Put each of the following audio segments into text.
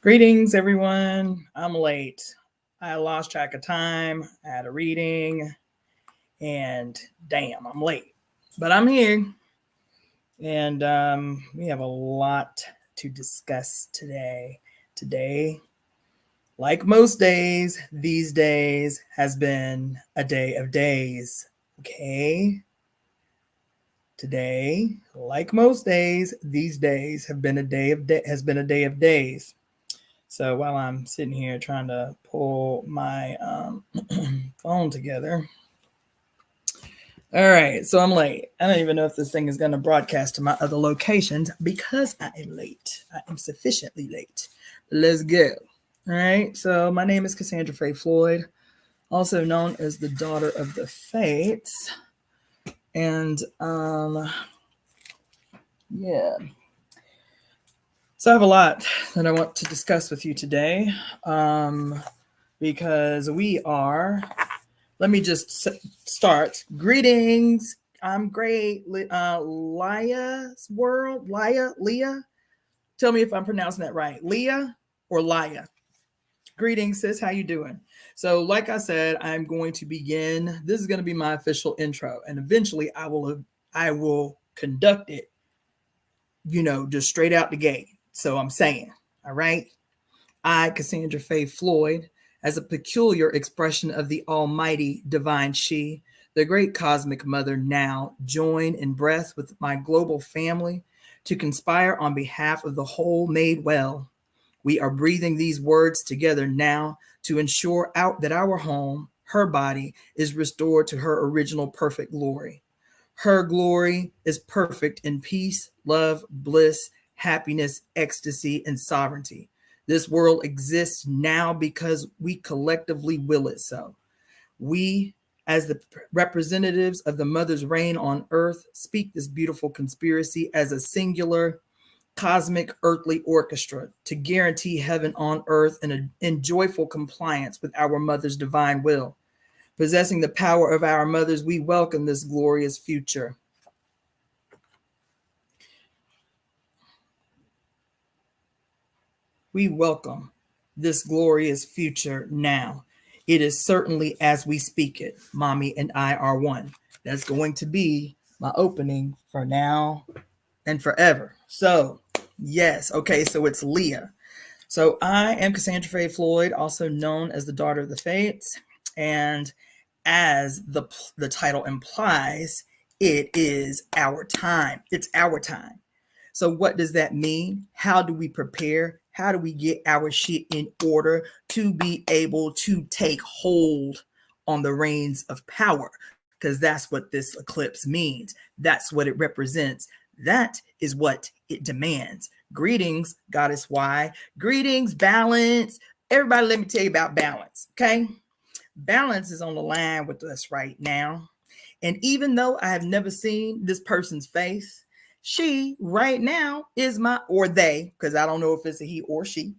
Greetings, everyone. I'm late. I lost track of time. I had a reading, and damn, I'm late. But I'm here, and we have a lot to discuss today. Today, like most days, these days has been a day of days. Okay? Today, like most days, these days have been a day of has been a day of days. So while I'm sitting here trying to pull my phone together. All right, so I'm late. I don't even know if this thing is going to broadcast to my other locations because I am late. I am sufficiently late. Let's go. All right, so my name is Cassandra Faye Floyd, also known as the daughter of the Fates. And yeah. So I have a lot that I want to discuss with you today. Because we are, let me just start. Greetings. I'm great. Leah's world. Leah. Tell me if I'm pronouncing that right. Leah or Leah. Greetings, sis. How you doing? So, like I said, I'm going to begin. This is going to be my official intro, and eventually, I will conduct it. Just straight out the gate. So I'm saying, all right. I, Cassandra Faye Floyd, as a peculiar expression of the almighty divine she, the great cosmic mother, now join in breath with my global family to conspire on behalf of the whole made well. We are breathing these words together now to ensure that our home, her body, is restored to her original perfect glory. Her glory is perfect in peace, love, bliss, happiness, ecstasy, and sovereignty. This world exists now because we collectively will it so. We, as the representatives of the mother's reign on earth, speak this beautiful conspiracy as a singular cosmic earthly orchestra to guarantee heaven on earth in joyful compliance with our mother's divine will. Possessing the power of our mothers, we welcome this glorious future. We welcome this glorious future now. It is certainly as we speak it. Mommy and I are one. That's going to be my opening for now and forever. So, yes. Okay, so it's Leah. So I am Cassandra Faye Floyd, also known as the daughter of the Fates. And as the title implies, it is our time. It's our time. So what does that mean? How do we prepare? How do we get our shit in order to be able to take hold on the reins of power? Because that's what this eclipse means. That's what it represents. That is what it demands. Greetings, Goddess Y. Greetings, balance. Everybody, let me tell you about balance, okay? Balance is on the line with us right now. And even though I have never seen this person's face, she right now is or they, because I don't know if it's a he or she,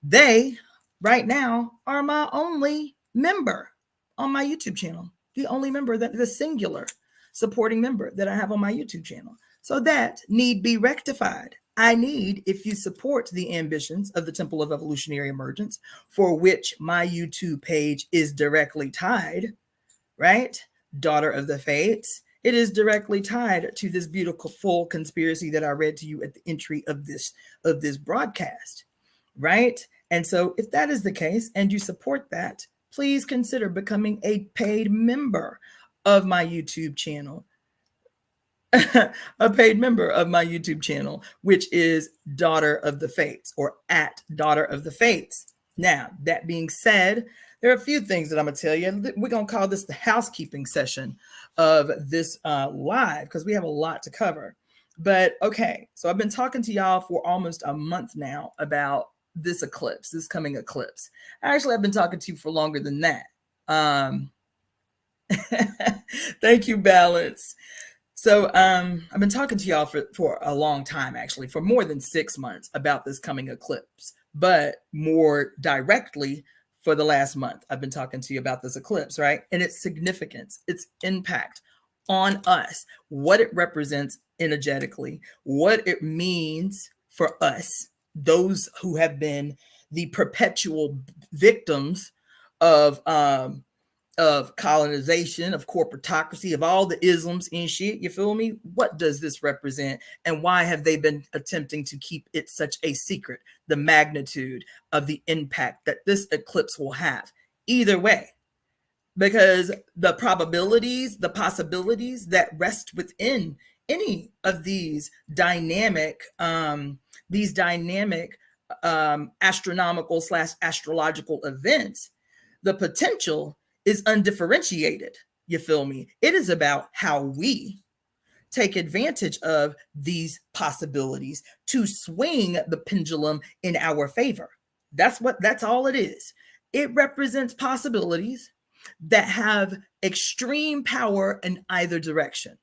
they right now are my only member on my YouTube channel. The only member, the singular supporting member that I have on my YouTube channel. So that need be rectified. I need, if you support the ambitions of the Temple of Evolutionary Emergence, for which my YouTube page is directly tied, right? Daughter of the Fates. It is directly tied to this beautiful full conspiracy that I read to you at the entry of this broadcast, right? And so if that is the case and you support that, please consider becoming a paid member of my YouTube channel. A paid member of my YouTube channel, which is Daughter of the Fates or at Daughter of the Fates. Now, that being said, there are a few things that I'm going to tell you. We're going to call this the housekeeping session of this live because we have a lot to cover. But okay, so I've been talking to y'all for almost a month now about this eclipse, this coming eclipse. Actually, I've been talking to you for longer than that. Thank you, Balance. So I've been talking to y'all for a long time, actually, for more than 6 months about this coming eclipse, but more directly for the last month. I've been talking to you about this eclipse, right? And its significance, its impact on us, what it represents energetically, what it means for us, those who have been the perpetual victims of colonization, of corporatocracy, of all the isms and shit. You feel me? What does this represent? And why have they been attempting to keep it such a secret? The magnitude of the impact that this eclipse will have. Either way, because the probabilities, the possibilities that rest within any of these dynamic astronomical / astrological events, the potential is undifferentiated. You feel me? It is about how we take advantage of these possibilities to swing the pendulum in our favor. That's all it is. It represents possibilities that have extreme power in either direction.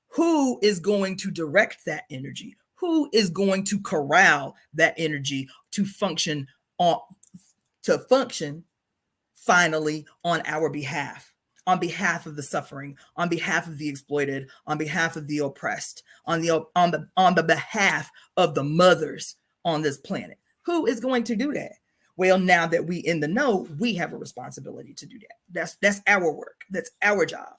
Who is going to direct that energy? Who is going to corral that energy to function finally on our behalf, on behalf of the suffering, on behalf of the exploited, on behalf of the oppressed, on the behalf of the mothers on this planet? Who is going to do that? Well, now that we in the know, we have a responsibility to do that. That's our work. That's our job.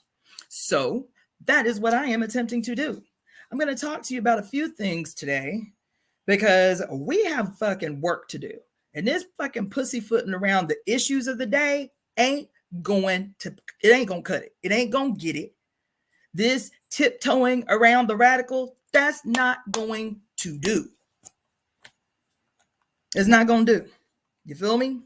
So that is what I am attempting to do. I'm going to talk to you about a few things today because we have fucking work to do. And this fucking pussyfooting around the issues of the day ain't going to cut it. It ain't going to get it. This tiptoeing around the radical, that's not going to do. It's not going to do. You feel me?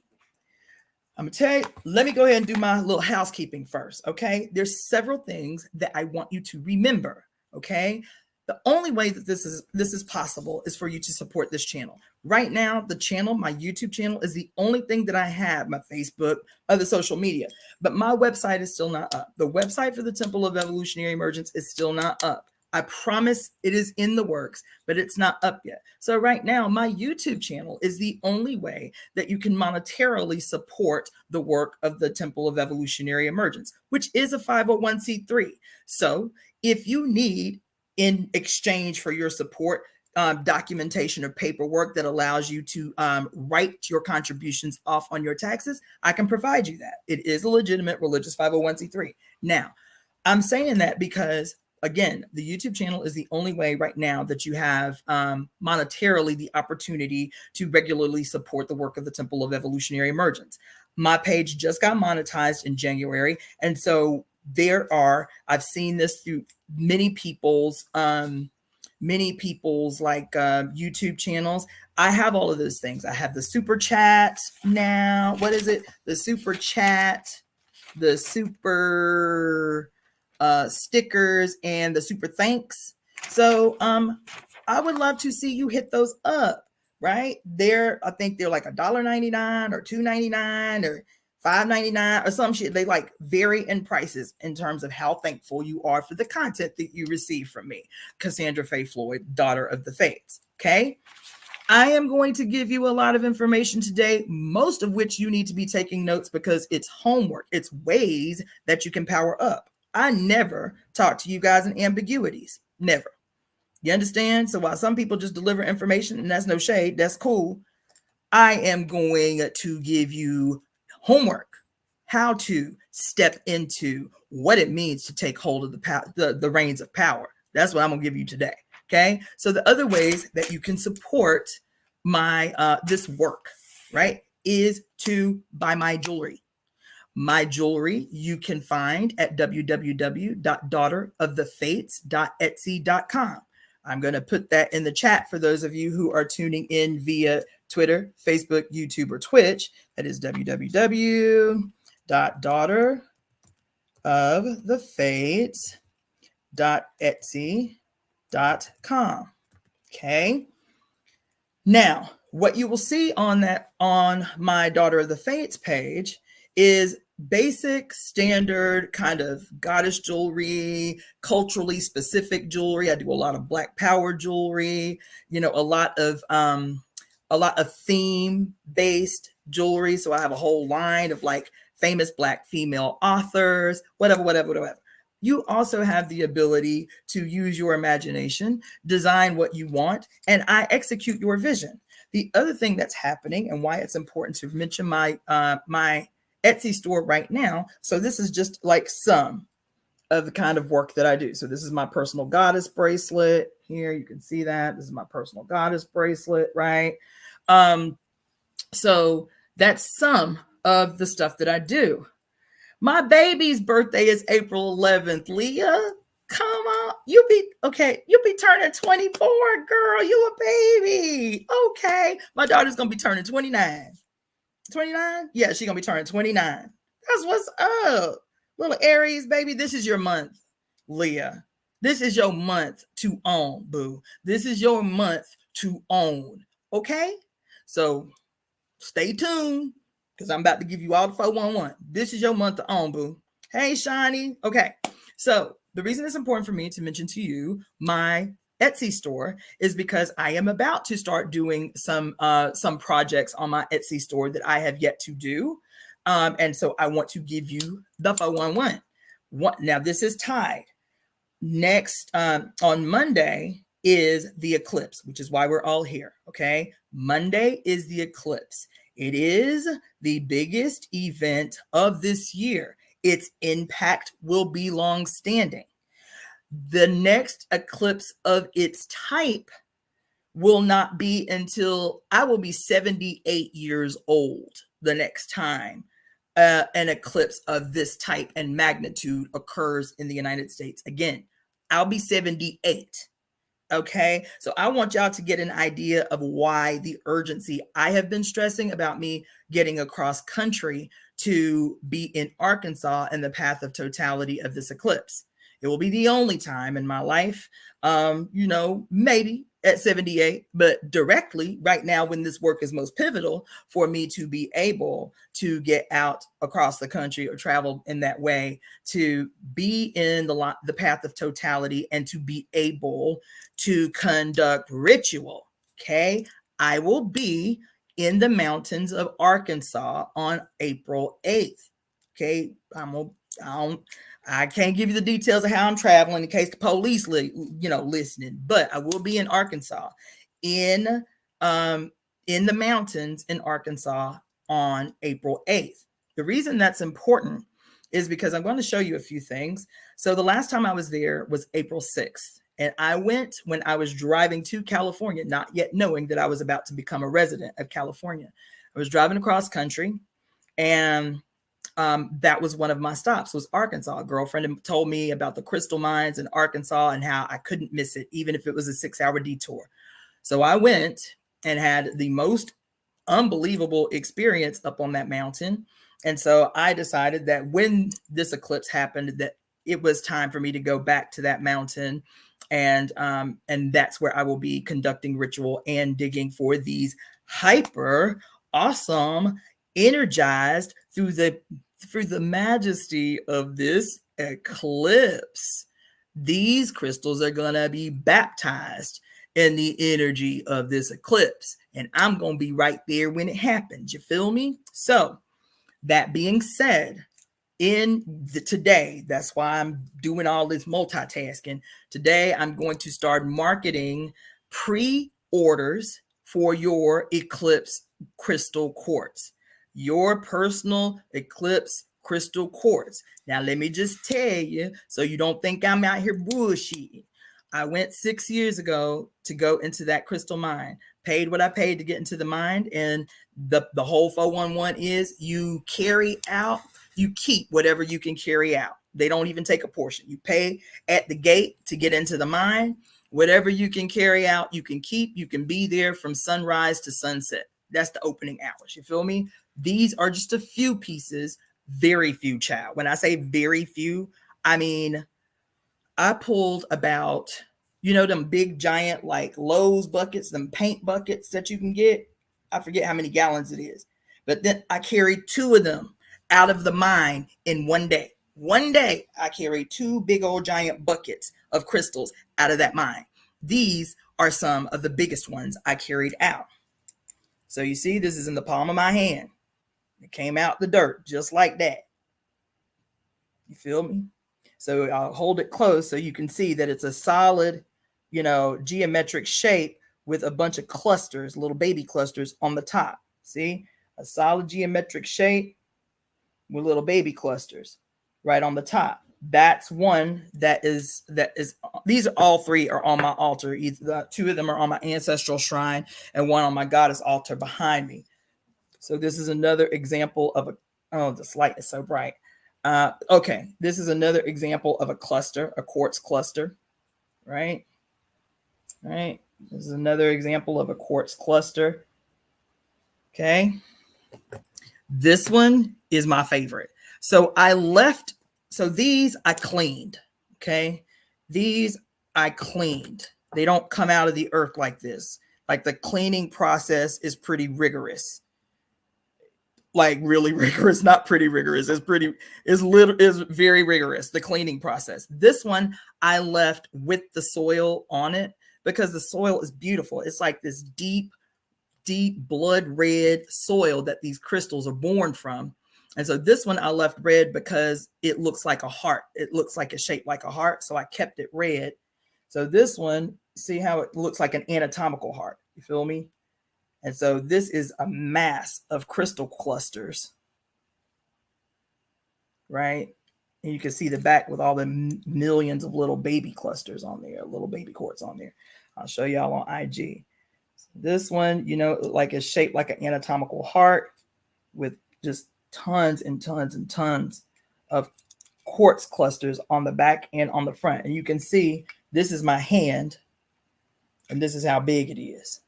I'm going to tell you, let me go ahead and do my little housekeeping first, okay? There's several things that I want you to remember, okay? The only way that this is possible is for you to support this channel. Right now, the channel, my YouTube channel, is the only thing that I have, my Facebook, other social media. But my website is still not up. The website for the Temple of Evolutionary Emergence is still not up. I promise it is in the works, but it's not up yet. So right now, my YouTube channel is the only way that you can monetarily support the work of the Temple of Evolutionary Emergence, which is a 501c3. So if you need, in exchange for your support, documentation or paperwork that allows you to write your contributions off on your taxes, I can provide you that. It is a legitimate religious 501c3. Now, I'm saying that because, again, the YouTube channel is the only way right now that you have monetarily the opportunity to regularly support the work of the Temple of Evolutionary Emergence. My page just got monetized in January. And so I've seen this through many people's YouTube channels. I have all of those things. I have the super chat now. What is it? The super chat, the super stickers, and the super thanks. So I would love to see you hit those up, right? I think they're like $1.99 or $2.99 or $5.99 or some shit. They like vary in prices in terms of how thankful you are for the content that you receive from me, Cassandra Faye Floyd, daughter of the Fates. Okay. I am going to give you a lot of information today, most of which you need to be taking notes because it's homework. It's ways that you can power up. I never talk to you guys in ambiguities. Never. You understand? So while some people just deliver information, and that's no shade, that's cool, I am going to give you homework, how to step into what it means to take hold of the reins of power. That's what I'm going to give you today. Okay. So the other ways that you can support my this work, right, is to buy my jewelry. My jewelry you can find at www.daughterofthefates.etsy.com. I'm going to put that in the chat for those of you who are tuning in via Twitter, Facebook, YouTube, or Twitch. That is www.daughterofthefates.etsy.com. Okay. Now, what you will see on my Daughter of the Fates page is basic, standard kind of goddess jewelry, culturally specific jewelry. I do a lot of Black Power jewelry, a lot of theme-based jewelry. So I have a whole line of like famous Black female authors, whatever. You also have the ability to use your imagination, design what you want, and I execute your vision. The other thing that's happening and why it's important to mention my Etsy store right now. So this is just like some of the kind of work that I do. So this is my personal goddess bracelet. Here you can see that. This is my personal goddess bracelet, right? So that's some of the stuff that I do. My baby's birthday is April 11th. Leah, come on. You'll be turning 24, girl. You a baby. Okay. My daughter's gonna be turning 29. 29? Yeah, she's gonna be turning 29. That's what's up. Little Aries, baby. This is your month, Leah. This is your month to own, boo. This is your month to own. Okay? So stay tuned because I'm about to give you all the 411. This is your month to own, boo. Hey, Shiny. Okay. So the reason it's important for me to mention to you my Etsy store is because I am about to start doing some projects on my Etsy store that I have yet to do. And so I want to give you the 411. Now, this is tied. Next, on Monday is the eclipse, which is why we're all here. Okay. Monday is the eclipse. It is the biggest event of this year. Its impact will be long-standing. The next eclipse of its type will not be until I will be 78 years old the next time an eclipse of this type and magnitude occurs in the United States. Again, I'll be 78. Okay, so I want y'all to get an idea of why the urgency. I have been stressing about me getting across country to be in Arkansas in the path of totality of this eclipse. It will be the only time in my life, maybe at 78, but directly right now when this work is most pivotal for me to be able to get out across the country or travel in that way, to be in the path of totality and to be able to conduct ritual. Okay. I will be in the mountains of Arkansas on April 8th. Okay. I can't give you the details of how I'm traveling in case the police, listening, but I will be in Arkansas in the mountains in Arkansas on April 8th. The reason that's important is because I'm going to show you a few things. So the last time I was there was April 6th. And I went when I was driving to California, not yet knowing that I was about to become a resident of California. I was driving across country, and that was one of my stops, was Arkansas. A girlfriend told me about the crystal mines in Arkansas and how I couldn't miss it, even if it was a 6-hour detour. So I went and had the most unbelievable experience up on that mountain. And so I decided that when this eclipse happened, that it was time for me to go back to that mountain. And that's where I will be conducting ritual and digging for these hyper awesome, energized through the majesty of this eclipse. These crystals are going to be baptized in the energy of this eclipse. And I'm going to be right there when it happens. You feel me? So that being said, today, that's why I'm doing all this multitasking. Today, I'm going to start marketing pre-orders for your eclipse crystal quartz, your personal eclipse crystal quartz. Now, let me just tell you, so you don't think I'm out here bullshitting. I went 6 years ago to go into that crystal mine, paid what I paid to get into the mine. And the whole 411 is you keep whatever you can carry out. They don't even take a portion. You pay at the gate to get into the mine. Whatever you can carry out, you can keep. You can be there from sunrise to sunset. That's the opening hours. You feel me? These are just a few pieces, very few, child. When I say very few, I mean, I pulled about, them big giant like Lowe's buckets, them paint buckets that you can get. I forget how many gallons it is. But then I carried 2 of them out of the mine in one day. One day, I carried 2 big old giant buckets of crystals out of that mine. These are some of the biggest ones I carried out. So you see, this is in the palm of my hand. It came out the dirt just like that. You feel me? So I'll hold it close so you can see that it's a solid, geometric shape with a bunch of clusters, little baby clusters on the top. See, a solid geometric shape with little baby clusters right on the top. That's one that is, these are all three are on my altar. Either two of them are on my ancestral shrine and one on my goddess altar behind me. So this is another example of a, oh, this light is so bright. Okay, this is another example of a cluster, a quartz cluster, right? Right. This is another example of a quartz cluster. Okay. This one is my favorite. So I left, so these I cleaned. Okay. These I cleaned. They don't come out of the earth like this. Like the cleaning process is pretty rigorous. Like really rigorous, not pretty rigorous. It's very rigorous, the cleaning process. This one I left with the soil on it because the soil is beautiful. It's like this deep blood red soil that these crystals are born from. And so this one I left red because it looks like a heart. It looks like it's shaped like a heart. So I kept it red. So this one, see how it looks like an anatomical heart. You feel me? And so this is a mass of crystal clusters, right? And you can see the back with all the millions of little baby clusters on there, little baby quartz on there. I'll show y'all on IG. This one, you know, like it's shaped like an anatomical heart with just tons and tons and tons of quartz clusters on the back and on the front. And you can see this is my hand and this is how big it is.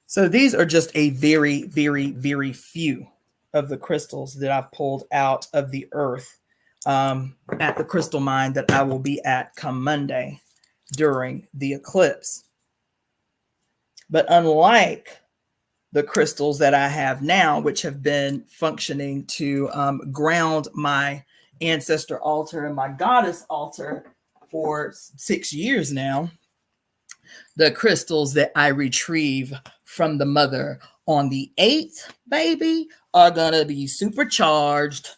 So these are just a very, very, very few of the crystals that I've pulled out of the earth at the crystal mine that I will be at come Monday during the eclipse. But unlike the crystals that I have now, which have been functioning to ground my ancestor altar and my goddess altar for 6 years now, the crystals that I retrieve from the mother on the 8th, baby, are going to be supercharged,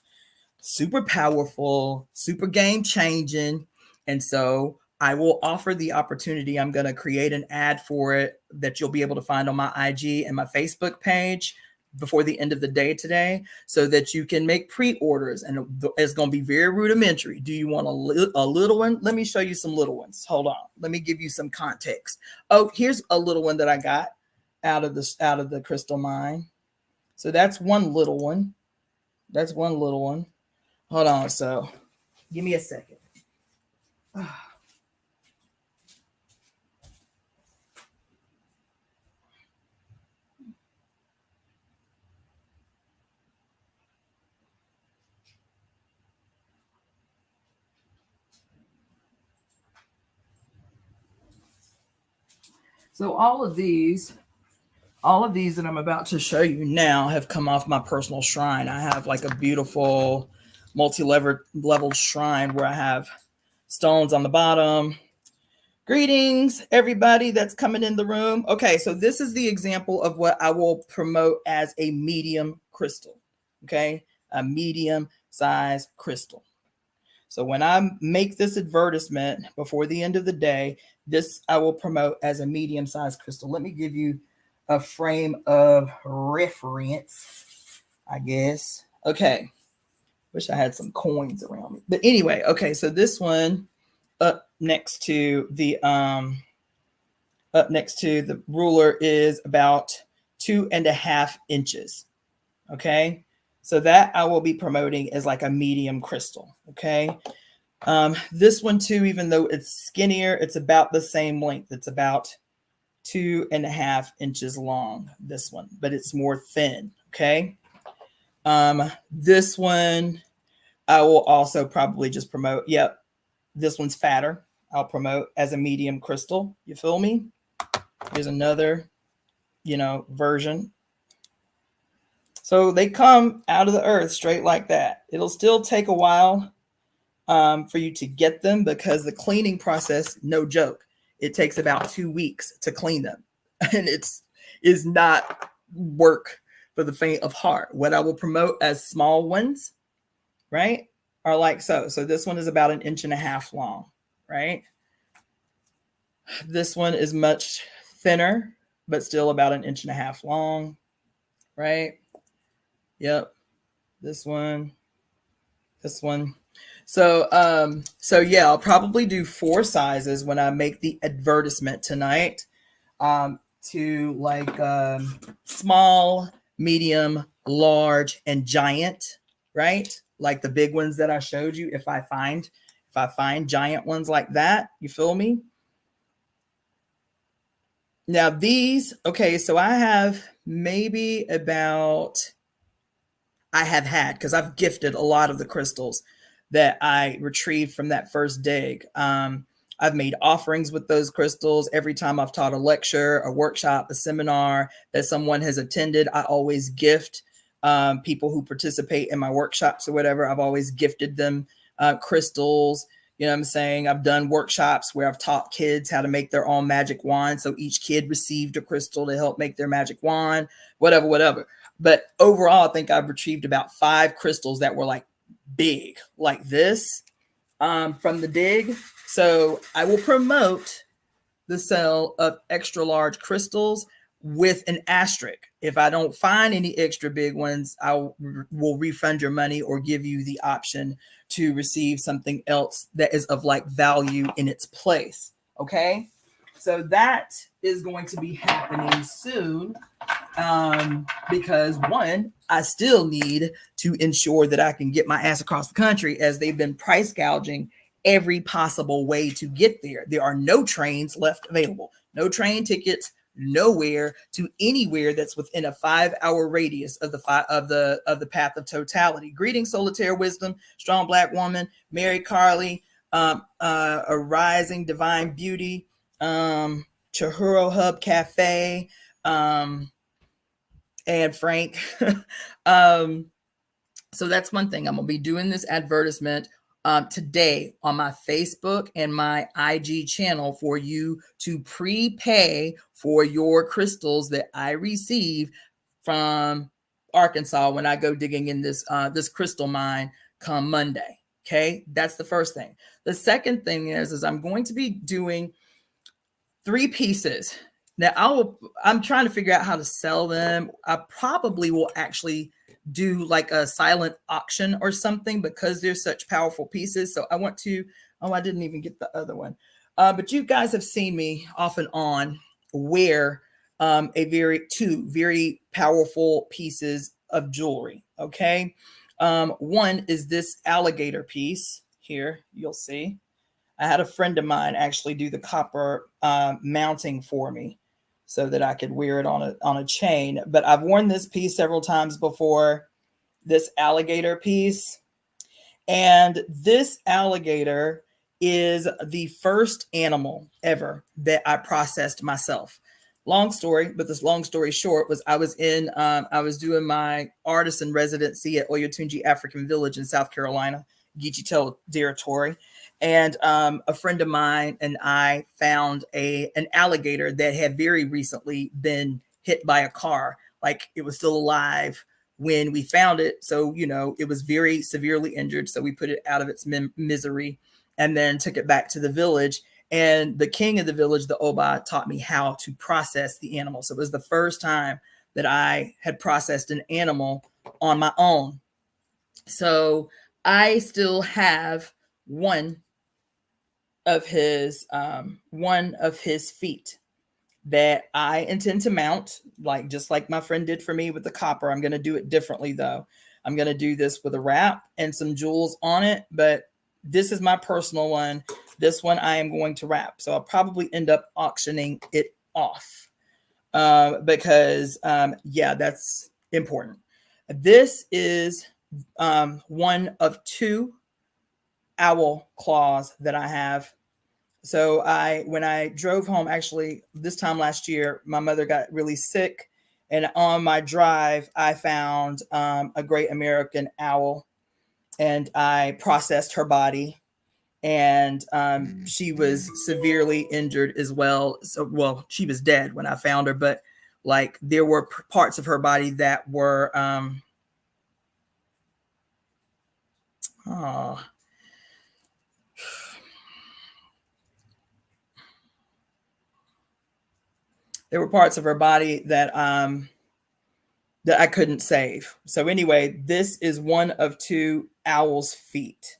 super powerful, super game changing. And so I will offer the opportunity. I'm going to create an ad for it that you'll be able to find on my IG and my Facebook page before the end of the day today, so that you can make pre-orders. And it's going to be very rudimentary. Do you want a little one? Let me show you some little ones. Hold on. Let me give you some context. Oh, here's a little one that I got out of the crystal mine. So that's one little one. That's one little one. Hold on. So give me a second. So all of these that I'm about to show you now have come off my personal shrine. I have like a beautiful multi-leveled shrine where I have stones on the bottom. Greetings, everybody that's coming in the room. Okay, so this is the example of what I will promote as a medium crystal. Okay, a medium size crystal. So when I make this advertisement before the end of the day, this I will promote as a medium-sized crystal. Let me give you a frame of reference, I guess. Okay. Wish I had some coins around me. But anyway, okay, so this one up next to the ruler is about 2.5 inches. Okay. So that I will be promoting as like a medium crystal. Okay. This one too, even though it's skinnier, it's about the same length. It's about 2.5 inches long, this one, but it's more thin. Okay. This one I will also probably just promote. Yep. This one's fatter. I'll promote as a medium crystal. You feel me? Here's another, version. So they come out of the earth straight like that. It'll still take a while for you to get them because the cleaning process, no joke, it takes about 2 weeks to clean them. And is not work for the faint of heart. What I will promote as small ones, right, are like so. So this one is about 1.5 inches long, right? This one is much thinner, but still about 1.5 inches long, right? Yep. This one, this one. So yeah, I'll probably do 4 sizes when I make the advertisement tonight. To like small, medium, large, and giant, right? Like the big ones that I showed you. If I find giant ones like that, you feel me? Now these, okay, so I have maybe about I have had, because I've gifted a lot of the crystals that I retrieved from that first dig. I've made offerings with those crystals every time I've taught a lecture, a workshop, a seminar that someone has attended. I always gift people who participate in my workshops or whatever. I've always gifted them crystals. You know what I'm saying? I've done workshops where I've taught kids how to make their own magic wand. So each kid received a crystal to help make their magic wand, whatever, whatever. But overall, I think I've retrieved about 5 crystals that were like big, like this, from the dig. So I will promote the sale of extra large crystals with an asterisk. If I don't find any extra big ones, I will refund your money or give you the option to receive something else that is of like value in its place. Okay. So that is going to be happening soon. Because one, I still need to ensure that I can get my ass across the country, as they've been price gouging every possible way to get there. There are no trains left available, no train tickets, nowhere to anywhere that's within a 5-hour radius of the path of totality. Greetings, Solitaire Wisdom, Strong Black Woman, Mary Carly, a rising divine beauty, Chihuro Hub Cafe, and Frank. um, so that's one thing. I'm gonna be doing this advertisement today on my Facebook and my IG channel for you to prepay for your crystals that I receive from Arkansas when I go digging in this crystal mine come Monday. Okay, that's the first thing. The second thing is I'm going to be doing 3 pieces. Now I'm trying to figure out how to sell them. I probably will actually do like a silent auction or something because they're such powerful pieces. So I want to, oh, I didn't even get the other one. But you guys have seen me off and on wear two very powerful pieces of jewelry. Okay. One is this alligator piece here. You'll see. I had a friend of mine actually do the copper mounting for me so that I could wear it on a chain. But I've worn this piece several times before, this alligator piece. And this alligator is the first animal ever that I processed myself. Long story, but this long story short was I was doing my artisan residency at Oyotunji African Village in South Carolina, Geechee Territory. And a friend of mine and I found an alligator that had very recently been hit by a car. Like it was still alive when we found it. So, it was very severely injured. So we put it out of its misery and then took it back to the village. And the king of the village, the Oba, taught me how to process the animal. So it was the first time that I had processed an animal on my own. So I still have one of his feet that I intend to mount, like just like my friend did for me with the copper. I'm going to do it differently though. I'm going to do this with a wrap and some jewels on it, but this is my personal one. This one I am going to wrap. So I'll probably end up auctioning it off because that's important. This is one of 2 owl claws that I have. So when I drove home, actually this time last year, my mother got really sick, and on my drive, I found a great American owl, and I processed her body, and she was severely injured as well. So, well, she was dead when I found her, but like there were parts of her body that were, There were parts of her body that I couldn't save. So anyway, this is one of two owl's feet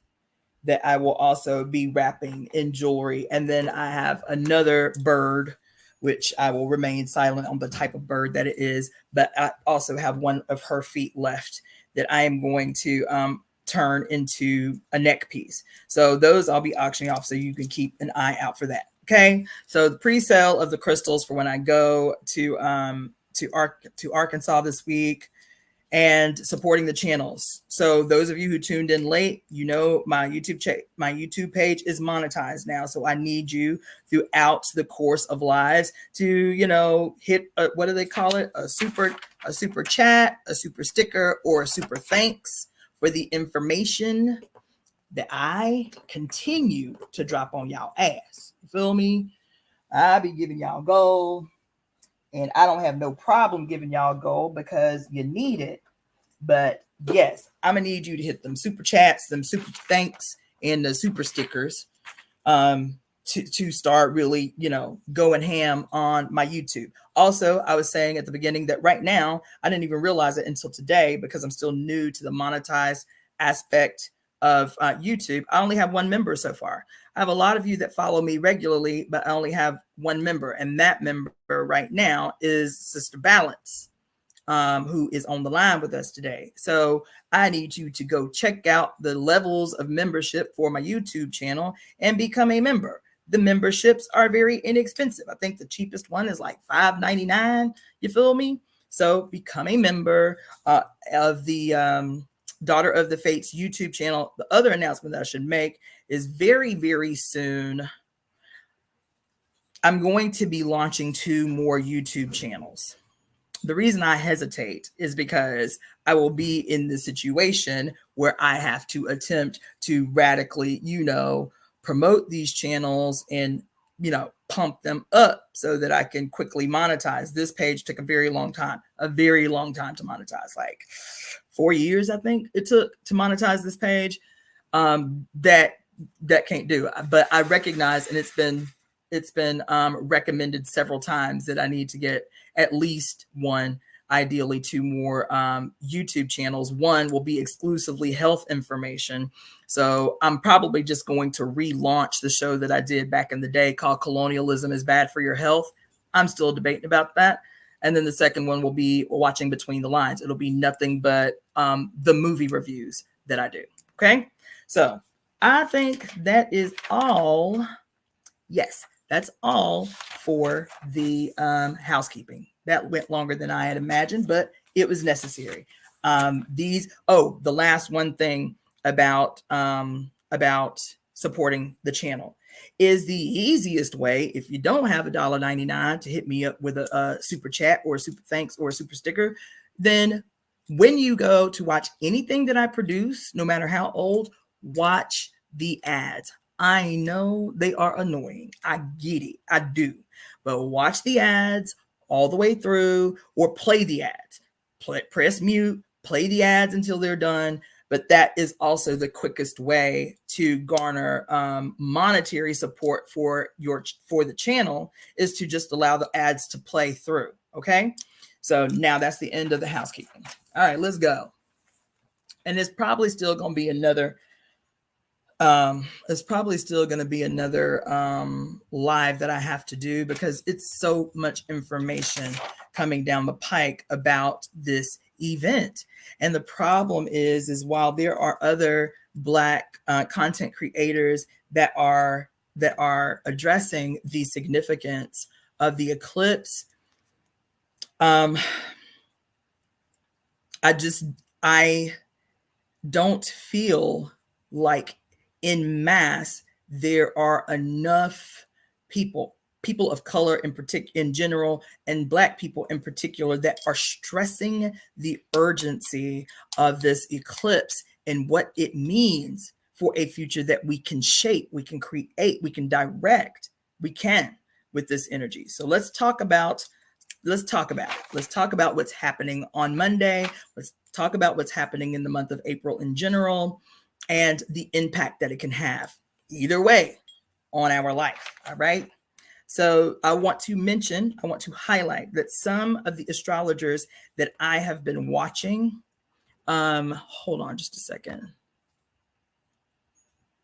that I will also be wrapping in jewelry. And then I have another bird, which I will remain silent on the type of bird that it is. But I also have one of her feet left that I am going to turn into a neck piece. So those I'll be auctioning off, so you can keep an eye out for that. Okay. So the pre-sale of the crystals for when I go to Arkansas this week, and supporting the channels. So those of you who tuned in late, you know my YouTube page is monetized now. So I need you throughout the course of lives to, hit what do they call it? A super chat, a super sticker, or a super thanks for the information that I continue to drop on y'all ass. You feel me? I be giving y'all gold. And I don't have no problem giving y'all gold because you need it. But yes, I'm going to need you to hit them super chats, them super thanks, and the super stickers to start really, going ham on my YouTube. Also, I was saying at the beginning that right now, I didn't even realize it until today because I'm still new to the monetized aspect of YouTube. I only have one member so far. I have a lot of you that follow me regularly, but I only have one member. And that member right now is Sister Balance, who is on the line with us today. So I need you to go check out the levels of membership for my YouTube channel and become a member. The memberships are very inexpensive. I think the cheapest one is like $5.99. You feel me? So become a member of the Daughter of the Fates YouTube channel. The other announcement that I should make is very, very soon, I'm going to be launching 2 more YouTube channels. The reason I hesitate is because I will be in the situation where I have to attempt to radically, promote these channels and, pump them up so that I can quickly monetize. This page took a very long time to monetize, like 4 years, I think it took to monetize this page. That can't do. But I recognize, and it's been recommended several times, that I need to get at least one, ideally 2 more YouTube channels. One will be exclusively health information. So I'm probably just going to relaunch the show that I did back in the day called Colonialism is Bad for Your Health. I'm still debating about that. And then the second one will be Watching Between the Lines. It'll be nothing but the movie reviews that I do. Okay. So I think that is all. Yes, that's all for the housekeeping. That went longer than I had imagined, but it was necessary. The last one thing about supporting the channel is the easiest way. If you don't have $1.99 to hit me up with a super chat or a super thanks or a super sticker, then when you go to watch anything that I produce, no matter how old, watch the ads. I know they are annoying. I get it. I do. But watch the ads all the way through, or play the ads. Press mute, play the ads until they're done. But that is also the quickest way to garner monetary support for the channel, is to just allow the ads to play through. Okay. So now that's the end of the housekeeping. All right, let's go. And it's probably still going to be another live that I have to do, because it's so much information coming down the pike about this event. And the problem is while there are other Black content creators that are addressing the significance of the eclipse, I don't feel like in mass there are enough people of color in general, and Black people in particular, that are stressing the urgency of this eclipse and what it means for a future that we can shape, we can create, we can direct, we can, with this energy. So let's talk about what's happening on Monday. Let's talk about what's happening in the month of April in general, and the impact that it can have either way on our life. All right. So I want to highlight that some of the astrologers that I have been watching, hold on just a second.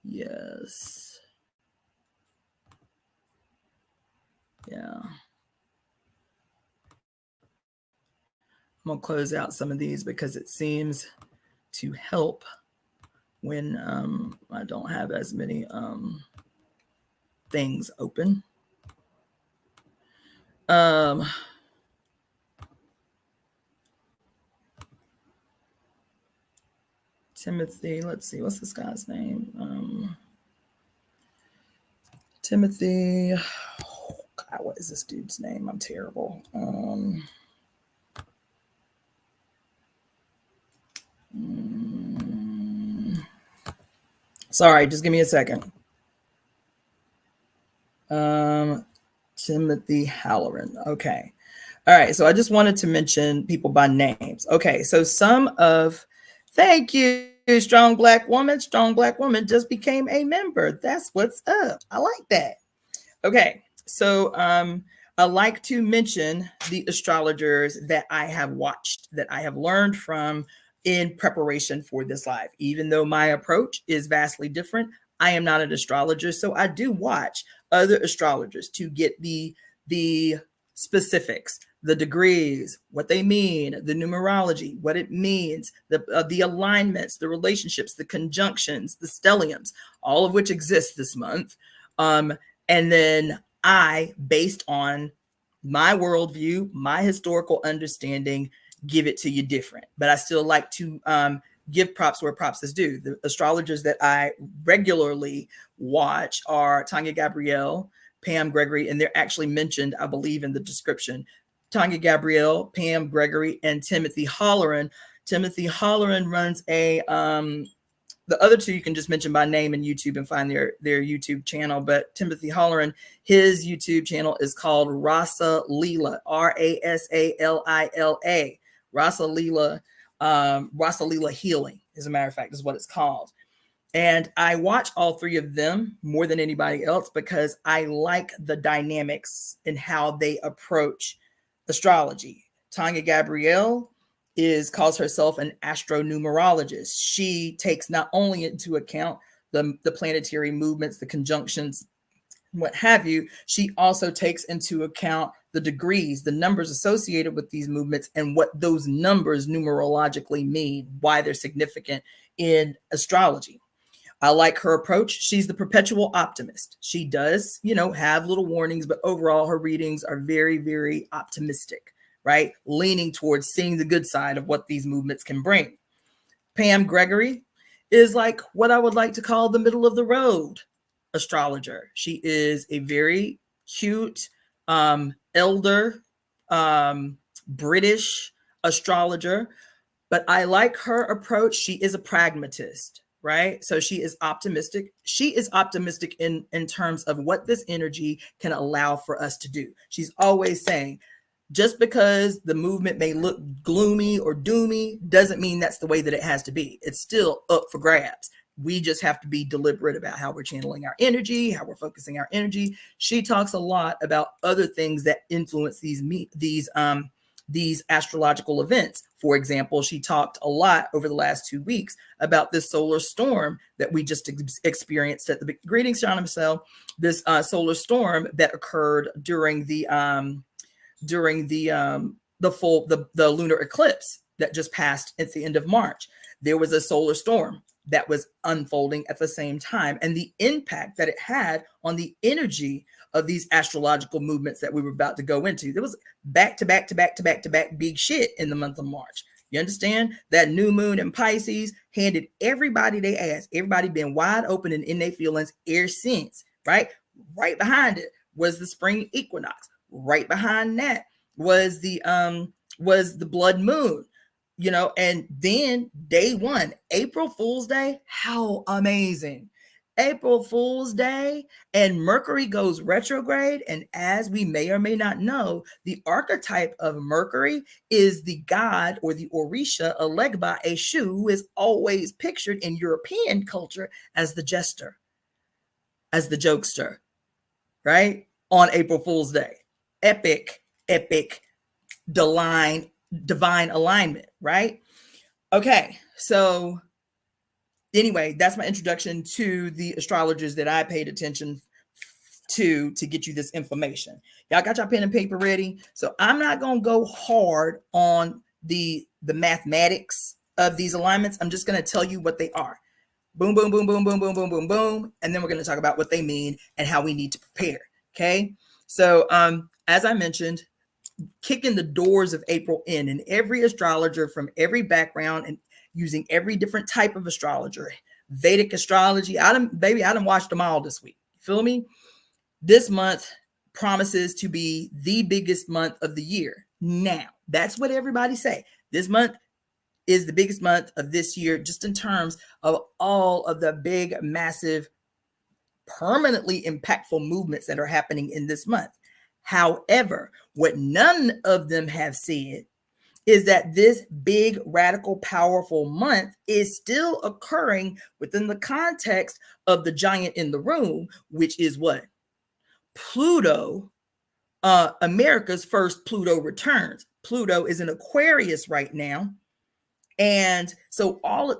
Yes. Yeah. I'm going to close out some of these because it seems to help when I don't have as many things open. Timothy, let's see, what's this guy's name? Timothy, oh God, what is this dude's name? I'm terrible. Sorry, just give me a second. Timothy Halloran. Okay. All right. So I just wanted to mention people by names. Okay. So thank you, Strong Black Woman. Strong Black Woman just became a member. That's what's up. I like that. Okay. So I like to mention the astrologers that I have watched, that I have learned from in preparation for this live. Even though my approach is vastly different, I am not an astrologer. So I do watch other astrologers to get the specifics, the degrees, what they mean, the numerology, what it means, the alignments, the relationships, the conjunctions, the stelliums, all of which exist this month. And then I, based on my worldview, my historical understanding, give it to you different. But I still like to give props where props is due. The astrologers that I regularly watch are Tanya Gabrielle, Pam Gregory, and they're actually mentioned, I believe, in the description. Tanya Gabrielle, Pam Gregory, and Timothy Halloran. Timothy Halloran runs a the other two you can just mention by name in YouTube and find their YouTube channel. But Timothy Halloran, his YouTube channel is called Rasa Leela, Rasalila. Rasa Leela Healing, as a matter of fact, is what it's called. And I watch all three of them more than anybody else because I like the dynamics and how they approach astrology. Tanya Gabrielle calls herself an astronumerologist. She takes not only into account the planetary movements, the conjunctions, what have you, she also takes into account the degrees, the numbers associated with these movements, and what those numbers numerologically mean, why they're significant in astrology. I like her approach. She's the perpetual optimist. She does, have little warnings, but overall her readings are very, very optimistic, right? Leaning towards seeing the good side of what these movements can bring. Pam Gregory is like what I would like to call the middle of the road astrologer. She is a very cute, elder, British astrologer, but I like her approach. She is a pragmatist, right? So she is optimistic. She is optimistic in terms of what this energy can allow for us to do. She's always saying, just because the movement may look gloomy or doomy doesn't mean that's the way that it has to be. It's still up for grabs. We just have to be deliberate about how we're channeling our energy, how we're focusing our energy. She talks a lot about other things that influence these astrological events. For example, she talked a lot over the last 2 weeks about this solar storm that we just experienced at the greetings, Shauna Michelle. This solar storm that occurred during the lunar eclipse that just passed at the end of March. There was a solar storm that was unfolding at the same time, and the impact that it had on the energy of these astrological movements that we were about to go into. There was back to back big shit in the month of March. You understand? That new moon in Pisces handed everybody their ass. Everybody been wide open and in their feelings ever since, right? Right behind it was the spring equinox. Right behind that was the blood moon, and then day one, April Fool's Day. How amazing. April Fool's Day, and Mercury goes retrograde. And as we may or may not know, the archetype of Mercury is the god or the Orisha Elegba Eshu, who is always pictured in European culture as the jester, as the jokester, right? on April Fool's Day. Epic, divine alignment, right? Okay, so anyway, that's my introduction to the astrologers that I paid attention to get you this information. Y'all got your pen and paper ready? So I'm not going to go hard on the mathematics of these alignments. I'm just going to tell you what they are. Boom, boom, boom, boom, boom, boom, boom, boom, boom. And then we're going to talk about what they mean and how we need to prepare. Okay. So as I mentioned, kicking the doors of April in, and every astrologer from every background and using every different type of astrologer, Vedic astrology, I done watched them all this week. You feel me? This month promises to be the biggest month of the year. Now, that's what everybody say. This month is the biggest month of this year, just in terms of all of the big, massive, permanently impactful movements that are happening in this month. However, what none of them have said is that this big, radical, powerful month is still occurring within the context of the giant in the room, which is what? Pluto, America's first Pluto returns. Pluto is in Aquarius right now. And so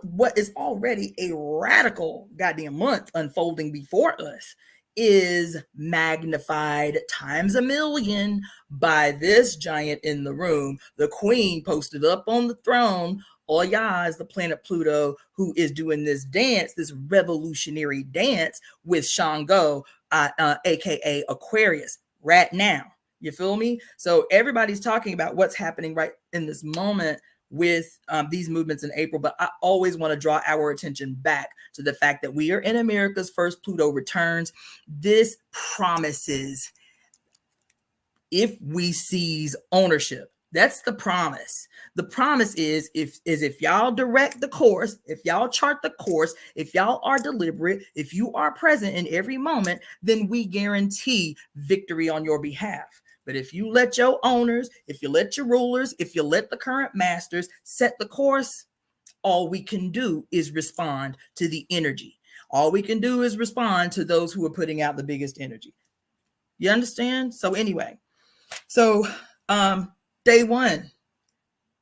what is already a radical goddamn month unfolding before us is magnified times a million by this giant in the room. The queen posted up on the throne. Oh yeah, is the planet Pluto, who is doing this dance, this revolutionary dance with Shango, aka Aquarius, right now. You feel me? So everybody's talking about what's happening right in this moment with these movements in April, but I always want to draw our attention back to the fact that we are in America's first Pluto returns. This promises, if we seize ownership, that's the promise. The promise is if y'all direct the course, if y'all chart the course, if y'all are deliberate, if you are present in every moment, then we guarantee victory on your behalf. But if you let your owners, if you let your rulers, if you let the current masters set the course, all we can do is respond to the energy. All we can do is respond to those who are putting out the biggest energy. You understand? So anyway, day one,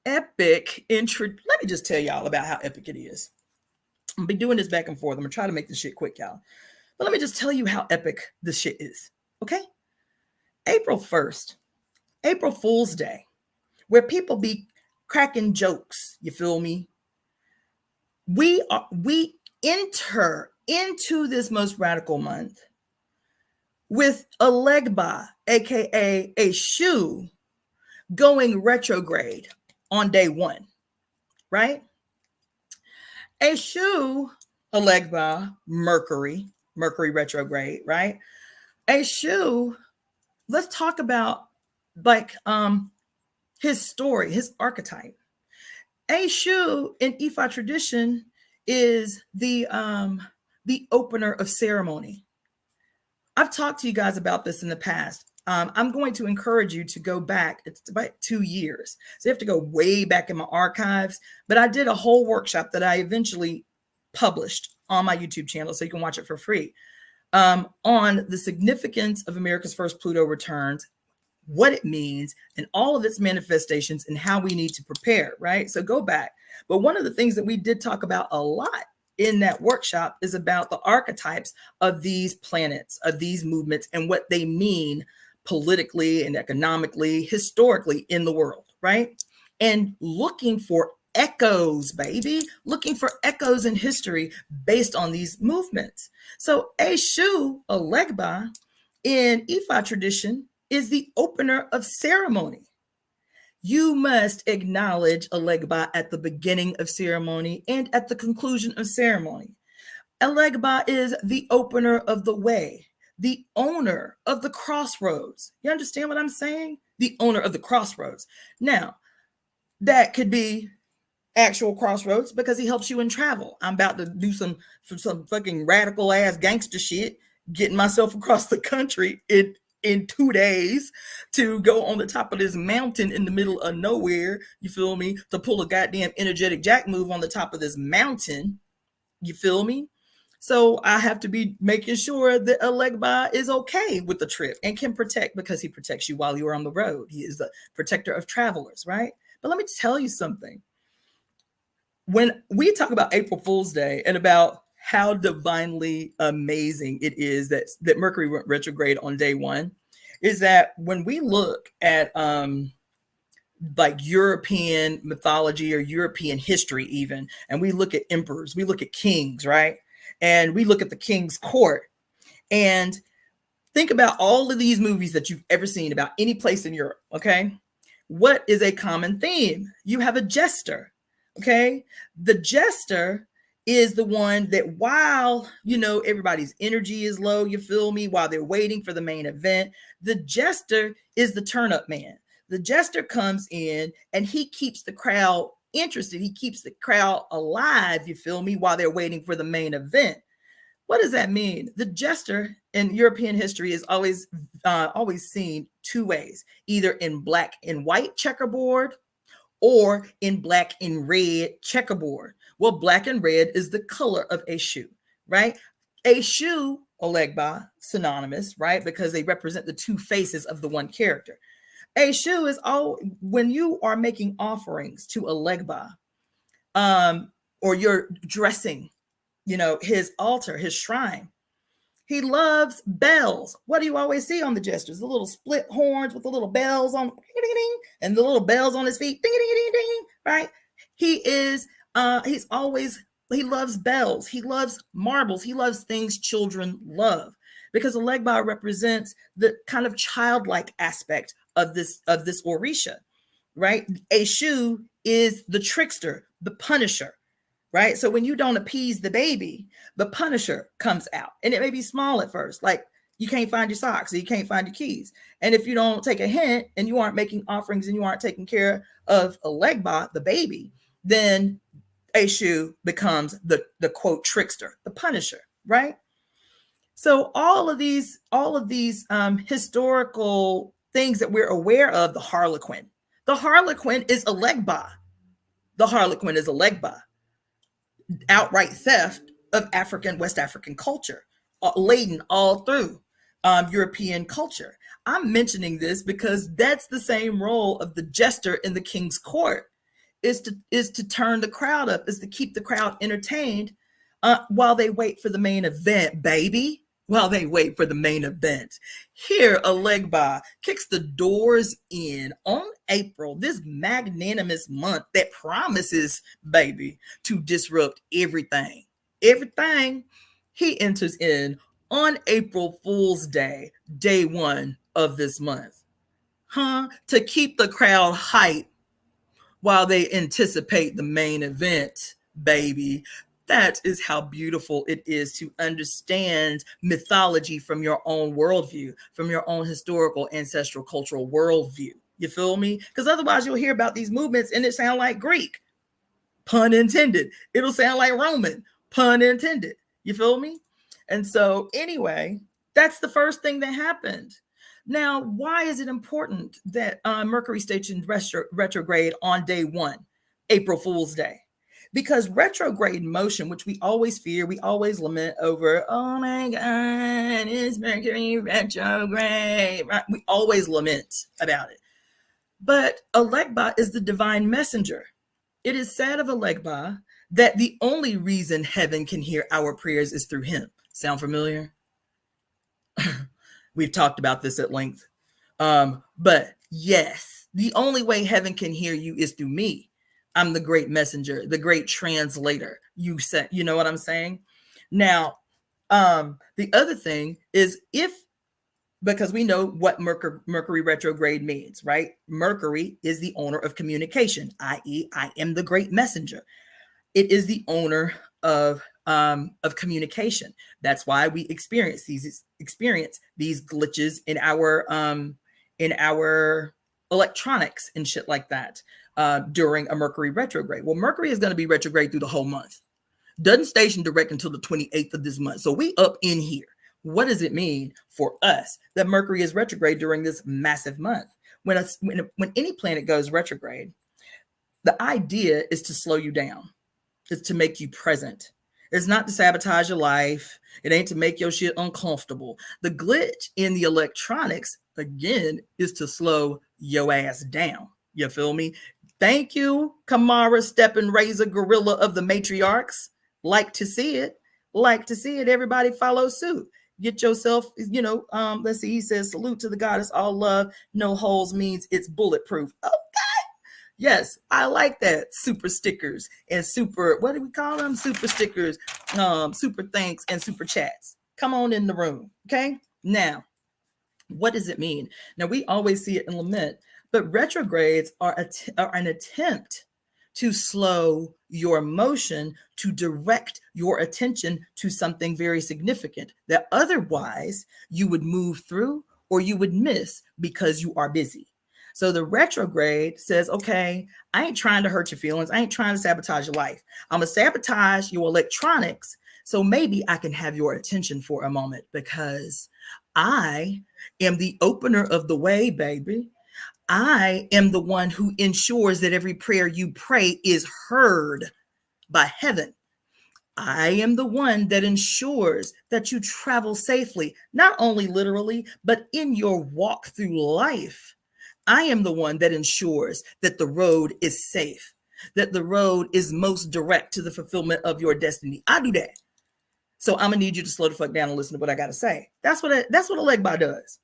epic intro. Let me just tell y'all about how epic it is. I'm be doing this back and forth. I'm gonna try to make this shit quick, y'all. But let me just tell you how epic this shit is. Okay? April 1st, April Fool's Day, where people be cracking jokes, you feel me? We enter into this most radical month with a legba, aka a shoe, going retrograde on day one, right? A shoe, a legba, Mercury retrograde, right? A shoe. Let's talk about his story, his archetype. Eshu in Ifa tradition is the opener of ceremony. I've talked to you guys about this in the past. I'm going to encourage you to go back. It's about 2 years. So you have to go way back in my archives. But I did a whole workshop that I eventually published on my YouTube channel, so you can watch it for free. On the significance of America's first Pluto returns, what it means, and all of its manifestations, and how we need to prepare, right? So go back. But one of the things that we did talk about a lot in that workshop is about the archetypes of these planets, of these movements, and what they mean politically and economically, historically in the world, right? And looking for echoes, baby, looking for echoes in history based on these movements. So Eshu, a legba, in Ifa tradition is the opener of ceremony. You must acknowledge a legba at the beginning of ceremony and at the conclusion of ceremony. A legba is the opener of the way, the owner of the crossroads. You understand what I'm saying? The owner of the crossroads. Now, that could be actual crossroads because he helps you in travel. I'm about to do some fucking radical ass gangster shit, getting myself across the country in 2 days to go on the top of this mountain in the middle of nowhere, you feel me, to pull a goddamn energetic jack move on the top of this mountain, you feel me? So I have to be making sure that Alegba is okay with the trip and can protect, because he protects you while you're on the road. He is the protector of travelers, right? But let me tell you something. When we talk about April Fool's Day and about how divinely amazing it is that Mercury went retrograde on day one, is that when we look at like European mythology or European history, even, and we look at emperors, we look at kings, right? And we look at the king's court, and think about all of these movies that you've ever seen about any place in Europe, okay? What is a common theme? You have a jester, okay? The jester is the one that, while, you know, everybody's energy is low, you feel me, while they're waiting for the main event, the jester is the turn up man. The jester comes in and he keeps the crowd interested. He keeps the crowd alive, you feel me, while they're waiting for the main event. What does that mean? The jester in European history is always seen two ways, either in black and white checkerboard or in black and red checkerboard. Well, black and red is the color of a shoe, right? A shoe, Olegba, synonymous, right? Because they represent the two faces of the one character. A shoe is all when you are making offerings to Olegba, or you're dressing, you know, his altar, his shrine. He loves bells. What do you always see on the jesters? The little split horns with the little bells on, and the little bells on his feet, ding, ding, ding, ding, right? He loves bells. He loves marbles. He loves things children love, because the legba represents the kind of childlike aspect of this Orisha, right? Eshu is the trickster, the punisher, right? So when you don't appease the baby, the punisher comes out, and it may be small at first, like you can't find your socks or you can't find your keys. And if you don't take a hint and you aren't making offerings and you aren't taking care of a legbot, the baby, then Eshu becomes the quote trickster, the punisher, right? So all of these historical things that we're aware of, the Harlequin is a legba. The Harlequin is a legba. Outright theft of West African culture, laden all through European culture. I'm mentioning this because that's the same role of the jester in the king's court, is to turn the crowd up, is to keep the crowd entertained while they wait for the main event, baby. While they wait for the main event. Here, Alegba kicks the doors in on April, this magnanimous month that promises, baby, to disrupt everything. Everything. He enters in on April Fool's Day, day one of this month. To keep the crowd hyped while they anticipate the main event, baby. That is how beautiful it is to understand mythology from your own worldview, from your own historical, ancestral, cultural worldview. You feel me? Because otherwise you'll hear about these movements and it sound like Greek, pun intended. It'll sound like Roman, pun intended. You feel me? And so anyway, that's the first thing that happened. Now, why is it important that Mercury stationed retrograde on day one, April Fool's Day? Because retrograde motion, which we always fear, we always lament over, oh my God, it's Mercury retrograde. Right? We always lament about it. But Alegba is the divine messenger. It is said of Alegba that the only reason heaven can hear our prayers is through him. Sound familiar? We've talked about this at length. But yes, the only way heaven can hear you is through me. I'm the great messenger, the great translator. You know what I'm saying? Now, the other thing is because we know what Mercury retrograde means, right? Mercury is the owner of communication, i.e., I am the great messenger. It is the owner of communication. That's why we experience these glitches in our electronics and shit like that during a Mercury retrograde. Well, Mercury is going to be retrograde through the whole month. Doesn't station direct until the 28th of this month. So we up in here. What does it mean for us that Mercury is retrograde during this massive month? When any planet goes retrograde, the idea is to slow you down. Is to make you present. It's not to sabotage your life. It ain't to make your shit uncomfortable. The glitch in the electronics, again, is to slow your ass down. You feel me? Thank you, Kamara, Steppin' Razor, Gorilla of the Matriarchs. Like to see it. Like to see it. Everybody follow suit. Get yourself, let's see, he says, salute to the goddess, all love, no holes means it's bulletproof. Okay. Yes, I like that. Super stickers and super, what do we call them? Super stickers, super thanks, and super chats. Come on in the room. Okay. Now, what does it mean? Now, we always see it in lament, but retrogrades are an attempt to slow your motion, to direct your attention to something very significant that otherwise you would move through or you would miss because you are busy. So the retrograde says, okay, I ain't trying to hurt your feelings. I ain't trying to sabotage your life. I'm going to sabotage your electronics. So maybe I can have your attention for a moment because I am the opener of the way, baby. I am the one who ensures that every prayer you pray is heard by heaven. I am the one that ensures that you travel safely, not only literally, but in your walk through life. I am the one that ensures that the road is safe, that the road is most direct to the fulfillment of your destiny. I do that. So I'm gonna need you to slow the fuck down and listen to what I gotta say. That's what a Legba does.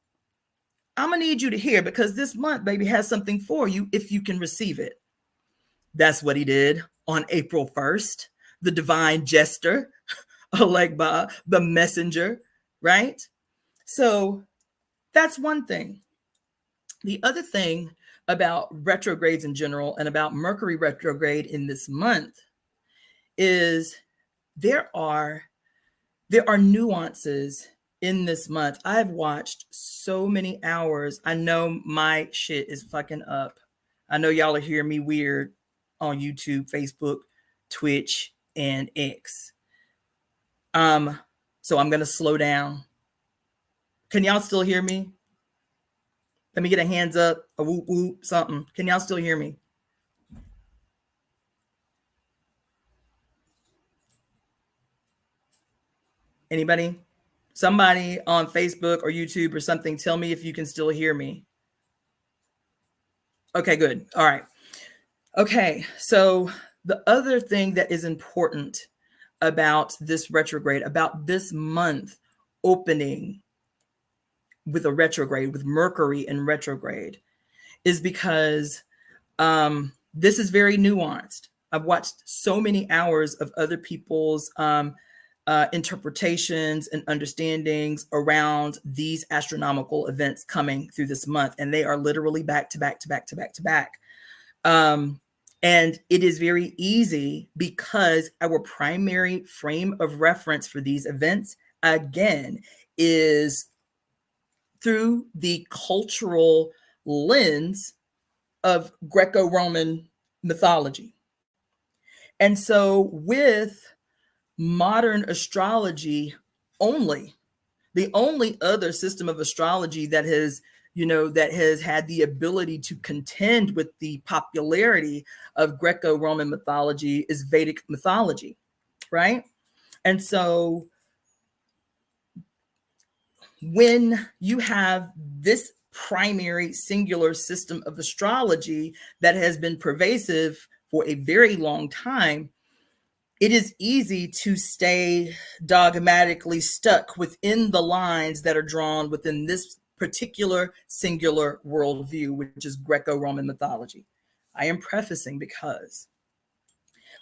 I'm gonna need you to hear because this month, baby, has something for you if you can receive it. That's what he did on April 1st. The divine jester, Legba, the messenger, right? So that's one thing. The other thing about retrogrades in general and about Mercury retrograde in this month is there are nuances in this month. I've watched so many hours. I know my shit is fucking up. I know y'all are hearing me weird on YouTube, Facebook, Twitch, and X. So I'm gonna slow down. Can y'all still hear me? Let me get a hands up, a whoop whoop, something. Can y'all still hear me? Anybody? Somebody on Facebook or YouTube or something, tell me if you can still hear me. Okay, good. All right. Okay, so the other thing that is important about this retrograde, about this month opening with a retrograde, with Mercury in retrograde, is because this is very nuanced. I've watched so many hours of other people's interpretations and understandings around these astronomical events coming through this month, and they are literally back to back to back to back to back. And it is very easy because our primary frame of reference for these events, again, is through the cultural lens of Greco-Roman mythology. And so with modern astrology only, the only other system of astrology that has had the ability to contend with the popularity of Greco-Roman mythology is Vedic mythology, right? And so when you have this primary singular system of astrology that has been pervasive for a very long time, it is easy to stay dogmatically stuck within the lines that are drawn within this particular singular worldview, which is Greco-Roman mythology. I am prefacing because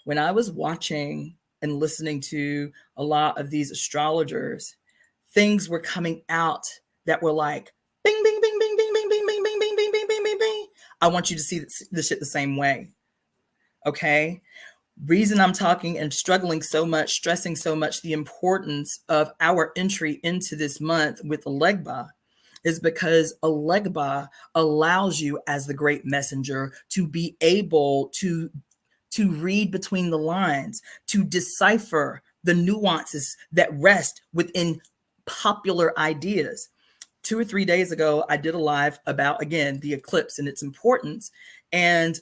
when I was watching and listening to a lot of these astrologers, things were coming out that were like, bing, bing, bing, bing, bing, bing, bing, bing, bing, bing, bing, bing, bing, bing, bing. I want you to see this shit the same way. Okay? Reason I'm talking and struggling so much, stressing so much the importance of our entry into this month with Legba is because Legba allows you as the great messenger to be able to read between the lines, to decipher the nuances that rest within popular ideas. 2 or 3 days ago, I did a live about, again, the eclipse and its importance. And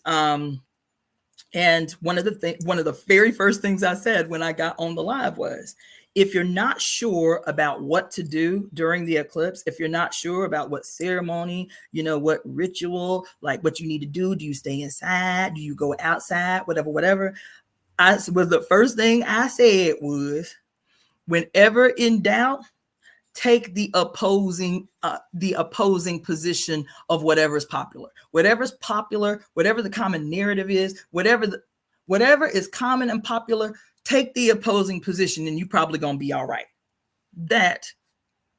And one of the very first things I said when I got on the live was, if you're not sure about what to do during the eclipse, if you're not sure about what ceremony, what ritual, like what you need to do you stay inside? Do you go outside? Whatever. The first thing I said was, whenever in doubt, take the opposing position of whatever's popular, whatever the common narrative is, whatever is common and popular, take the opposing position and you probably gonna be all right. That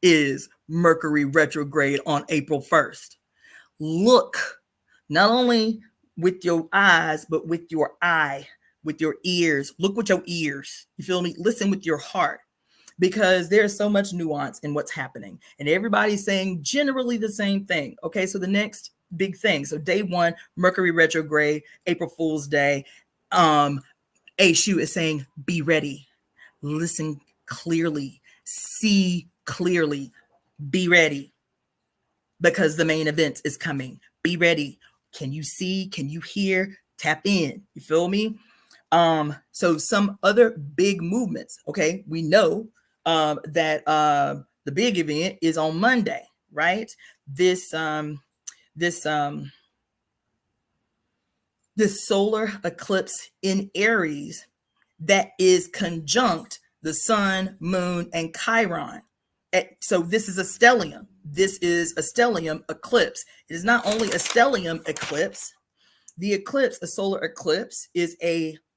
is Mercury retrograde on April 1st. Look not only with your eyes, but with your ears. Look with your ears. You feel me? Listen with your heart, because there's so much nuance in what's happening and everybody's saying generally the same thing. Okay, so the next big thing. So day 1, Mercury retrograde, April Fool's Day. Eshu is saying, be ready, listen clearly, see clearly, be ready, because the main event is coming. Be ready. Can you see? Can you hear? Tap in. You feel me? So some other big movements. Okay, we know that the big event is on Monday, right? This solar eclipse in Aries that is conjunct the sun, moon, and Chiron. So this is a stellium. This is a stellium eclipse. It is not only a stellium eclipse. The eclipse, a solar eclipse, is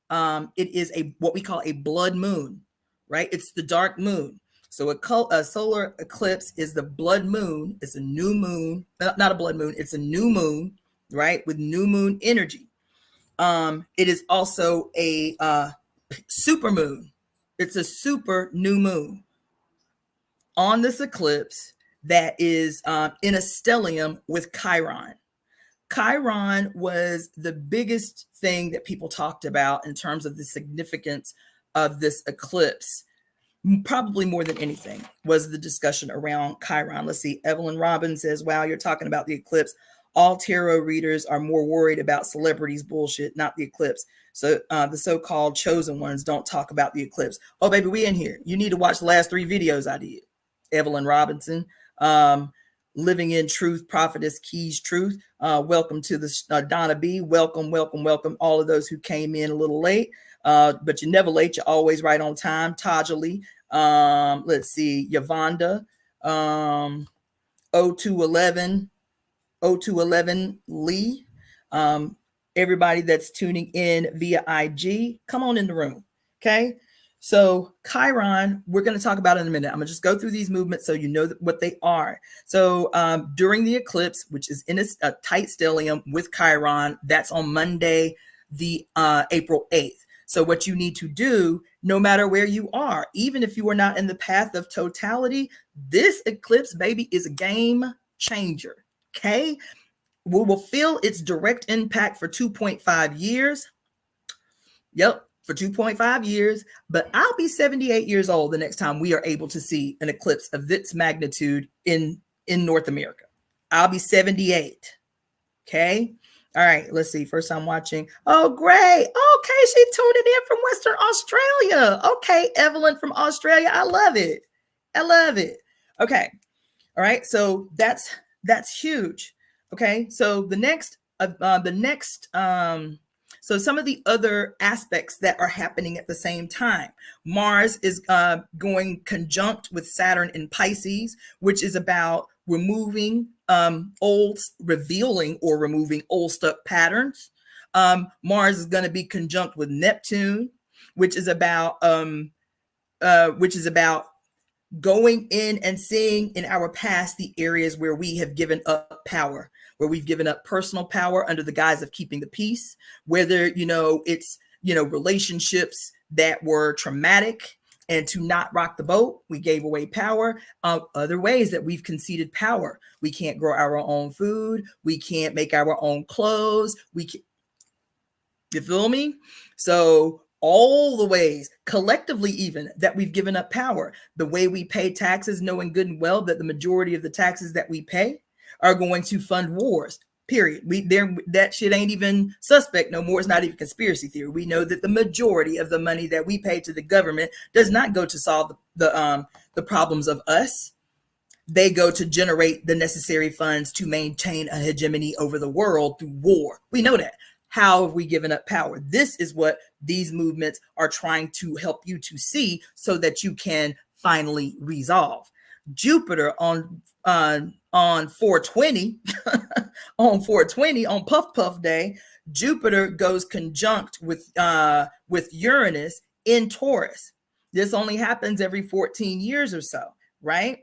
what we call a blood moon, right? It's the dark moon. So a solar eclipse is the blood moon. It's a new moon, not a blood moon. It's a new moon, right? With new moon energy. It is also a super moon. It's a super new moon on this eclipse that is in a stellium with Chiron. Chiron was the biggest thing that people talked about in terms of the significance of this eclipse. Probably more than anything was the discussion around Chiron. Let's see. Evelyn Robbins says, wow, you're talking about the eclipse. All tarot readers are more worried about celebrities bullshit, not the eclipse. So the so-called chosen ones don't talk about the eclipse. Oh, baby, we in here. You need to watch the last 3 videos I did. Evelyn Robinson, Living in Truth, Prophetess Keys Truth. Welcome to the Donna B. Welcome. All of those who came in a little late, but you're never late. You're always right on time. Tajali. Let's see. Yavonda. 0211 Lee. Everybody that's tuning in via IG, come on in the room. Okay. So Chiron, we're going to talk about it in a minute. I'm going to just go through these movements so you know what they are. So during the eclipse, which is in a tight stellium with Chiron, that's on Monday, the April 8th. So what you need to do, no matter where you are, even if you are not in the path of totality, this eclipse, baby, is a game changer. Okay. We will feel its direct impact for 2.5 years. Yep, for 2.5 years. But I'll be 78 years old the next time we are able to see an eclipse of this magnitude in North America. I'll be 78. Okay. All right. Let's see. First time watching. Oh, great. Okay. She tuned in from Western Australia. Okay. Evelyn from Australia. I love it. Okay. All right. So that's huge. Okay, so the next, so some of the other aspects that are happening at the same time. Mars is going conjunct with Saturn in Pisces, which is about removing revealing or removing old stuck patterns. Mars is going to be conjunct with Neptune, which is about going in and seeing in our past the areas where we have given up power, where we've given up personal power under the guise of keeping the peace, whether, it's, relationships that were traumatic, and to not rock the boat, we gave away power. Other ways that we've conceded power. We can't grow our own food. We can't make our own clothes. You feel me? So all the ways collectively, even that we've given up power, the way we pay taxes, knowing good and well that the majority of the taxes that we pay are going to fund wars. Period. That shit ain't even suspect no more. It's not even conspiracy theory. We know that the majority of the money that we pay to the government does not go to solve the problems of us. They go to generate the necessary funds to maintain a hegemony over the world through war. We know that. How have we given up power? This is what these movements are trying to help you to see so that you can finally resolve. Jupiter on 420 on 420 on Puff Day, Jupiter goes conjunct with Uranus in Taurus. This only happens every 14 years or so, right?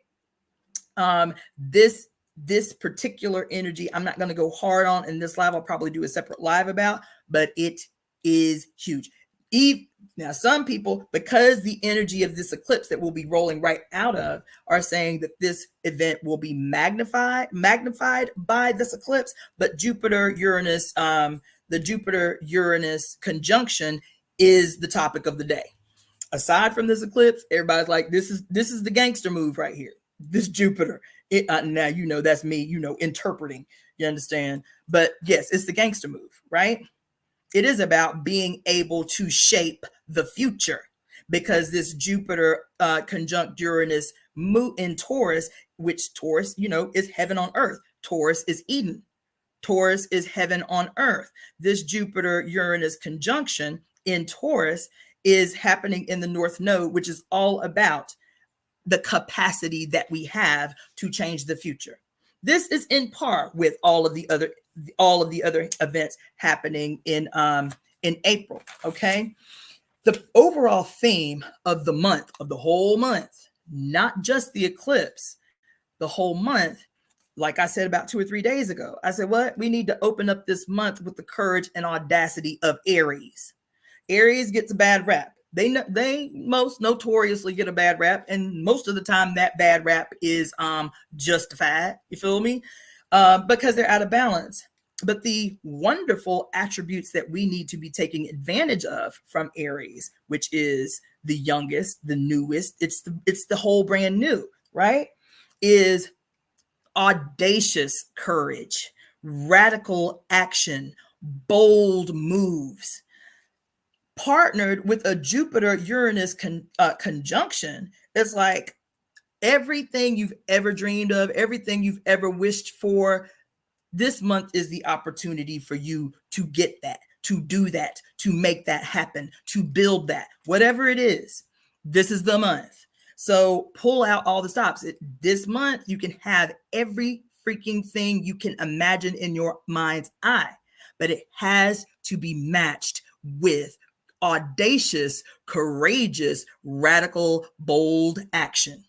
This particular energy, I'm not going to go hard on in this live. I'll probably do a separate live about, but it is huge. Now, some people, because the energy of this eclipse that we'll be rolling right out of, are saying that this event will be magnified by this eclipse. But Jupiter-Uranus, the Jupiter-Uranus conjunction is the topic of the day. Aside from this eclipse, everybody's like, this is the gangster move right here. This Jupiter. Now, you know, that's me, you know, interpreting, you understand? But yes, it's the gangster move, right? It is about being able to shape the future, because this Jupiter conjunct Uranus move in Taurus, which Taurus, you know, is heaven on earth. Taurus is Eden. Taurus is heaven on earth. This Jupiter-Uranus conjunction in Taurus is happening in the North Node, which is all about the capacity that we have to change the future. This is in par with all of the other events happening in April. Okay, the overall theme of the month, of the whole month, not just the eclipse, the whole month. Like I said about 2 or 3 days ago, I said, what? We need to open up this month with the courage and audacity of Aries. Aries gets a bad rap. They most notoriously get a bad rap, and most of the time that bad rap is justified. You feel me? Because they're out of balance. But the wonderful attributes that we need to be taking advantage of from Aries, which is the youngest, the newest, it's the whole brand new, right? Is audacious courage, radical action, bold moves, partnered with a Jupiter-Uranus conjunction. It's like everything you've ever dreamed of, everything you've ever wished for. This month is the opportunity for you to get that, to do that, to make that happen, to build that, whatever it is. This is the month. So pull out all the stops. This month, you can have every freaking thing you can imagine in your mind's eye, but it has to be matched with audacious, courageous, radical, bold action.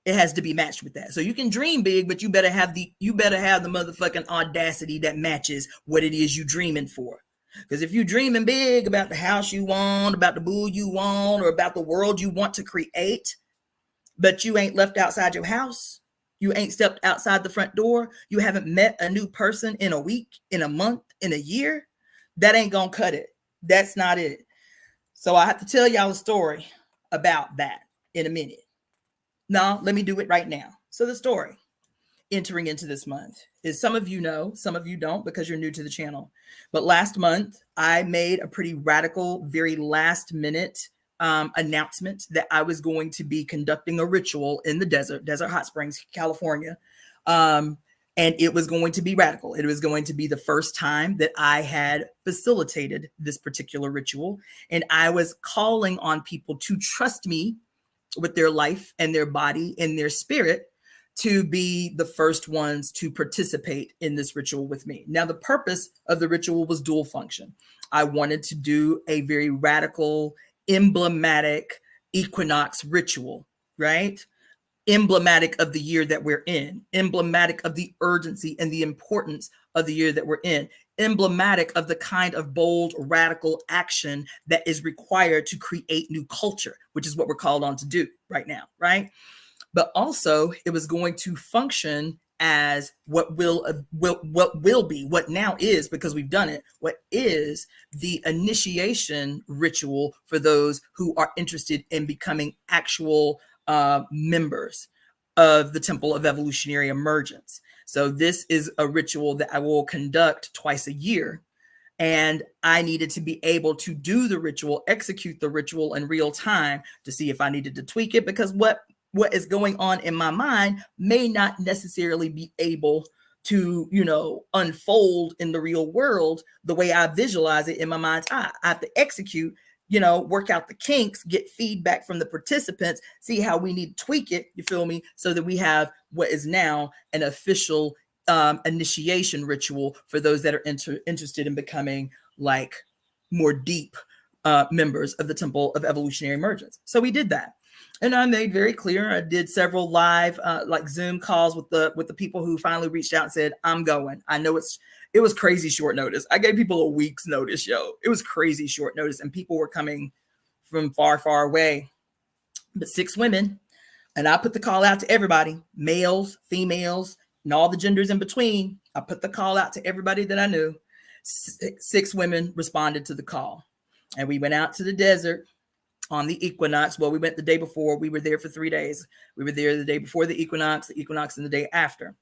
It has to be matched with that. So you can dream big, but you better have the motherfucking audacity that matches what it is you dreaming for. Because if you're dreaming big about the house you want, about the boo you want, or about the world you want to create, but you ain't left outside your house, you ain't stepped outside the front door, you haven't met a new person in a week, in a month, in a year, that ain't gonna cut it. That's not it. So I have to tell y'all a story about that in a minute. No, let me do it right now. So the story entering into this month is, some of you know, some of you don't because you're new to the channel. But last month, I made a pretty radical, very last minute announcement that I was going to be conducting a ritual in the desert hot springs, California. And it was going to be radical. It was going to be the first time that I had facilitated this particular ritual. And I was calling on people to trust me with their life and their body and their spirit to be the first ones to participate in this ritual with me. Now, the purpose of the ritual was dual function. I wanted to do a very radical, emblematic equinox ritual, right? Emblematic of the year that we're in, emblematic of the urgency and the importance of the year that we're in, emblematic of the kind of bold, radical action that is required to create new culture, which is what we're called on to do right now, right? But also, it was going to function as what now is, because we've done it, what is the initiation ritual for those who are interested in becoming actual members of the Temple of Evolutionary Emergence. So this is a ritual that I will conduct twice a year. And I needed to be able to do the ritual, execute the ritual in real time to see if I needed to tweak it, because what is going on in my mind may not necessarily be able to, unfold in the real world the way I visualize it in my mind's eye. I have to execute, work out the kinks, get feedback from the participants, see how we need to tweak it, you feel me, so that we have what is now an official initiation ritual for those that are interested in becoming like more deep members of the Temple of Evolutionary Emergence. So we did that. And I made very clear, I did several live like Zoom calls with the people who finally reached out and said, I'm going. I know it was crazy short notice. I gave people a week's notice, yo. It was crazy short notice, and people were coming from far, far away. But 6 women, and I put the call out to everybody, males, females, and all the genders in between. I put the call out to everybody that I knew. 6 women responded to the call. And we went out to the desert on the equinox. Well, we went the day before. We were there for 3 days. We were there the day before the equinox, and the day after.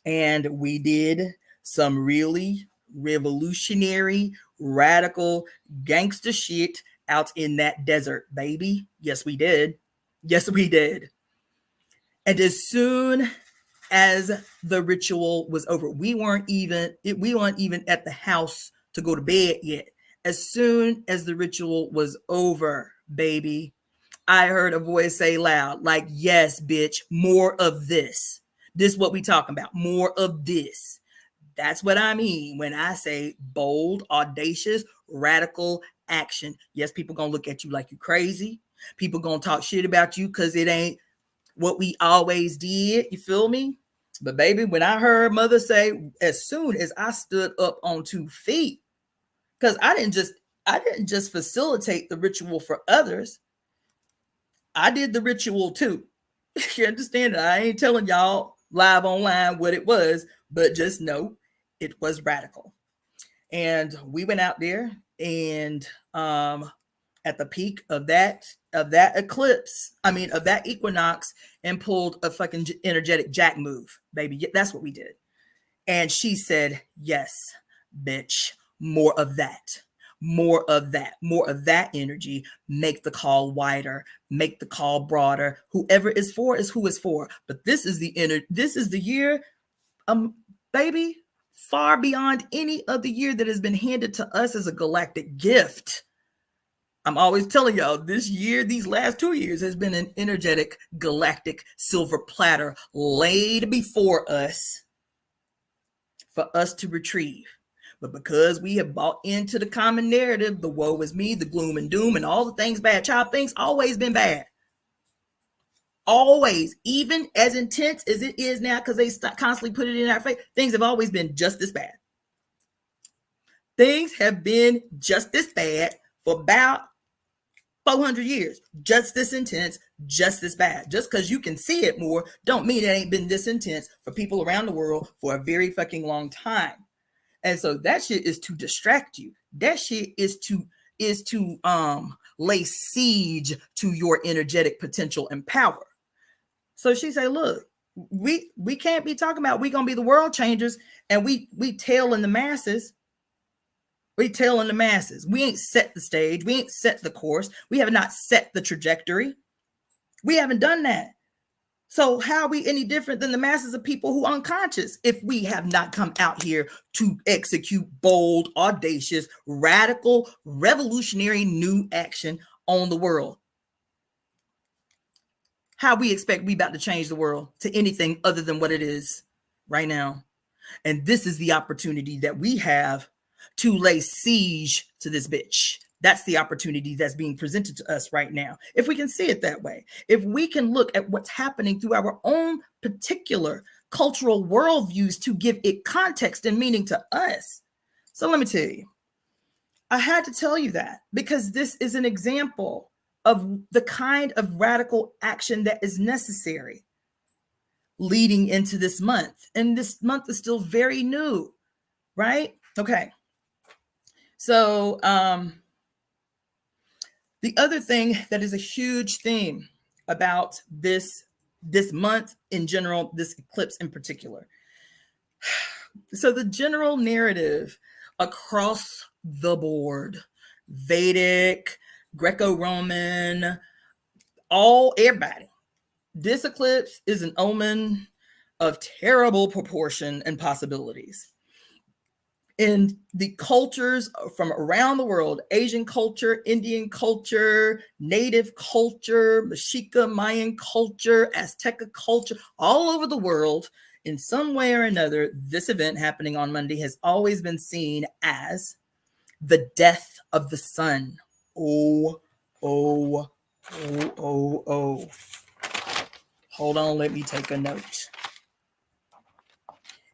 And we did some really revolutionary, radical, gangster shit out in that desert, baby. Yes, we did. Yes, we did. And as soon as the ritual was over, we weren't even at the house to go to bed yet. As soon as the ritual was over, baby, I heard a voice say loud, like, yes, bitch, more of this. This is what we talking about, more of this. That's what I mean when I say bold, audacious, radical action. Yes, people gonna look at you like you crazy. People gonna talk shit about you because it ain't what we always did. You feel me? But baby, when I heard mother say, as soon as I stood up on 2 feet, because I didn't just facilitate the ritual for others. I did the ritual too. You understand? I ain't telling y'all live online what it was, but just know it was radical. And we went out there, and at the peak of that eclipse, of that equinox, and pulled a fucking energetic jack move, baby. That's what we did. And she said, yes, bitch, more of that. More of that, more of that energy. Make the call wider, make the call broader. Whoever is for is who is for. But this is the year, baby, far beyond any other year that has been handed to us as a galactic gift. I'm always telling y'all, this year, these last 2 years, has been an energetic galactic silver platter laid before us for us to retrieve. But because we have bought into the common narrative, the woe is me, the gloom and doom, and all the things bad, child, things always been bad. Always, even as intense as it is now, because they constantly put it in our face, things have always been just this bad. Things have been just this bad for about 400 years, just this intense, just this bad. Just because you can see it more, don't mean it ain't been this intense for people around the world for a very fucking long time. And so that shit is to distract you. That shit is to lay siege to your energetic potential and power. So she said, look, we can't be talking about we gonna be the world changers and we tailing the masses. We tailing the masses. We ain't set the stage. We ain't set the course. We have not set the trajectory. We haven't done that. So how are we any different than the masses of people who are unconscious if we have not come out here to execute bold, audacious, radical, revolutionary new action on the world? How we expect we about to change the world to anything other than what it is right now? And this is the opportunity that we have to lay siege to this bitch. That's the opportunity that's being presented to us right now. If we can see it that way, if we can look at what's happening through our own particular cultural worldviews to give it context and meaning to us. So let me tell you, I had to tell you that because this is an example of the kind of radical action that is necessary leading into this month. And this month is still very new, right? Okay. So, the other thing that is a huge theme about this month in general, this eclipse in particular, So the general narrative across the board, Vedic, Greco-Roman, everybody, this eclipse is an omen of terrible proportion and possibilities. In the cultures from around the world, Asian culture, Indian culture, Native culture, Mexica, Mayan culture, Azteca culture, all over the world, in some way or another, this event happening on Monday has always been seen as the death of the sun. Oh, oh, oh, oh, oh. Hold on, let me take a note.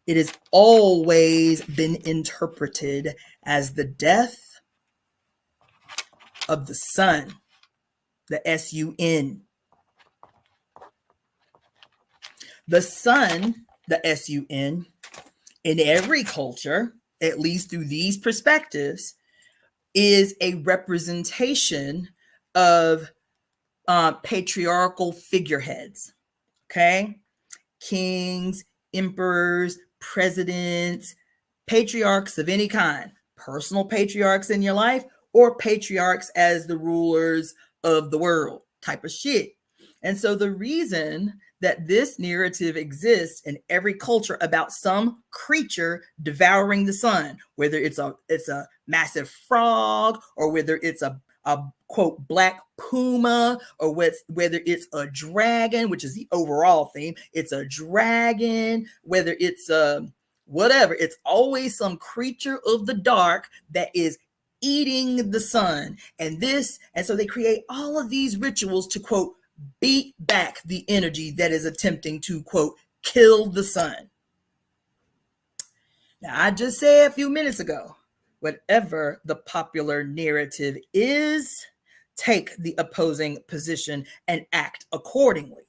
It has always been interpreted as the death of the sun, the S-U-N. The sun, the S-U-N, in every culture, at least through these perspectives, is a representation of patriarchal figureheads, okay? Kings, emperors, presidents, patriarchs of any kind, personal patriarchs in your life or patriarchs as the rulers of the world type of shit. And so the reason that this narrative exists in every culture about some creature devouring the sun, whether it's a massive frog or whether it's a quote black puma or whether it's a dragon, which is the overall theme, it's a dragon, whether it's whatever, it's always some creature of the dark that is eating the sun. And so they create all of these rituals to quote beat back the energy that is attempting to quote kill the sun. Now, I just said a few minutes ago, whatever the popular narrative is, take the opposing position and act accordingly.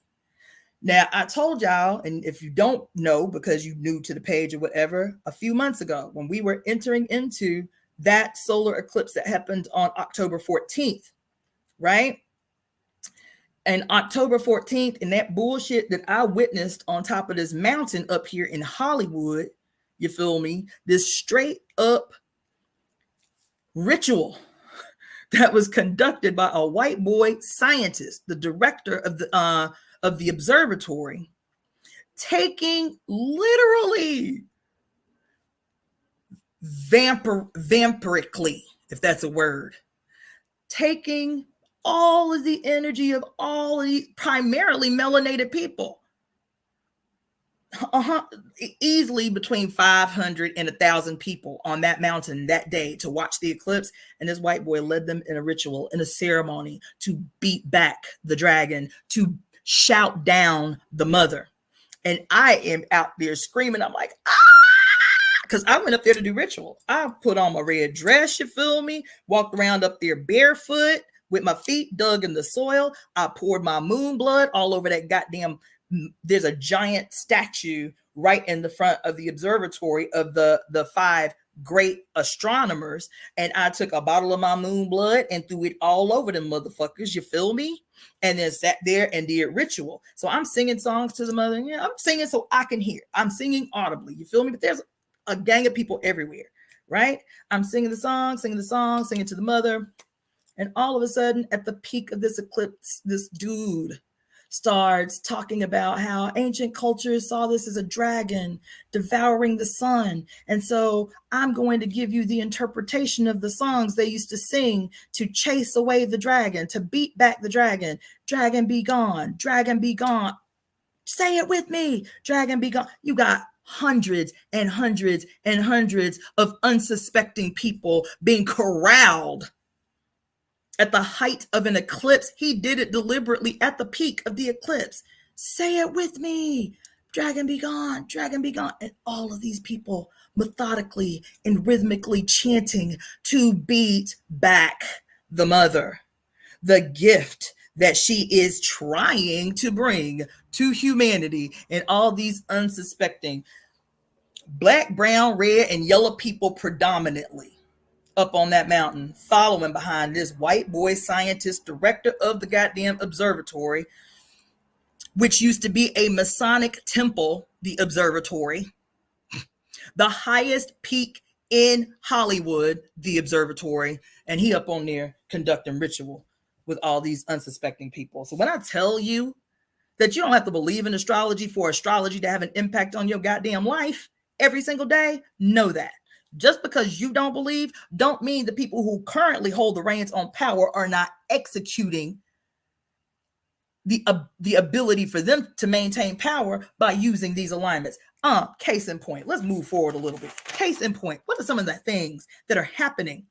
Now, I told y'all, and if you don't know because you're new to the page or whatever, a few months ago when we were entering into that solar eclipse that happened on October 14th, right? And October 14th, and that bullshit that I witnessed on top of this mountain up here in Hollywood, you feel me? This straight up ritual that was conducted by a white boy scientist, the director of the observatory, taking literally vampirically, if that's a word, taking all of the energy of all of these primarily melanated people, easily between 500 and 1,000 people on that mountain that day to watch the eclipse. And this white boy led them in a ritual, in a ceremony to beat back the dragon, to shout down the mother. And I am out there screaming. I'm like, ah! Because I went up there to do ritual. I put on my red dress, you feel me? Walked around up there barefoot with my feet dug in the soil. I poured my moon blood all over that goddamn. There's a giant statue right in the front of the observatory of the 5 great astronomers. And I took a bottle of my moon blood and threw it all over them motherfuckers, you feel me? And then sat there and did ritual. So I'm singing songs to the mother. Yeah, I'm singing so I can hear. I'm singing audibly, you feel me? But there's a gang of people everywhere, right? I'm singing the song, singing to the mother. And all of a sudden, at the peak of this eclipse, this dude starts talking about how ancient cultures saw this as a dragon devouring the sun. And so I'm going to give you the interpretation of the songs they used to sing to chase away the dragon, to beat back the dragon. Dragon be gone, dragon be gone. Say it with me, dragon be gone. You got hundreds and hundreds and hundreds of unsuspecting people being corralled at the height of an eclipse. He did it deliberately at the peak of the eclipse. Say it with me, dragon be gone, dragon be gone. And all of these people methodically and rhythmically chanting to beat back the mother, the gift that she is trying to bring to humanity. And all these unsuspecting black, brown, red, and yellow people predominantly up on that mountain, following behind this white boy scientist, director of the goddamn observatory, which used to be a Masonic temple, the observatory. The highest peak in Hollywood, the observatory, and he up on there conducting ritual with all these unsuspecting people. So when I tell you that you don't have to believe in astrology for astrology to have an impact on your goddamn life every single day, know that. Just because you don't believe, don't mean the people who currently hold the reins on power are not executing the ability for them to maintain power by using these alignments. Case in point, let's move forward a little bit. Case in point, what are some of the things that are happening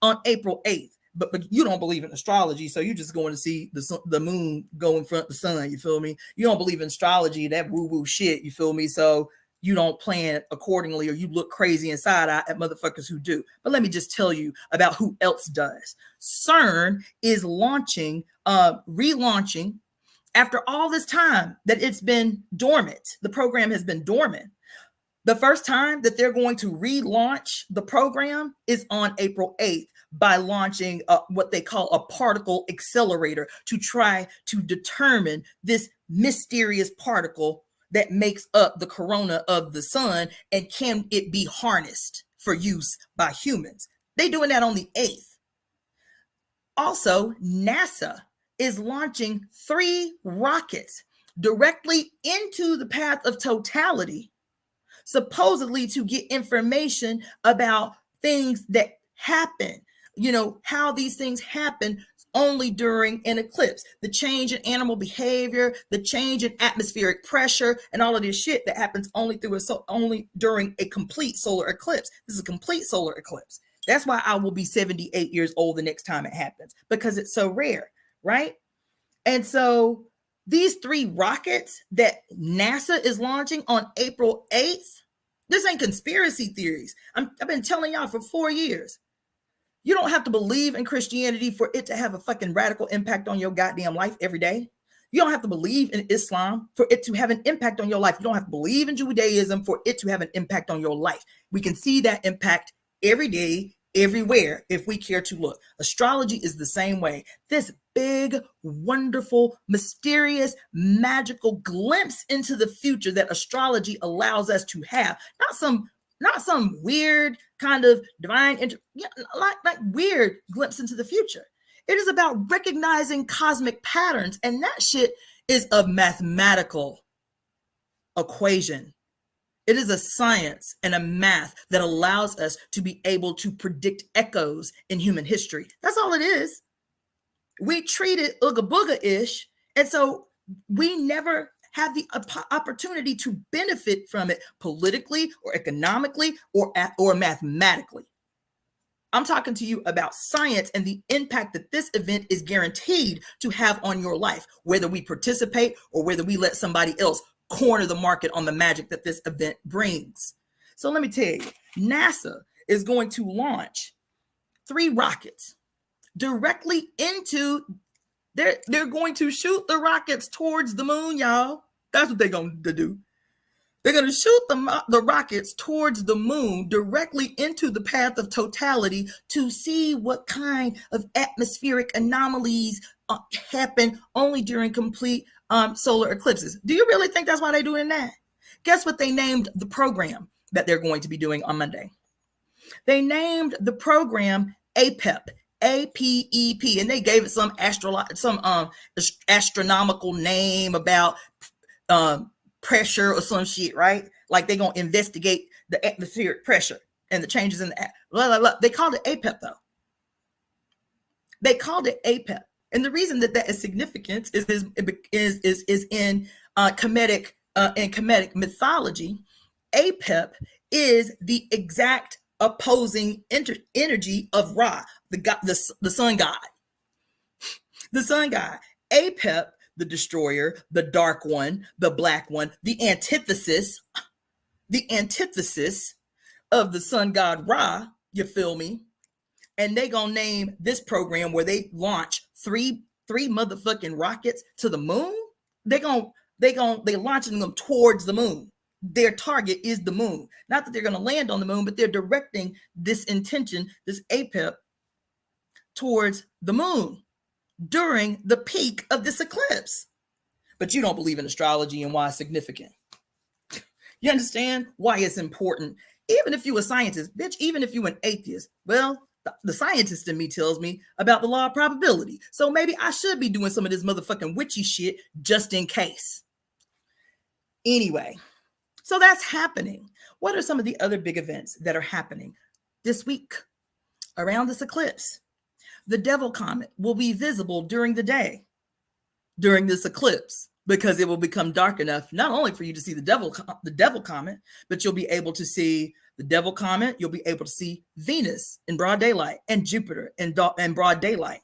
on April 8th? But you don't believe in astrology, so you're just going to see the moon go in front of the sun, you feel me? You don't believe in astrology, that woo-woo shit, you feel me? So you don't plan accordingly, or you look crazy inside eye at motherfuckers who do. But let me just tell you about who else does. CERN is relaunching after all this time that it's been dormant. The program has been dormant. The first time that they're going to relaunch the program is on April 8th by launching what they call a particle accelerator to try to determine this mysterious particle that makes up the corona of the sun, and can it be harnessed for use by humans. They're doing that on the 8th. Also, NASA is launching 3 rockets directly into the path of totality, supposedly to get information about things that happen, how these things happen only during an eclipse, the change in animal behavior, the change in atmospheric pressure, and all of this shit that happens only during a complete solar eclipse. This is a complete solar eclipse. That's why I will be 78 years old the next time it happens, because it's so rare, right? And so these 3 rockets that NASA is launching on April 8th, this ain't conspiracy theories. I've been telling y'all for 4 years. You don't have to believe in Christianity for it to have a fucking radical impact on your goddamn life every day. You don't have to believe in Islam for it to have an impact on your life. You don't have to believe in Judaism for it to have an impact on your life. We can see that impact every day, everywhere, if we care to look. Astrology is the same way. This big, wonderful, mysterious, magical glimpse into the future that astrology allows us to have. Not some weird kind of divine, like weird glimpse into the future. It is about recognizing cosmic patterns, and that shit is a mathematical equation. It is a science and a math that allows us to be able to predict echoes in human history. That's all it is. We treat it ooga booga-ish, and so we never have the opportunity to benefit from it politically or economically or mathematically. I'm talking to you about science and the impact that this event is guaranteed to have on your life, whether we participate or whether we let somebody else corner the market on the magic that this event brings. So let me tell you, NASA is going to launch 3 rockets directly into, they're going to shoot the rockets towards the moon, y'all. That's what they're going to do. They're going to shoot the rockets towards the moon, directly into the path of totality, to see what kind of atmospheric anomalies happen only during complete solar eclipses. Do you really think that's why they're doing that? Guess what they named the program that they're going to be doing on Monday? They named the program APEP, APEP, and they gave it some astronomical name about pressure or some shit, right? Like they're going to investigate the atmospheric pressure and the changes in the blah, blah, blah. They called it APEP, though. They called it APEP. And the reason that is significant is in Kemetic mythology. APEP is the exact opposing energy of Ra, the sun god. The sun god. APEP, the destroyer, the dark one, the black one, the antithesis of the sun god Ra, you feel me? And they gonna name this program where they launch three motherfucking rockets to the moon. They launching them towards the moon. Their target is the moon. Not that they're gonna land on the moon, but they're directing this intention, this APEP, towards the moon during the peak of this eclipse. But you don't believe in astrology and why it's significant. You understand why it's important Even if you a scientist, bitch, even if you an atheist, well, the scientist in me tells me about the law of probability. So maybe I should be doing some of this motherfucking witchy shit just in case. Anyway, so that's happening. What are some of the other big events that are happening this week around this eclipse? The devil comet will be visible during the day during this eclipse, because it will become dark enough not only for you to see the devil comet, but you'll be able to see the devil comet. You'll be able to see Venus in broad daylight and Jupiter in broad daylight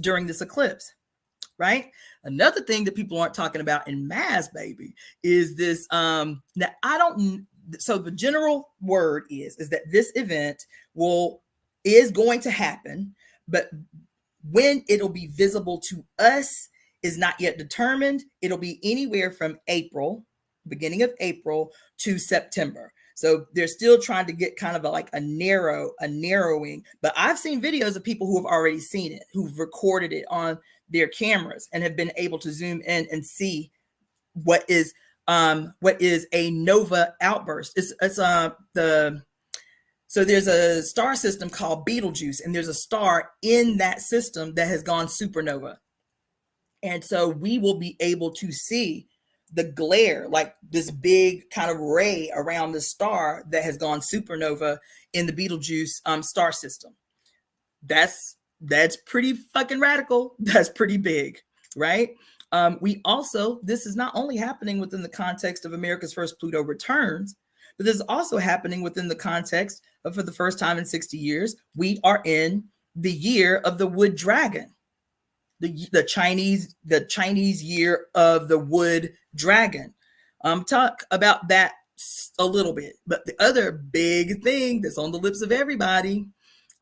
during this eclipse, right? Another thing that people aren't talking about in mass, baby, is this. Now I don't. So the general word is that this event is going to happen, but when it'll be visible to us is not yet determined. It'll be anywhere from beginning of April to September. So they're still trying to get kind of a narrowing. But I've seen videos of people who have already seen it, who've recorded it on their cameras and have been able to zoom in and see what is a nova outburst. So there's a star system called Betelgeuse, and there's a star in that system that has gone supernova. And so we will be able to see the glare, like this big kind of ray around the star that has gone supernova in the Betelgeuse star system. That's pretty fucking radical. That's pretty big, right? This is not only happening within the context of America's first Pluto returns, but this is also happening within the context of, for the first time in 60 years, we are in the year of the wood dragon. The Chinese year of the wood dragon. Talk about that a little bit. But the other big thing that's on the lips of everybody.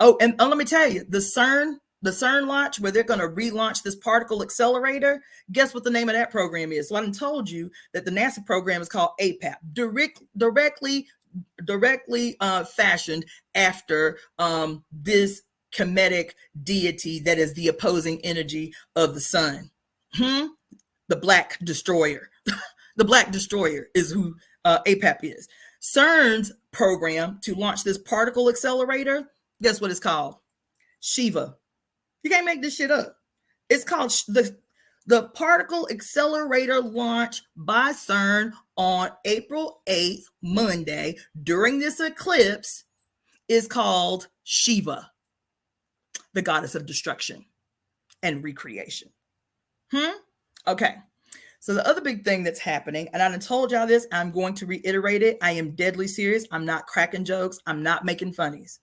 Oh, and let me tell you, the CERN launch, where they're going to relaunch this particle accelerator. Guess what the name of that program is? So I told you that the NASA program is called APAP, directly fashioned after this Kemetic deity that is the opposing energy of the sun. The Black Destroyer. The Black Destroyer is who APAP is. CERN's program to launch this particle accelerator, guess what it's called? Shiva. You can't make this shit up. It's called the particle accelerator launch by CERN on April 8th, Monday, during this eclipse, is called Shiva, the goddess of destruction and recreation. Okay. So the other big thing that's happening, and I told y'all this, I'm going to reiterate it. I am deadly serious. I'm not cracking jokes. I'm not making funnies.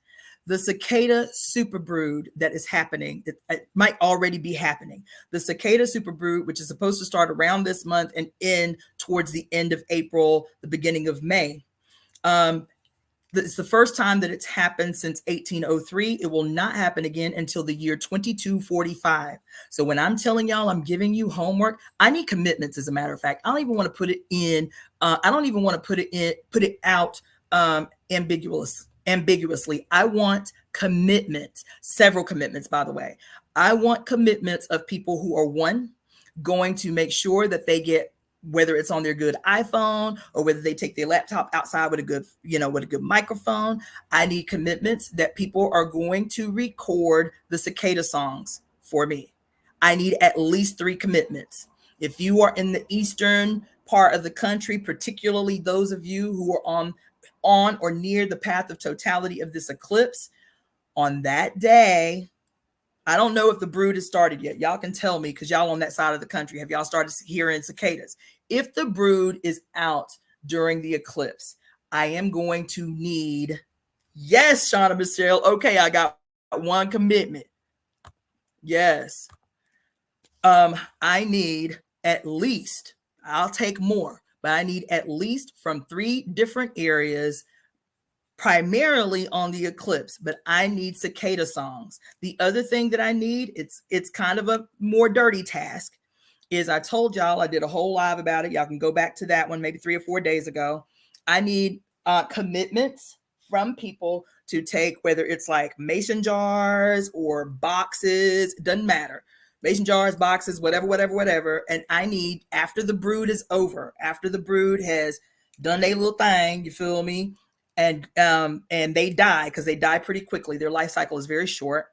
The Cicada superbrood that is happening, it might already be happening. The Cicada superbrood, which is supposed to start around this month and end towards the end of April, the beginning of May. It's the first time that it's happened since 1803. It will not happen again until the year 2245. So when I'm telling y'all, I'm giving you homework, I need commitments. As a matter of fact, I don't even want to put it in. I don't even want to put it out ambiguously. I want commitments, several commitments, by the way. I want commitments of people who are going to make sure that they get, whether it's on their good iPhone or whether they take their laptop outside with a good microphone. I need commitments that people are going to record the Cicada songs for me. I need at least 3 commitments. If you are in the eastern part of the country, particularly those of you who are on or near the path of totality of this eclipse, on that day, I don't know if the brood has started yet. Y'all can tell me, because y'all on that side of the country. Have y'all started hearing cicadas? If the brood is out during the eclipse, I am going to need, yes, Shauna Michelle. Okay, I got 1 commitment. Yes. I need at least, I'll take more, but I need at least from 3 different areas, primarily on the eclipse, but I need cicada songs. The other thing that I need, it's kind of a more dirty task, is I told y'all, I did a whole live about it. Y'all can go back to that one maybe 3 or 4 days ago. I need commitments from people to take, whether it's like mason jars or boxes, it doesn't matter. Mason jars, boxes, whatever. And I need, after the brood is over, after the brood has done their little thing, you feel me? and they die because they die pretty quickly. Their life cycle is very short,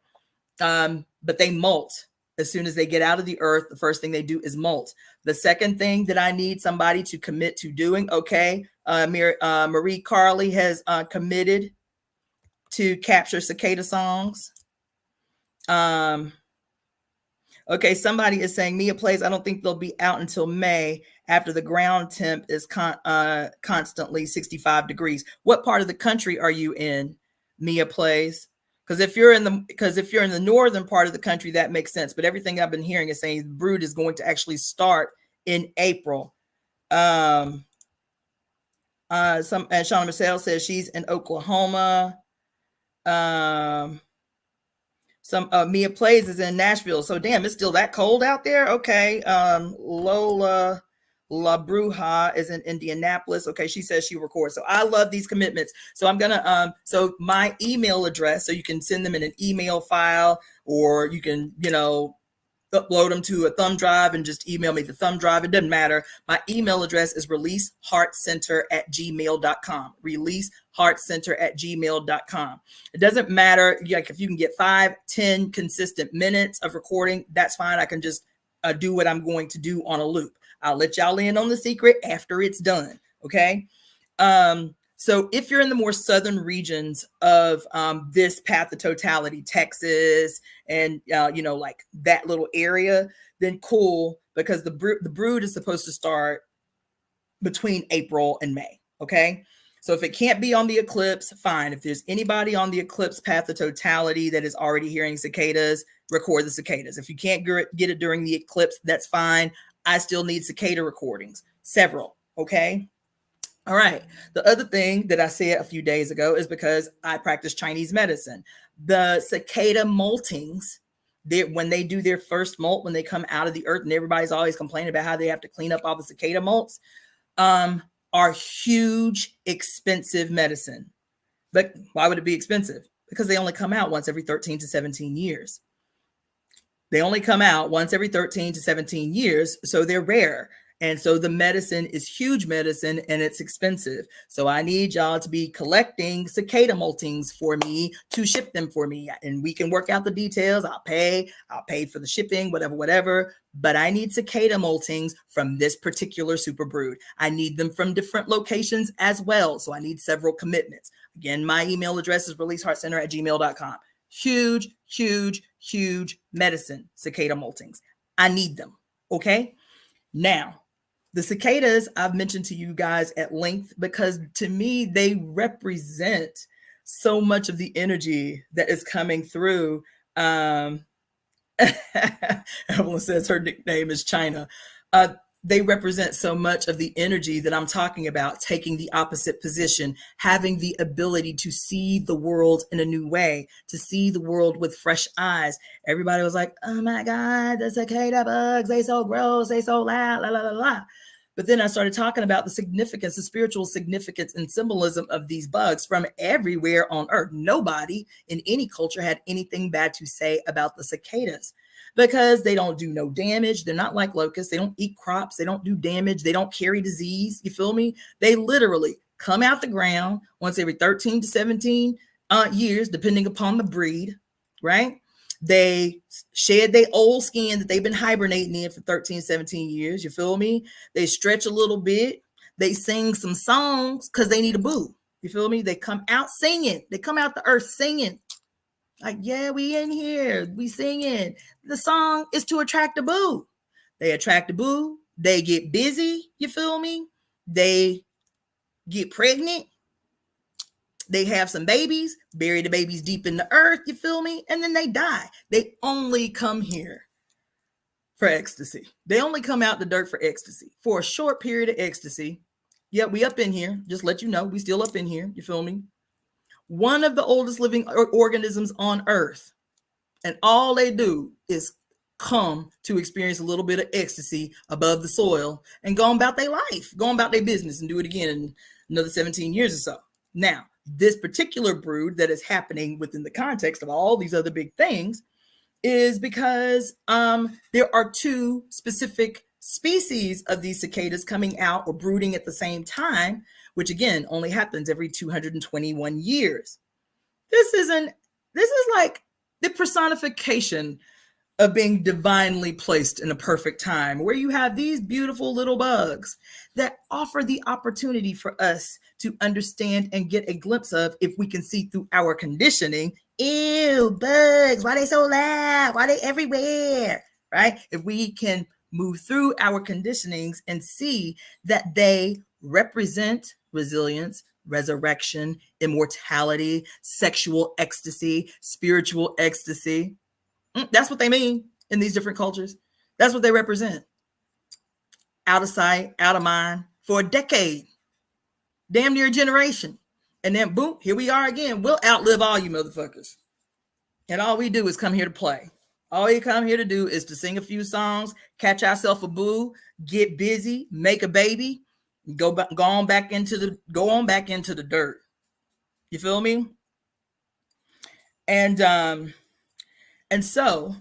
but they molt. As soon as they get out of the earth, the first thing they do is molt. The second thing that I need somebody to commit to doing, okay, Marie Carley has committed to capture cicada songs. Okay, somebody is saying Mia plays. I don't think they'll be out until May after the ground temp is constantly 65 degrees. What part of the country are you in, Mia plays? Because if you're in the northern part of the country, that makes sense. But everything I've been hearing is saying the brood is going to actually start in April. Shauna Marcel says she's in Oklahoma. Mia plays is in Nashville. So damn, it's still that cold out there. Okay. Lola La Bruja is in Indianapolis. Okay, she says she records. So I love these commitments. So I'm gonna so my email address, so you can send them in an email file, or you can, upload them to a thumb drive and just email me the thumb drive. It doesn't matter. My email address is releaseheartcenter@gmail.com. Releaseheartcenter@gmail.com. It doesn't matter. Like if you can get 5-10 consistent minutes of recording, that's fine. I can just do what I'm going to do on a loop. I'll let y'all in on the secret after it's done. Okay. So if you're in the more southern regions of this path of totality, Texas, and like that little area, then cool, because the brood is supposed to start between April and May. Okay. So if it can't be on the eclipse, fine. If there's anybody on the eclipse path of totality that is already hearing cicadas, record the cicadas. If you can't get it during the eclipse, that's fine. I still need cicada recordings, several. Okay. All right. The other thing that I said a few days ago is because I practice Chinese medicine. The cicada moltings, when they do their first molt, when they come out of the earth, and everybody's always complaining about how they have to clean up all the cicada molts, are huge, expensive medicine. But why would it be expensive? Because they only come out once every 13 to 17 years. They only come out once every 13 to 17 years, so they're rare. And so the medicine is huge medicine, and it's expensive. So I need y'all to be collecting cicada moltings for me to ship them for me. And we can work out the details. I'll pay for the shipping, whatever. But I need cicada moltings from this particular super brood. I need them from different locations as well. So I need several commitments. Again, my email address is releaseheartcenter@gmail.com. Huge, huge, huge medicine, cicada moltings. I need them. Okay. Now, the cicadas I've mentioned to you guys at length because to me, they represent so much of the energy that is coming through. Evelyn says her nickname is China. They represent so much of the energy that I'm talking about, taking the opposite position, having the ability to see the world in a new way, to see the world with fresh eyes. Everybody was like, oh my God, the cicada bugs, they so gross, they so loud, la, la, la, la. But then I started talking about the significance, the spiritual significance and symbolism of these bugs from everywhere on earth. Nobody in any culture had anything bad to say about the cicadas because they don't do no damage. They're not like locusts. They don't eat crops. They don't do damage. They don't carry disease. You feel me? They literally come out the ground once every 13 to 17 years, depending upon the breed, right? They shed their old skin that they've been hibernating in for 13, 17 years. You feel me? They stretch a little bit. They sing some songs because they need a boo. You feel me? They come out singing. They come out the earth singing. Like, yeah, we in here. We singing. The song is to attract a boo. They attract a boo. They get busy. You feel me? They get pregnant. They have some babies, bury the babies deep in the earth, you feel me? And then they die. They only come here for ecstasy. They only come out the dirt for ecstasy, for a short period of ecstasy. Yeah, we up in here. Just let you know, we still up in here, you feel me? One of the oldest living organisms on earth. And all they do is come to experience a little bit of ecstasy above the soil and go about their life, go about their business and do it again in another 17 years or so. Now, this particular brood that is happening within the context of all these other big things is because there are two specific species of these cicadas coming out or brooding at the same time, which again only happens every 221 years. This is like the personification of being divinely placed in a perfect time, where you have these beautiful little bugs that offer the opportunity for us to understand and get a glimpse of, if we can see through our conditioning. Ew, bugs, why are they so loud? Why are they everywhere? Right? If we can move through our conditionings and see that they represent resilience, resurrection, immortality, sexual ecstasy, spiritual ecstasy. That's what they mean in these different cultures. That's what they represent. Out of sight, out of mind for a decade, damn near a generation. And then boom, here we are again. We'll outlive all you motherfuckers. And all we do is come here to play. All you come here to do is to sing a few songs, catch ourselves a boo, get busy, make a baby, go on back into the dirt. You feel me? And so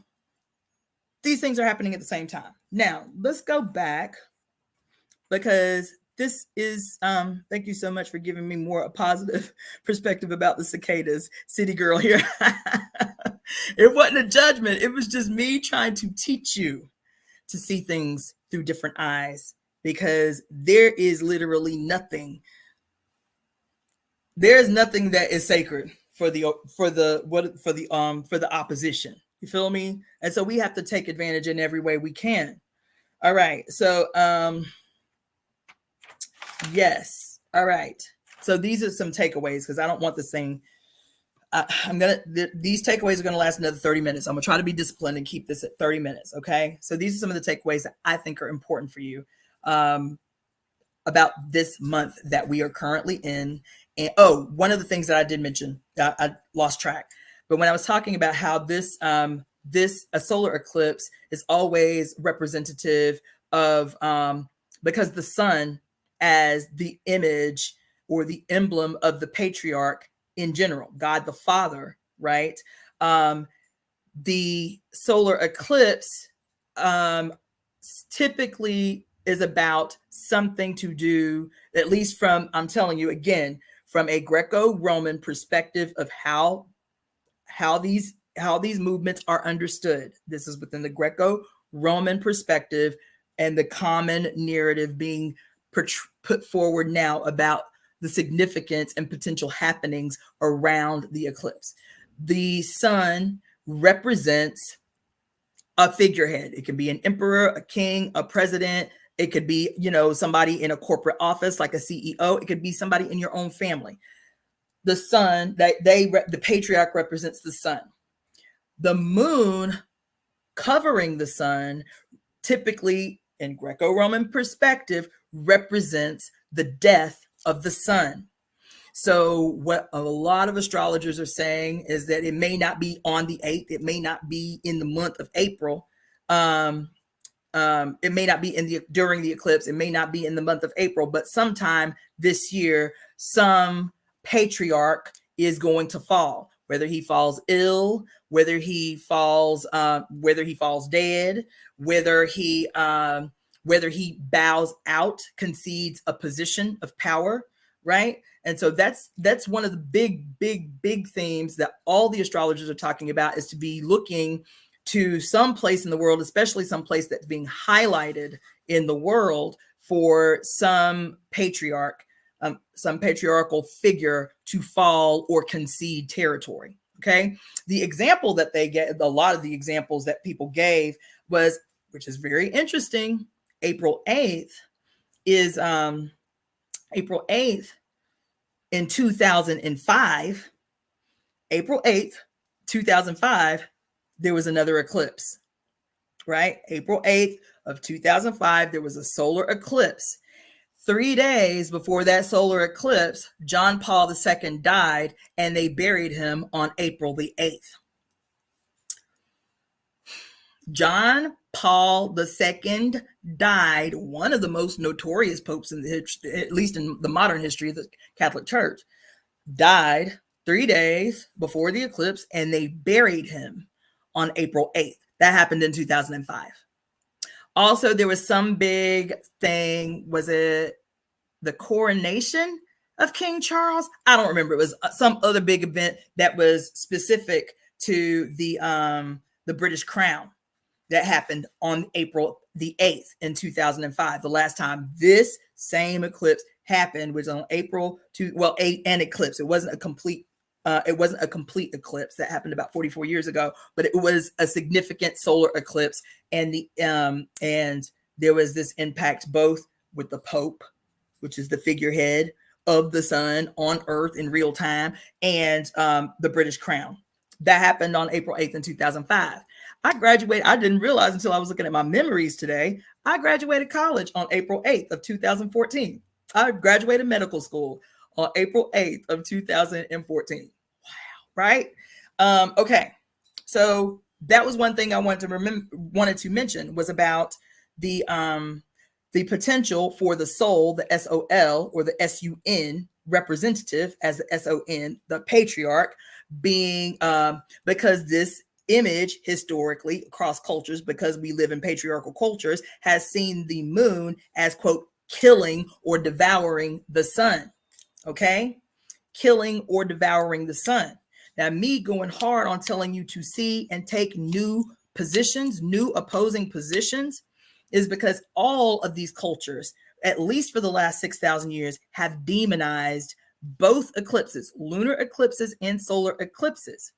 these things are happening at the same time. Now, let's go back, because this is, thank you so much for giving me more a positive perspective about the cicadas. City girl here. It wasn't a judgment. It was just me trying to teach you to see things through different eyes, because there is literally nothing. There is nothing that is sacred for the opposition. You feel me? And so we have to take advantage in every way we can. All right. So, yes. All right. So these are some takeaways, because I don't want this thing. These takeaways are going to last another 30 minutes. I'm going to try to be disciplined and keep this at 30 minutes. Okay. So these are some of the takeaways that I think are important for you about this month that we are currently in. And one of the things that I did mention, I lost track, but when I was talking about how a solar eclipse is always representative of, because the sun as the image or the emblem of the patriarch in general, God the Father, right? The solar eclipse typically is about something to do, at least from, I'm telling you again, from a Greco-Roman perspective of how these movements are understood. This is within the Greco-Roman perspective, and the common narrative being put forward now about the significance and potential happenings around the eclipse. The sun represents a figurehead. It can be an emperor, a king, a president. It could be, somebody in a corporate office like a CEO. It could be somebody in your own family. The sun, the patriarch represents the sun. The moon covering the sun, typically in Greco-Roman perspective, represents the death of the sun. So what a lot of astrologers are saying is that it may not be on the 8th. It may not be in the month of April. It may not be during the eclipse. It may not be in the month of April, but sometime this year, some patriarch is going to fall. Whether he falls ill, whether he falls dead, whether he bows out, concedes a position of power, right? And so that's one of the big themes that all the astrologers are talking about, is to be looking to some place in the world, especially some place that's being highlighted in the world, for some patriarch, some patriarchal figure to fall or concede territory. Okay. The example that they get, a lot of the examples that people gave was, which is very interesting, April 8th is April 8th in 2005, April 8th, 2005, there was another eclipse, right? April 8th of 2005, there was a solar eclipse. 3 days before that solar eclipse, John Paul II died, and they buried him on April the 8th. John Paul II died, one of the most notorious popes in at least in the modern history of the Catholic Church, died 3 days before the eclipse, and they buried him on April 8th. That happened in 2005. Also, there was some big thing. Was it the coronation of King Charles? I don't remember. It was some other big event that was specific to the British Crown that happened on April the 8th in 2005. The last time this same eclipse happened was on April 8 an eclipse. It wasn't a complete eclipse that happened about 44 years ago, but it was a significant solar eclipse, and there was this impact both with the Pope, which is the figurehead of the sun on Earth in real time, and the British Crown. That happened on April 8th in 2005. I graduated. I didn't realize until I was looking at my memories today. I graduated college on April 8th of 2014. I graduated medical school on April 8th of 2014. Wow. Right? Okay. So that was one thing I wanted to mention was about the potential for the soul, the SOL or the SUN representative as the SON, the patriarch, being because this image historically across cultures, because we live in patriarchal cultures, has seen the moon as, quote, killing or devouring the sun. Okay? Killing or devouring the sun. Now, me going hard on telling you to see and take new positions, new opposing positions, is because all of these cultures, at least for the last 6,000 years, have demonized both eclipses, lunar eclipses and solar eclipses.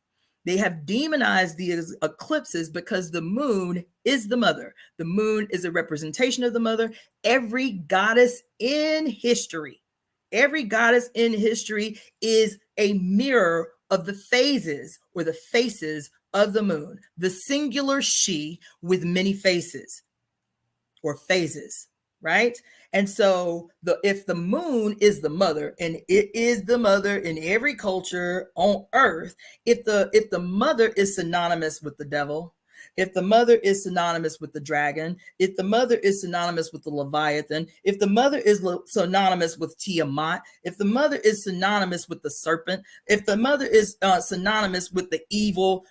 They have demonized these eclipses because the moon is the mother. The moon is a representation of the mother. Every goddess in history is a mirror of the phases or the faces of the moon, the singular she with many faces or phases, right? And so if the moon is the mother, and it is the mother in every culture on Earth, if the mother is synonymous with the devil, if the mother is synonymous with the dragon, if the mother is synonymous with the Leviathan, if the mother is synonymous with Tiamat, if the mother is synonymous with the serpent, if the mother is synonymous with the evil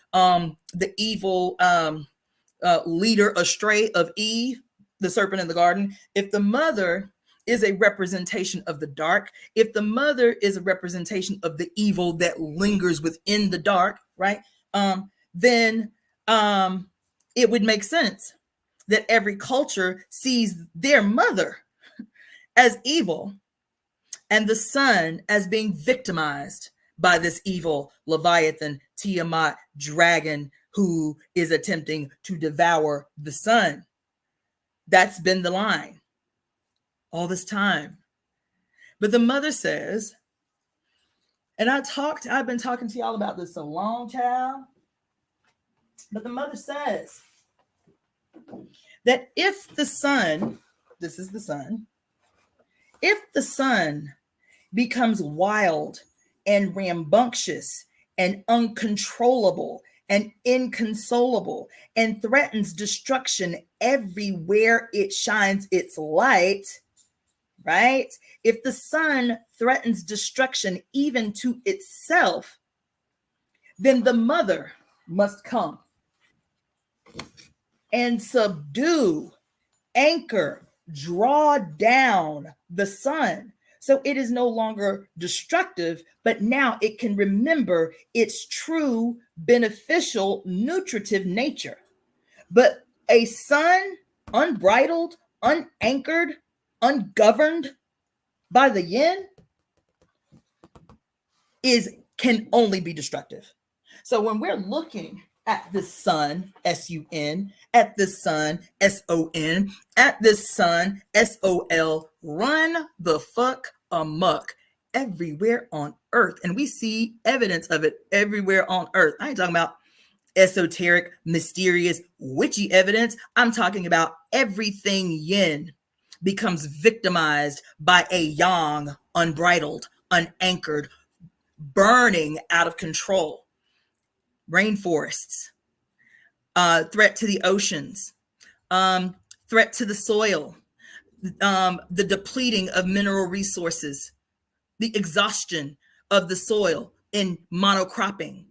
leader astray of Eve, the serpent in the garden, if the mother is a representation of the dark, if the mother is a representation of the evil that lingers within the dark, right? Then it would make sense that every culture sees their mother as evil and the sun as being victimized by this evil Leviathan, Tiamat, dragon who is attempting to devour the sun. That's been the line all this time. But the mother says, and I've been talking to y'all about this a long time, but the mother says that if the sun, this is the sun, if the sun becomes wild and rambunctious and uncontrollable and inconsolable and threatens destruction everywhere it shines its light, right? If the sun threatens destruction even to itself, then the mother must come and subdue, anchor, draw down the sun. So it is no longer destructive, but now it can remember its true, beneficial, nutritive nature. But a sun unbridled, unanchored, ungoverned by the yin can only be destructive. So when we're looking at the sun, S-U-N, at the sun, S-O-N, at this sun, S-O-L, run the fuck amok everywhere on Earth. And we see evidence of it everywhere on Earth. I ain't talking about esoteric, mysterious, witchy evidence. I'm talking about everything yin becomes victimized by a yang, unbridled, unanchored, burning out of control. Rainforests, threat to the oceans, threat to the soil, the depleting of mineral resources, the exhaustion of the soil in monocropping,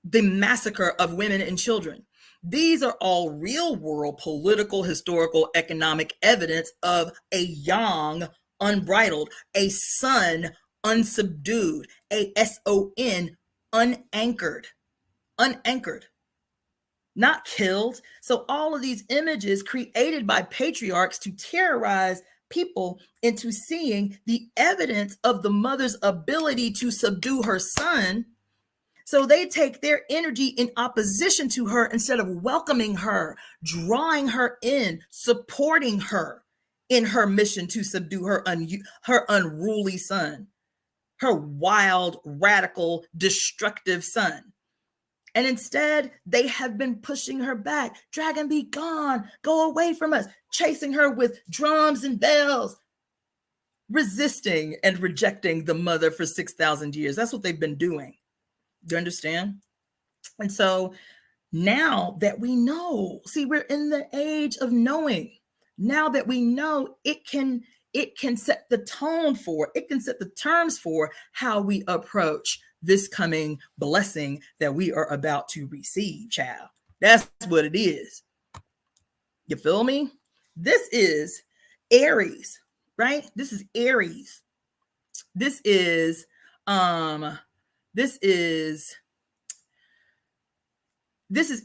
the massacre of women and children. These are all real world political, historical, economic evidence of a yang unbridled, a sun unsubdued, a son unanchored, unanchored, not killed. So all of these images created by patriarchs to terrorize people into seeing the evidence of the mother's ability to subdue her son. So they take their energy in opposition to her instead of welcoming her, drawing her in, supporting her in her mission to subdue her unruly son, her wild, radical, destructive son. And instead, they have been pushing her back. Dragon, be gone. Go away from us. Chasing her with drums and bells. Resisting and rejecting the mother for 6,000 years. That's what they've been doing. Do you understand? And so now that we know, see, we're in the age of knowing. Now that we know, it can set the tone for, it can set the terms for how we approach this coming blessing that we are about to receive, child. That's what it is. You feel me? This is Aries, right? This is Aries. This is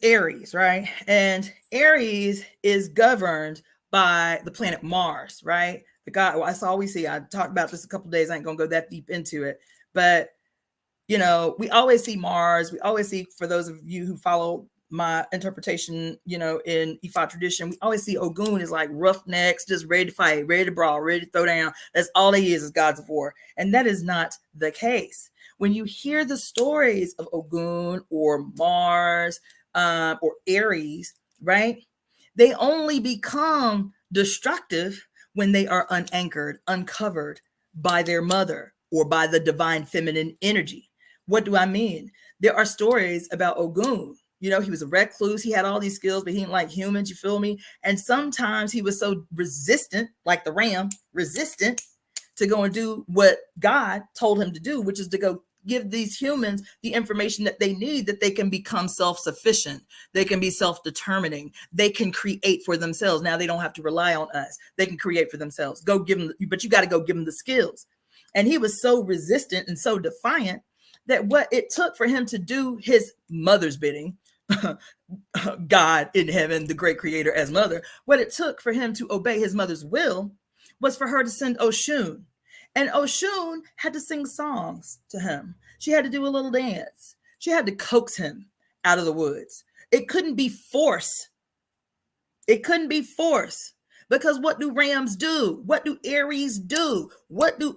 Aries, right? And Aries is governed by the planet Mars, right? The god, well, that's all we see. I talked about this a couple of days. I ain't gonna go that deep into it, but you know, we always see Mars. We always see, for those of you who follow my interpretation, you know, in Ifa tradition, we always see Ogun is like roughnecks, just ready to fight, ready to brawl, ready to throw down. That's all he is gods of war. And that is not the case. When you hear the stories of Ogun or Mars or Aries, right? They only become destructive when they are unanchored, uncovered by their mother or by the divine feminine energy. What do I mean? There are stories about Ogun. You know, he was a recluse. He had all these skills, but he didn't like humans. You feel me? And sometimes he was so resistant, like the ram, resistant to go and do what God told him to do, which is to go give these humans the information that they need, that they can become self-sufficient. They can be self-determining. They can create for themselves. Now they don't have to rely on us. They can create for themselves. Go give them, but you got to go give them the skills. And he was so resistant and so defiant that what it took for him to do his mother's bidding, God in heaven, the great creator as mother, what it took for him to obey his mother's will was for her to send Oshun. And Oshun had to sing songs to him. She had to do a little dance. She had to coax him out of the woods. It couldn't be force. It couldn't be force. Because what do rams do? What do Aries do? What do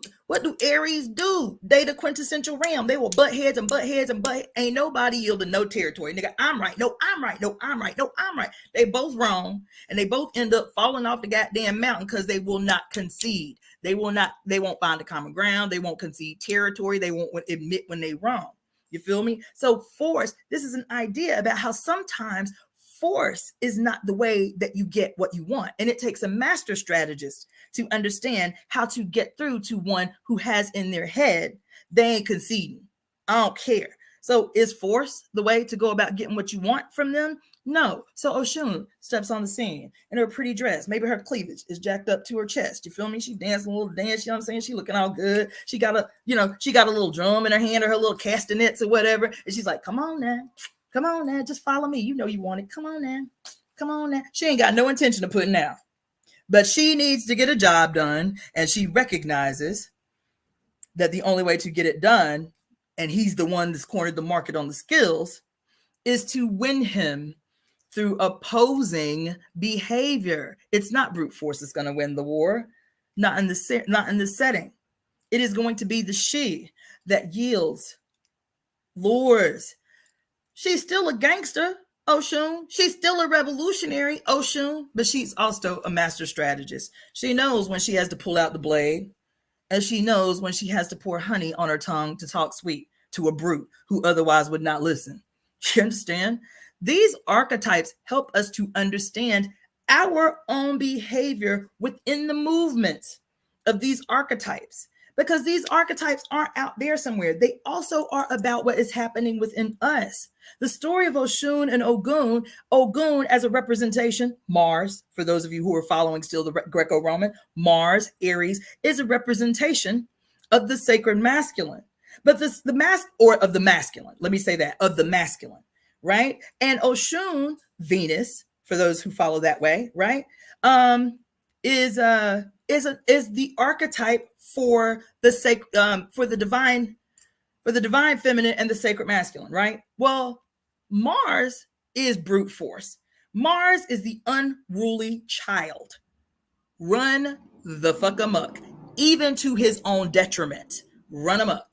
Aries do? They the quintessential ram. They will butt heads and butt heads and butt. Ain't nobody yielding no territory. Nigga, I'm right. No, I'm right. No, I'm right. No, I'm right. They both wrong. And they both end up falling off the goddamn mountain because they will not concede. They won't find a common ground. They won't concede territory. They won't admit when they wrong. You feel me? So force, this is an idea about how sometimes force is not the way that you get what you want. And it takes a master strategist to understand how to get through to one who has in their head, they ain't conceding. I don't care. So is force the way to go about getting what you want from them? No. So Oshun steps on the scene in her pretty dress. Maybe her cleavage is jacked up to her chest. You feel me? She dancing a little dance. You know what I'm saying? She looking all good. She got a little drum in her hand or her little castanets or whatever. And she's like, come on now. Come on now, just follow me. You know you want it. Come on now. Come on now. She ain't got no intention of putting out. But she needs to get a job done. And she recognizes that the only way to get it done, and he's the one that's cornered the market on the skills, is to win him through opposing behavior. It's not brute force that's going to win the war. Not in the setting. It is going to be the she that yields, lures. She's still a gangster, Oshun. She's still a revolutionary, Oshun, but she's also a master strategist. She knows when she has to pull out the blade, and she knows when she has to pour honey on her tongue to talk sweet to a brute who otherwise would not listen. You understand? These archetypes help us to understand our own behavior within the movements of these archetypes. because these archetypes aren't out there somewhere. They also are about what is happening within us. The story of Oshun and Ogun, Ogun as a representation, Mars, for those of you who are following still the Greco-Roman, Mars, Aries, is a representation of the sacred masculine. But this, the or of the masculine, let me say that, of the masculine, right? And Oshun, Venus, for those who follow that way, right? Is the archetype for the for the divine feminine and the sacred masculine, right? Well, Mars is brute force. Mars is the unruly child. Run the fuck amok, even to his own detriment. Run amok,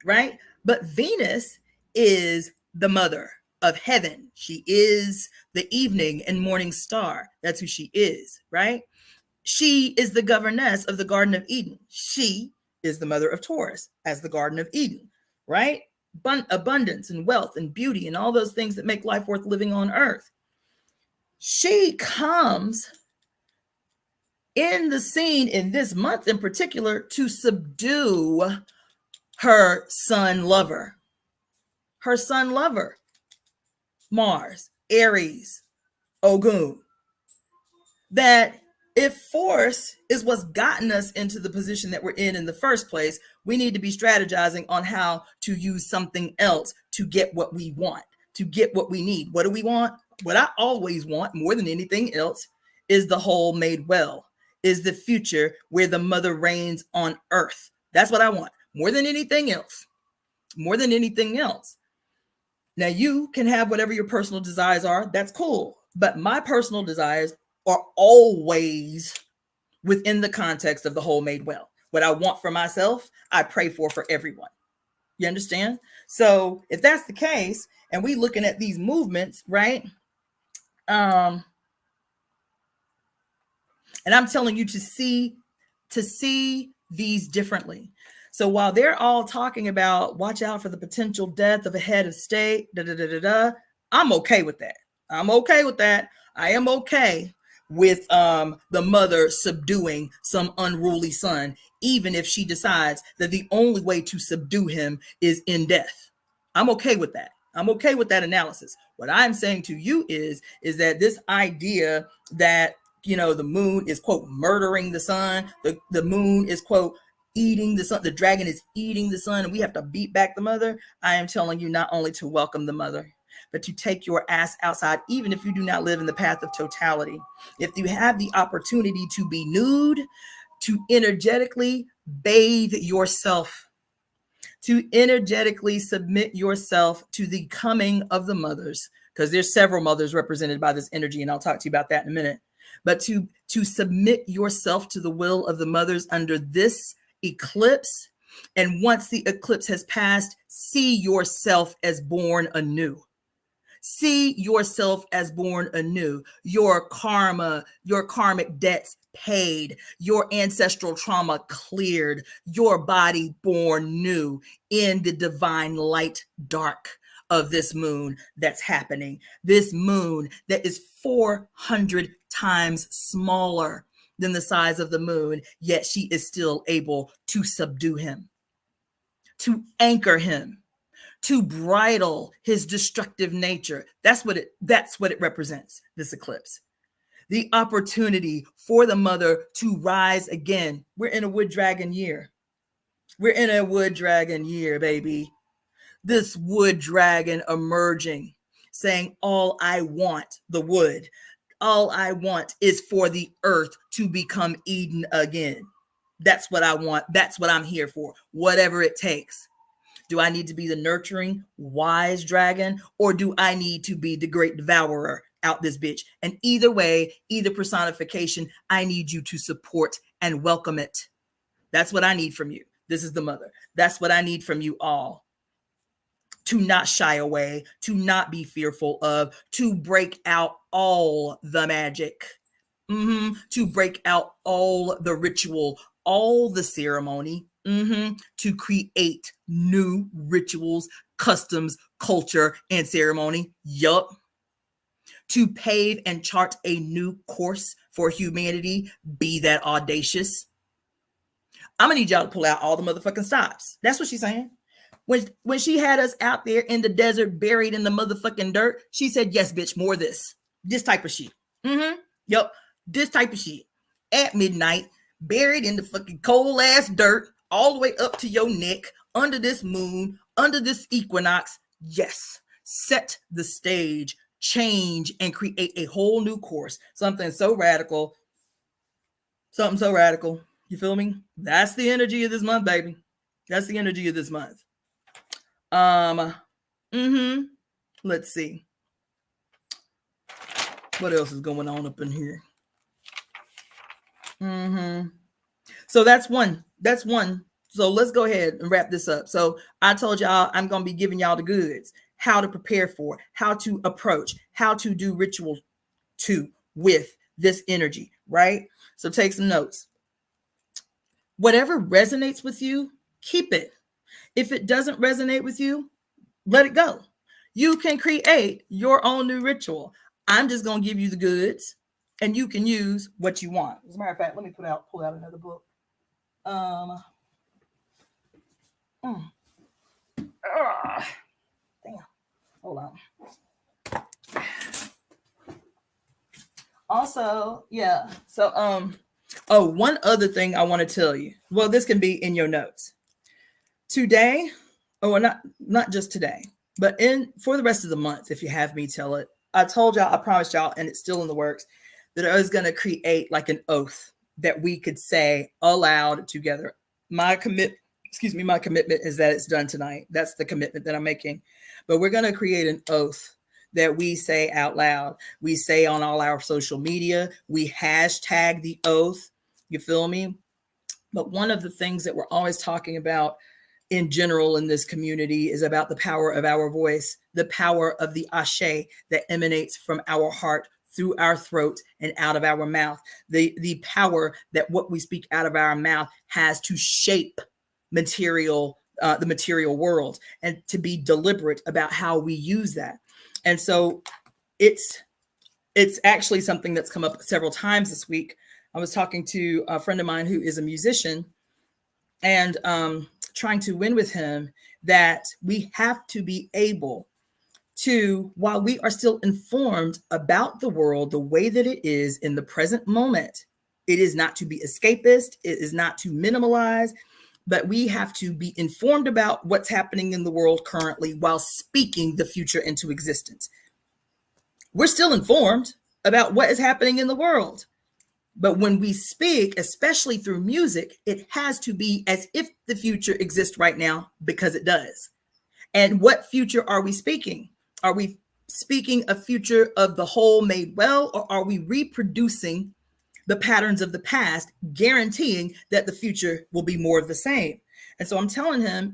right? But Venus is the mother of heaven. She is the evening and morning star. That's who she is, right? She is the governess of the Garden of Eden. She is the mother of Taurus as the Garden of Eden, right? Abundance and wealth and beauty and all those things that make life worth living on earth. She comes in the scene in this month in particular to subdue her sun lover. Her sun lover, Mars, Aries, Ogun. That if force is what's gotten us into the position that we're in the first place, we need to be strategizing on how to use something else to get what we want, to get what we need. What do we want? What I always want more than anything else is the whole made well, is the future where the mother reigns on earth. That's what I want more than anything else. More than anything else. Now, you can have whatever your personal desires are. That's cool. But my personal desires are always within the context of the whole made well. What I want for myself, I pray for everyone. You understand? So if that's the case, and we looking at these movements, right? And I'm telling you to see these differently. So while they're all talking about watch out for the potential death of a head of state, I'm okay with that. I'm okay with that. I am okay with the mother subduing some unruly son, even if she decides that the only way to subdue him is in death. I'm okay with that. I'm okay with that analysis. What I'm saying to you is that this idea that, you know, the moon is, quote, murdering the sun, the moon is, quote, eating the sun, the dragon is eating the sun, and we have to beat back the mother. I am telling you not only to welcome the mother, but to take your ass outside, even if you do not live in the path of totality. If you have the opportunity to be nude, to energetically bathe yourself, to energetically submit yourself to the coming of the mothers, because there's several mothers represented by this energy, and I'll talk to you about that in a minute. But to submit yourself to the will of the mothers under this eclipse, and once the eclipse has passed, see yourself as born anew. See yourself as born anew. Your karma, your karmic debts paid, your ancestral trauma cleared, your body born new in the divine light dark of this moon that's happening. This moon that is 400 times smaller than the size of the moon, yet she is still able to subdue him, to anchor him, to bridle his destructive nature. That's what it represents, this eclipse. The opportunity for the mother to rise again. We're in a wood dragon year. We're in a wood dragon year, baby. This wood dragon emerging, saying, all I want, the wood, all I want is for the earth to become Eden again. That's what I want. That's what I'm here for, whatever it takes. Do I need to be the nurturing, wise dragon, or do I need to be the great devourer out this bitch? And either way, either personification, I need you to support and welcome it. That's what I need from you. This is the mother. That's what I need from you all. To not shy away, to not be fearful of, to break out all the magic, to break out all the ritual, all the ceremony, to create new rituals, customs, culture, and ceremony. Yup. To pave and chart a new course for humanity. Be that audacious. I'm gonna need y'all to pull out all the motherfucking stops. That's what she's saying. When she had us out there in the desert, buried in the motherfucking dirt, she said, yes, bitch, more of this type of shit. Yep, this type of shit. At midnight, buried in the fucking cold ass dirt, all the way up to your neck, under this moon, under this equinox. Yes, set the stage, change, and create a whole new course. Something so radical. Something so radical. You feel me? That's the energy of this month, baby. That's the energy of this month. Let's see. What else is going on up in here? So that's one. So let's go ahead and wrap this up. So I told y'all I'm going to be giving y'all the goods, how to prepare for, how to approach, how to do ritual with this energy, right? So take some notes. Whatever resonates with you, keep it. If it doesn't resonate with you, let it go. You can create your own new ritual. I'm just going to give you the goods and you can use what you want. As a matter of fact, let me pull out another book. Damn. Hold on. Also, yeah. So, one other thing I want to tell you. Well, this can be in your notes. Today, or not just today, but for the rest of the month, if you have me tell it, I told y'all, I promised y'all, and it's still in the works, that I was going to create like an oath that we could say aloud together. My commitment is that it's done tonight. That's the commitment that I'm making. But we're going to create an oath that we say out loud. We say on all our social media. We hashtag the oath. You feel me? But one of the things that we're always talking about in general in this community is about the power of our voice, the power of the ashe that emanates from our heart, through our throat and out of our mouth, the power that what we speak out of our mouth has to shape the material world, and to be deliberate about how we use that. And so it's actually something that's come up several times this week. I was talking to a friend of mine who is a musician, and trying to win with him that we have to be able to, while we are still informed about the world the way that it is in the present moment, it is not to be escapist, it is not to minimalize, but we have to be informed about what's happening in the world currently while speaking the future into existence. We're still informed about what is happening in the world, but when we speak, especially through music, it has to be as if the future exists right now, because it does. And what future are we speaking? Are we speaking a future of the whole made well, or are we reproducing the patterns of the past, guaranteeing that the future will be more of the same? And so I'm telling him,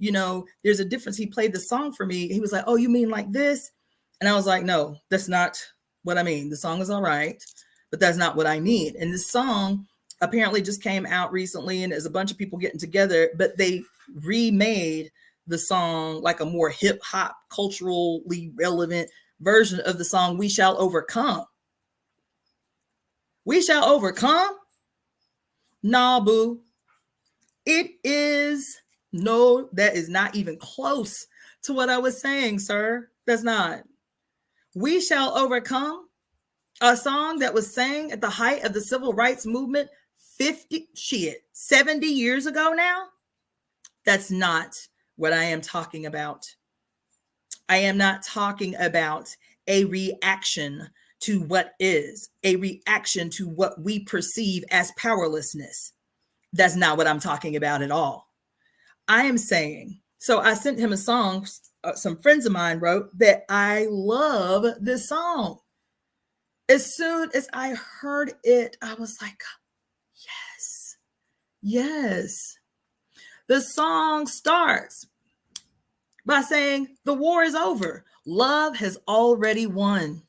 there's a difference. He played the song for me. He was like, oh, you mean like this? And I was like, no, that's not what I mean. The song is all right, but that's not what I mean. And this song apparently just came out recently, and there's a bunch of people getting together, but they remade the song like a more hip hop, culturally relevant version of the song We Shall Overcome. We shall overcome? Nah, boo. That is not even close to what I was saying, sir. That's not. We Shall Overcome, a song that was sang at the height of the civil rights movement 70 years ago now. That's not what I am talking about. I am not talking about a reaction to what is, a reaction to what we perceive as powerlessness. That's not what I'm talking about at all. I am saying, so I sent him a song some friends of mine wrote that I love this song. As soon as I heard it, I was like, yes, yes. The song starts by saying the war is over. Love has already won.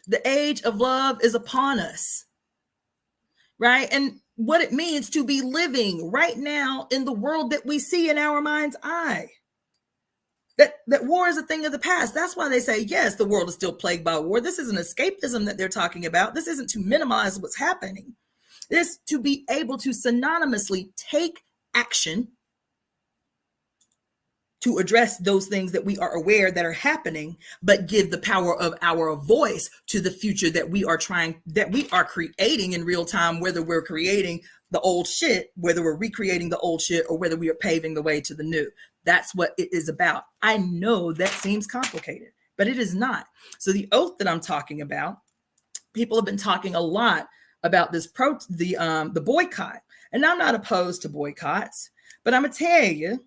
The age of love is upon us, right? And what it means to be living right now in the world that we see in our mind's eye. That war is a thing of the past. That's why they say, yes, the world is still plagued by war. This isn't escapism that they're talking about. This isn't to minimize what's happening. This to be able to synonymously take action to address those things that we are aware that are happening, but give the power of our voice to the future that we are creating in real time, whether we're creating the old shit, whether we're recreating the old shit, or whether we are paving the way to the new. That's what it is about. I know that seems complicated, but it is not. So the oath that I'm talking about, people have been talking a lot about this the boycott. And I'm not opposed to boycotts, but I'm gonna tell you,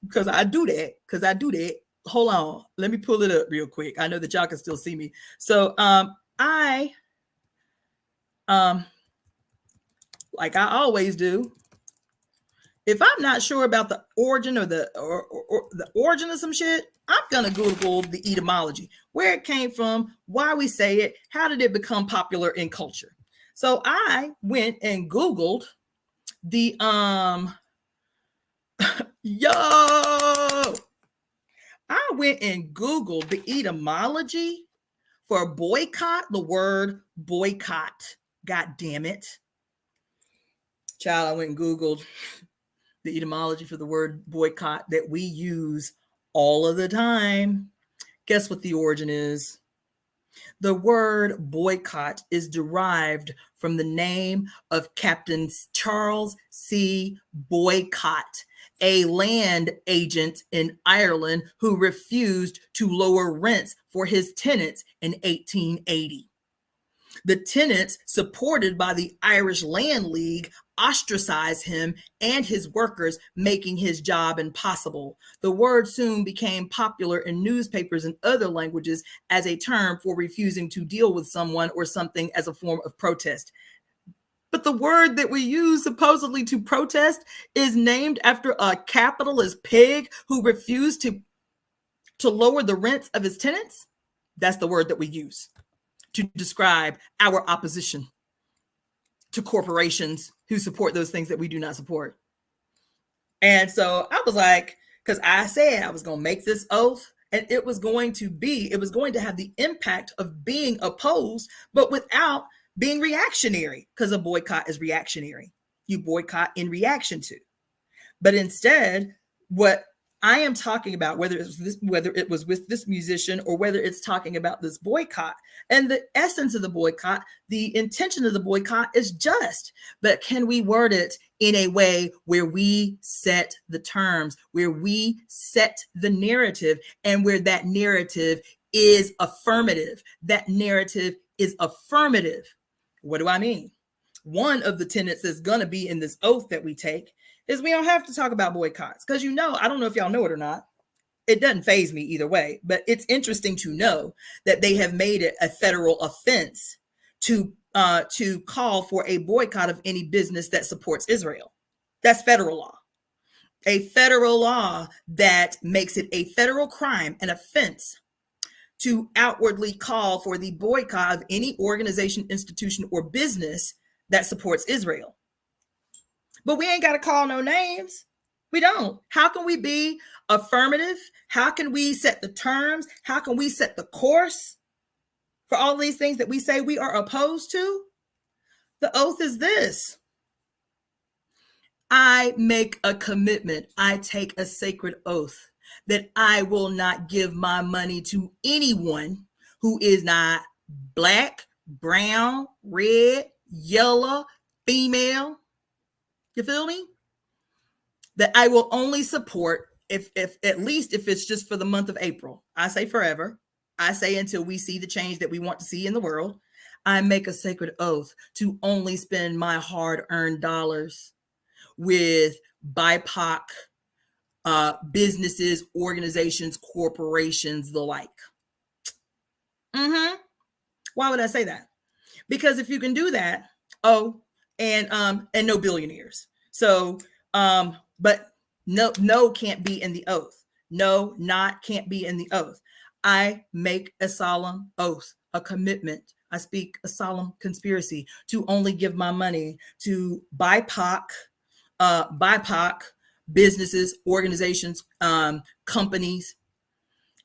because I do that. Hold on, let me pull it up real quick. I know that y'all can still see me. So I like I always do, if I'm not sure about the origin or the origin of some shit, I'm gonna Google the etymology, where it came from, why we say it, how did it become popular in culture. So I went and Googled the I went and Googled the etymology for boycott, the word boycott. God damn it. Child, I went and Googled the etymology for the word boycott that we use all of the time. Guess what the origin is? The word boycott is derived from the name of Captain Charles C. Boycott, a land agent in Ireland who refused to lower rents for his tenants in 1880. The tenants, supported by the Irish Land League, ostracized him and his workers, making his job impossible. The word soon became popular in newspapers and other languages as a term for refusing to deal with someone or something as a form of protest. But the word that we use supposedly to protest is named after a capitalist pig who refused to lower the rents of his tenants. That's the word that we use to describe our opposition to corporations who support those things that we do not support. And so I was like, because I said I was going to make this oath, and it was going to have the impact of being opposed, but without being reactionary, because a boycott is reactionary. You boycott in reaction to. But instead, what I am talking about, whether it was with this musician or whether it's talking about this boycott, and the essence of the boycott, the intention of the boycott is just, but can we word it in a way where we set the terms, where we set the narrative, and where that narrative is affirmative? That narrative is affirmative. What do I mean? One of the tenets that's going to be in this oath that we take is we don't have to talk about boycotts, because I don't know if y'all know it or not. It doesn't faze me either way, but it's interesting to know that they have made it a federal offense to call for a boycott of any business that supports Israel. That's federal law. A federal law that makes it a federal crime, an offense, to outwardly call for the boycott of any organization, institution, or business that supports Israel. But we ain't got to call no names. We don't. How can we be affirmative? How can we set the terms? How can we set the course for all these things that we say we are opposed to? The oath is this. I make a commitment. I take a sacred oath that I will not give my money to anyone who is not black, brown, red, yellow, female. You feel me? That I will only support if at least if it's just for the month of April. I say forever. I say until we see the change that we want to see in the world. I make a sacred oath to only spend my hard-earned dollars with BIPOC businesses, organizations, corporations, the like. Why would I say that? Because if you can do that, and no billionaires. So, but no can't be in the oath. No, not can't be in the oath. I make a solemn oath, a commitment. I speak a solemn conspiracy to only give my money to BIPOC businesses, organizations, companies,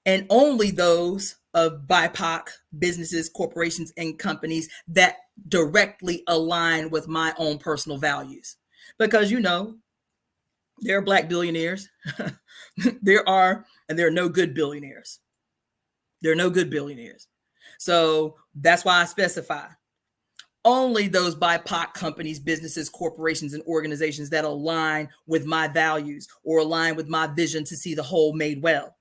and only those of BIPOC businesses, corporations, and companies that directly align with my own personal values. Because, there are Black billionaires. there are no good billionaires. There are no good billionaires. So that's why I specify only those BIPOC companies, businesses, corporations, and organizations that align with my values or align with my vision to see the whole made well.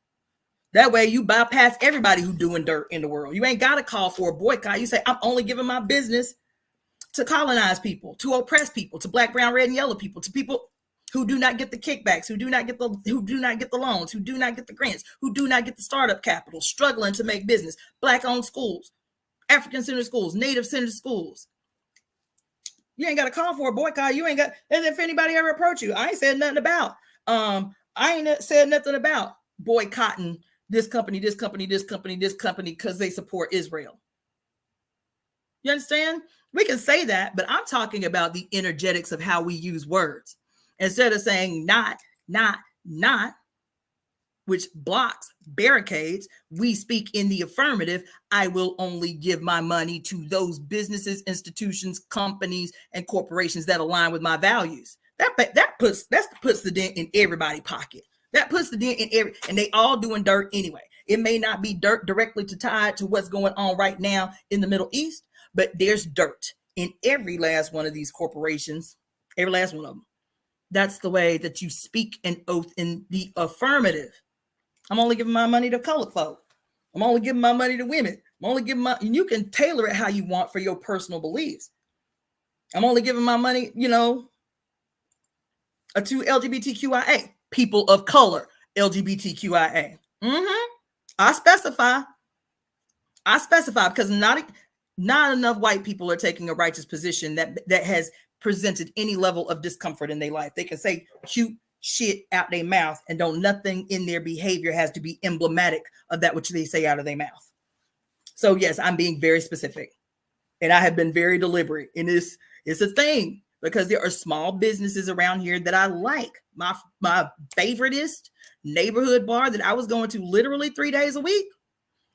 That way you bypass everybody who doing dirt in the world. You ain't got to call for a boycott. You say, I'm only giving my business to colonize people, to oppress people, to Black, brown, red, and yellow people, to people who do not get the kickbacks, who do not get the loans, who do not get the grants, who do not get the startup capital, struggling to make business, Black-owned schools, African-centered schools, Native-centered schools. You ain't got to call for a boycott. You ain't got, and if anybody ever approach you, I ain't said nothing about boycotting this company because they support Israel. You understand? We can say that, but I'm talking about the energetics of how we use words. Instead of saying not, which blocks, barricades, we speak in the affirmative. I will only give my money to those businesses, institutions, companies, and corporations that align with my values. That puts the dent in everybody's pocket. That puts the dent in and they all doing dirt anyway. It may not be dirt directly tied to what's going on right now in the Middle East, but there's dirt in every last one of these corporations, every last one of them. That's the way that you speak an oath in the affirmative. I'm only giving my money to colored folk. I'm only giving my money to women. And you can tailor it how you want for your personal beliefs. I'm only giving my money, to LGBTQIA, people of color, LGBTQIA. I specify because not enough white people are taking a righteous position that has presented any level of discomfort in their life. They can say cute shit out their mouth and nothing in their behavior has to be emblematic of that which they say out of their mouth. So yes, I'm being very specific and I have been very deliberate in this. It's a thing because there are small businesses around here that I like. My favoriteest neighborhood bar that I was going to literally 3 days a week,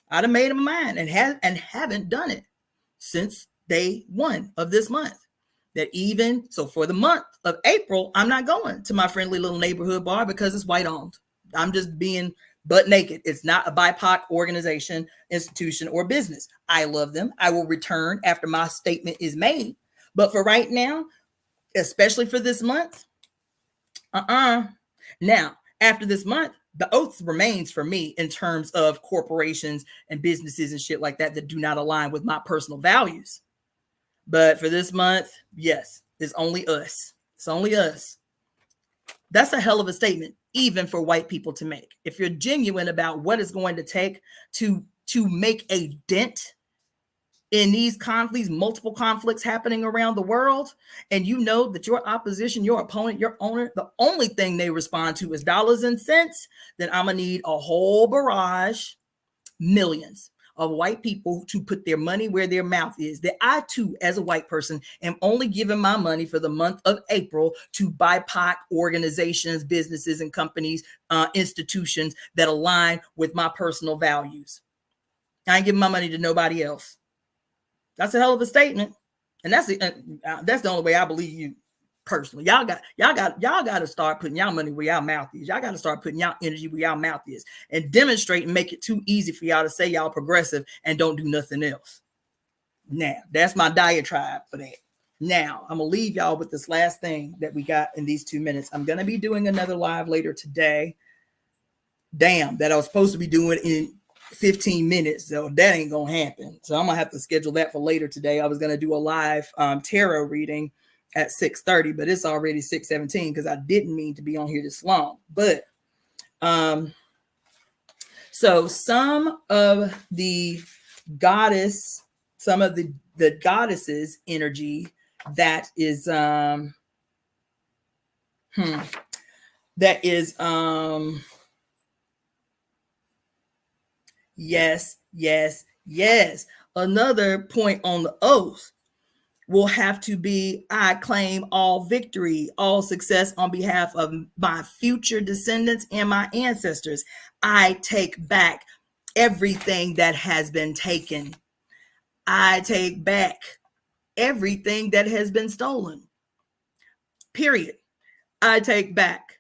I'd have made up my mind and haven't done it since day 1 of this month. So for the month of April, I'm not going to my friendly little neighborhood bar because it's white owned. I'm just being butt naked. It's not a BIPOC organization, institution, or business. I love them. I will return after my statement is made. But for right now, especially for this month, Now, after this month, the oath remains for me in terms of corporations and businesses and shit like that do not align with my personal values. But for this month, yes, it's only us. It's only us. That's a hell of a statement, even for white people to make. If you're genuine about what it's going to take to make a dent in these conflicts, multiple conflicts happening around the world, and you know that your opposition, your opponent, your owner, the only thing they respond to is dollars and cents, then I'm going to need a whole barrage, millions of white people to put their money where their mouth is. That I too, as a white person, am only giving my money for the month of April to BIPOC organizations, businesses, and companies, institutions that align with my personal values. I ain't giving my money to nobody else. That's a hell of a statement, and that's the only way I believe you personally. Y'all got to start putting y'all money where y'all mouth is. Y'all got to start putting y'all energy where y'all mouth is, and demonstrate and make it too easy for y'all to say y'all progressive and don't do nothing else. Now, that's my diatribe for that. Now, I'm gonna leave y'all with this last thing that we got in these 2 minutes. I'm gonna be doing another live later today. Damn, that I was supposed to be doing in 15 minutes, so that ain't gonna happen. So I'm gonna have to schedule that for later today. I was gonna do a live tarot reading at 6:30, but it's already 6:17 because I didn't mean to be on here this long. But so some of the goddesses energy that is yes. Another point on the oath will have to be, I claim all victory, all success on behalf of my future descendants and my ancestors. I take back everything that has been taken. I take back everything that has been stolen. Period. I take back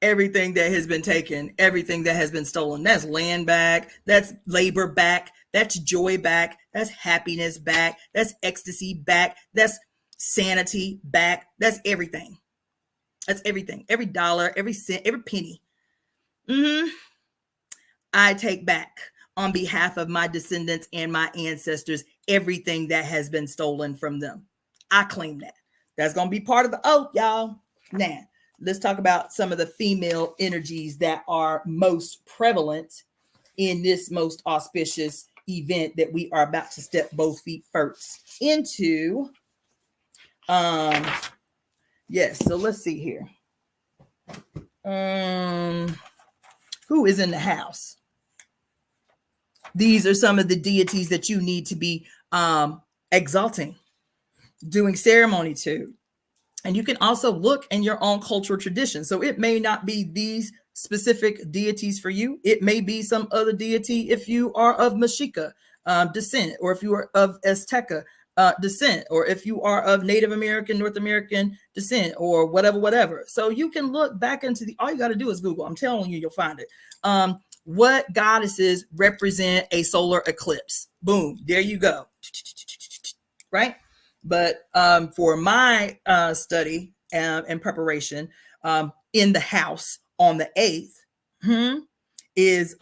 everything that has been taken, everything that has been stolen. That's land back, that's labor back, that's joy back, that's happiness back, that's ecstasy back, that's sanity back, that's everything. That's everything. Every dollar, every cent, every penny. I take back on behalf of my descendants and my ancestors everything that has been stolen from them. I claim that. That's going to be part of the oath, y'all. Now, let's talk about some of the female energies that are most prevalent in this most auspicious event that we are about to step both feet first into. Yes, so let's see here. Who is in the house? These are some of the deities that you need to be exalting, doing ceremony to. And you can also look in your own cultural tradition. So it may not be these specific deities for you. It may be some other deity if you are of Mexica descent, or if you are of Azteca descent, or if you are of Native American, North American descent, or whatever. So you can look back into all you got to do is Google. I'm telling you, you'll find it. What goddesses represent a solar eclipse? Boom, there you go. Right? But for my study and preparation in the house on the 8th is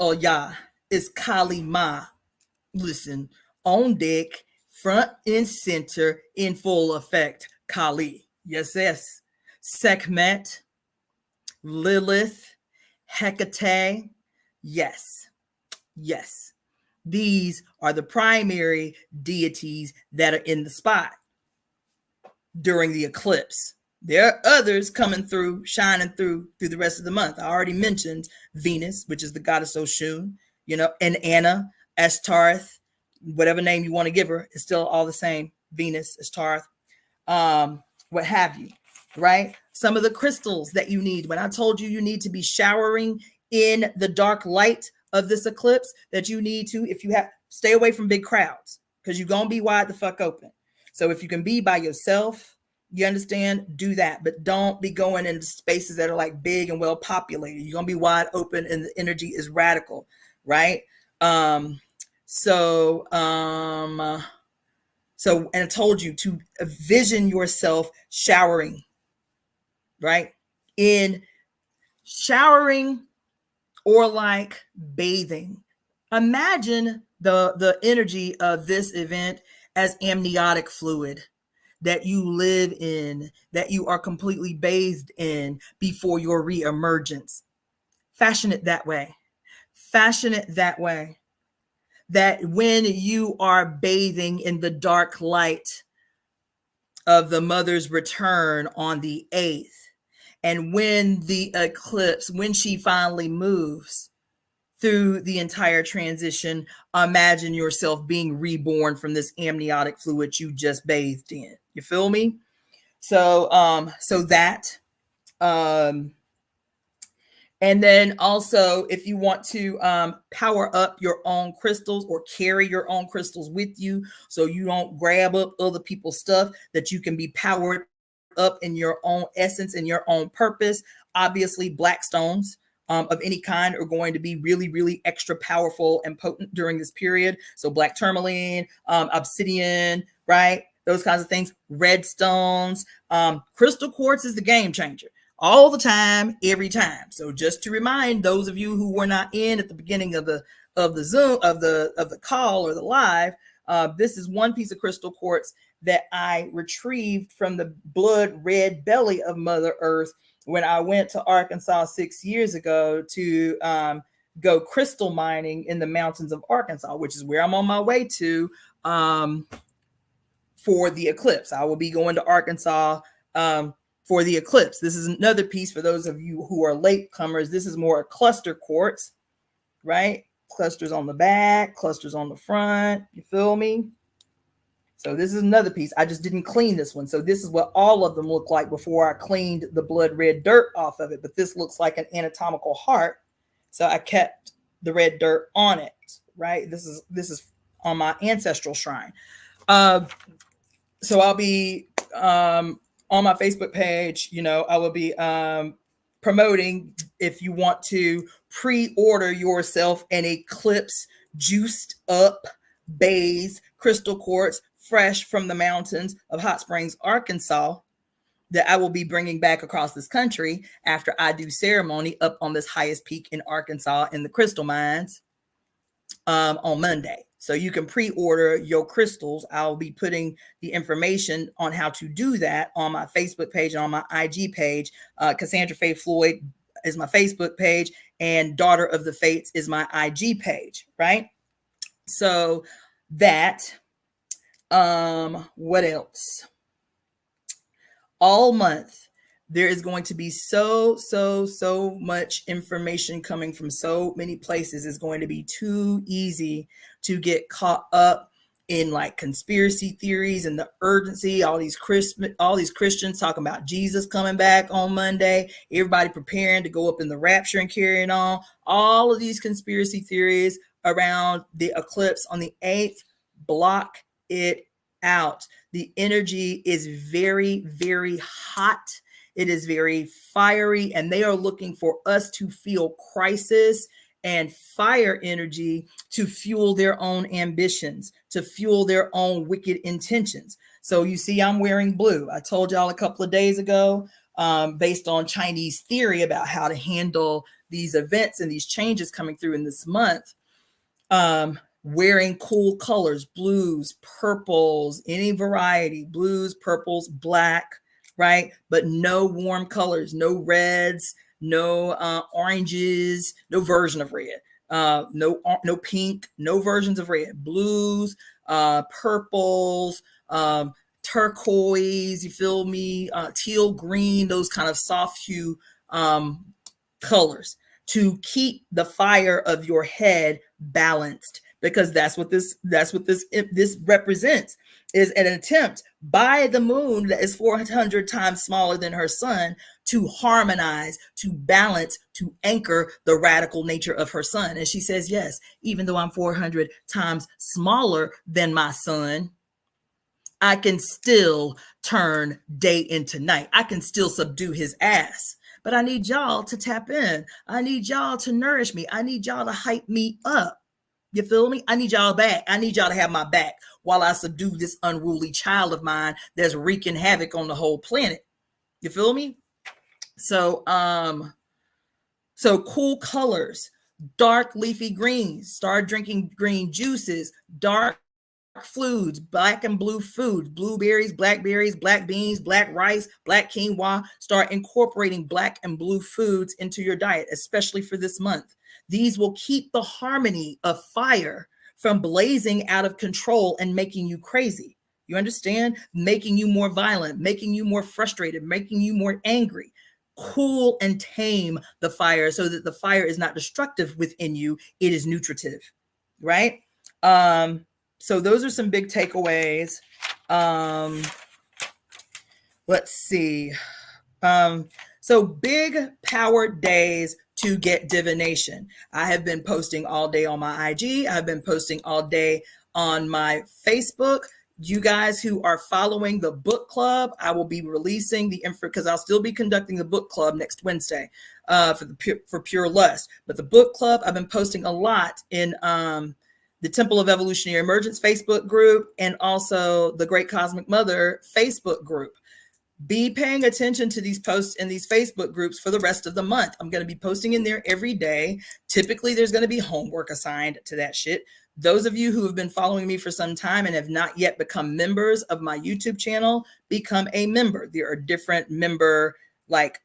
Oya, is Kali Ma. Listen, on deck, front and center, in full effect, Kali. Yes. Sekhmet, Lilith, Hecate. Yes. These are the primary deities that are in the spot during the eclipse. There are others coming through, shining through the rest of the month. I already mentioned Venus, which is the goddess Oshun, and Anna, Ashtarth, whatever name you want to give her, is still all the same. Venus, Ashtarth, what have you, right? Some of the crystals that you need. When I told you need to be showering in the dark light of this eclipse, that you need to, if you have, stay away from big crowds, because you're going to be wide the fuck open. So if you can be by yourself, you understand, do that. But don't be going into spaces that are like big and well populated. You're going to be wide open and the energy is radical, right? So and I told you to vision yourself showering, right? In showering or like bathing. Imagine the energy of this event as amniotic fluid that you live in, that you are completely bathed in before your re-emergence. Fashion it that way. That when you are bathing in the dark light of the mother's return on the 8th, and when the eclipse, when she finally moves through the entire transition, imagine yourself being reborn from this amniotic fluid you just bathed in. You feel me? So that, and then also, if you want to power up your own crystals or carry your own crystals with you, so you don't grab up other people's stuff, that you can be powered up in your own essence and your own purpose. Obviously, black stones of any kind are going to be really, really extra powerful and potent during this period. So black tourmaline, obsidian, right? Those kinds of things. Red stones. Crystal quartz is the game changer. All the time, every time. So just to remind those of you who were not in at the beginning of the Zoom, of the call or the live, this is one piece of crystal quartz that I retrieved from the blood red belly of Mother Earth when I went to Arkansas 6 years ago to go crystal mining in the mountains of Arkansas, which is where I'm on my way to for the eclipse. I will be going to Arkansas for the eclipse. This is another piece for those of you who are late comers. This is more a cluster quartz, right? Clusters on the back, clusters on the front. You feel me? So this is another piece. I just didn't clean this one. So this is what all of them look like before I cleaned the blood red dirt off of it. But this looks like an anatomical heart So I kept the red dirt on it, right? This is on my ancestral shrine. Uh, so I'll be on my Facebook page, I will be promoting, if you want to pre-order yourself an eclipse juiced up bathed crystal quartz fresh from the mountains of Hot Springs, Arkansas, that I will be bringing back across this country after I do ceremony up on this highest peak in Arkansas in the crystal mines on Monday. So you can pre-order your crystals. I'll be putting the information on how to do that on my Facebook page and on my IG page. Cassandra Faye Floyd is my Facebook page, and Daughter of the Fates is my IG page, right? So that, what else? All month, there is going to be so much information coming from so many places. It's going to be too easy to get caught up in like conspiracy theories and the urgency. All these Christians talking about Jesus coming back on Monday. Everybody preparing to go up in the rapture and carrying on. All of these conspiracy theories around the eclipse on the 8th, block it out. The energy is very, very hot. It is very fiery, and they are looking for us to feel crisis and fire energy to fuel their own ambitions, to fuel their own wicked intentions. So you see, I'm wearing blue. I told y'all a couple of days ago, based on Chinese theory about how to handle these events and these changes coming through in this month. Wearing cool colors, blues, purples, any variety, blues, purples, black, right? But no warm colors, no reds, no oranges, no version of red, no pink, no versions of red, blues, purples, turquoise, you feel me? Teal green, those kind of soft hue colors to keep the fire of your head balanced, because that's what this represents, is an attempt by the moon that is 400 times smaller than her sun to harmonize, to balance, to anchor the radical nature of her sun. And she says, yes, even though I'm 400 times smaller than my sun, I can still turn day into night. I can still subdue his ass. But I need y'all to tap in. I need y'all to nourish me. I need y'all to hype me up. You feel me? I need y'all back. I need y'all to have my back while I subdue this unruly child of mine that's wreaking havoc on the whole planet. You feel me? So, so cool colors, dark leafy greens, start drinking green juices, dark foods, black and blue foods, blueberries, blackberries, black beans, black rice, black quinoa. Start incorporating black and blue foods into your diet, especially for this month. These will keep the harmony of fire from blazing out of control and making you crazy. You understand? Making you more violent, making you more frustrated, making you more angry. Cool and tame the fire so that the fire is not destructive within you. It is nutritive, right? So those are some big takeaways. Let's see. So big power days to get divination. I have been posting all day on my IG. I've been posting all day on my Facebook. You guys who are following the book club, I will be releasing the info because I'll still be conducting the book club next Wednesday for Pure Lust. But the book club, I've been posting a lot in the Temple of Evolutionary Emergence Facebook group and also the Great Cosmic Mother Facebook group. Be paying attention to these posts in these Facebook groups for the rest of the month. I'm going to be posting in there every day. Typically, there's going to be homework assigned to that shit. Those of you who have been following me for some time and have not yet become members of my YouTube channel, become a member. There are different member like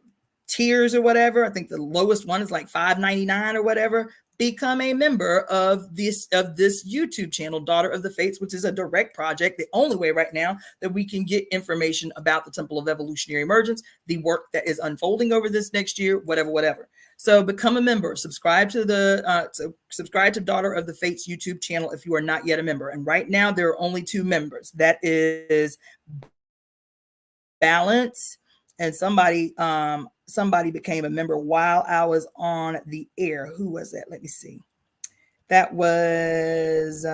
tiers or whatever. I think the lowest one is like $5.99 or whatever. Become a member of this YouTube channel, Daughter of the Fates, which is a direct project. The only way right now that we can get information about the Temple of Evolutionary Emergence, the work that is unfolding over this next year, whatever. So become a member. Subscribe to subscribe to Daughter of the Fates YouTube channel if you are not yet a member. And right now there are only 2 members. That is Balance and somebody. somebody became a member while I was on the air. Who was that? Let me see. That was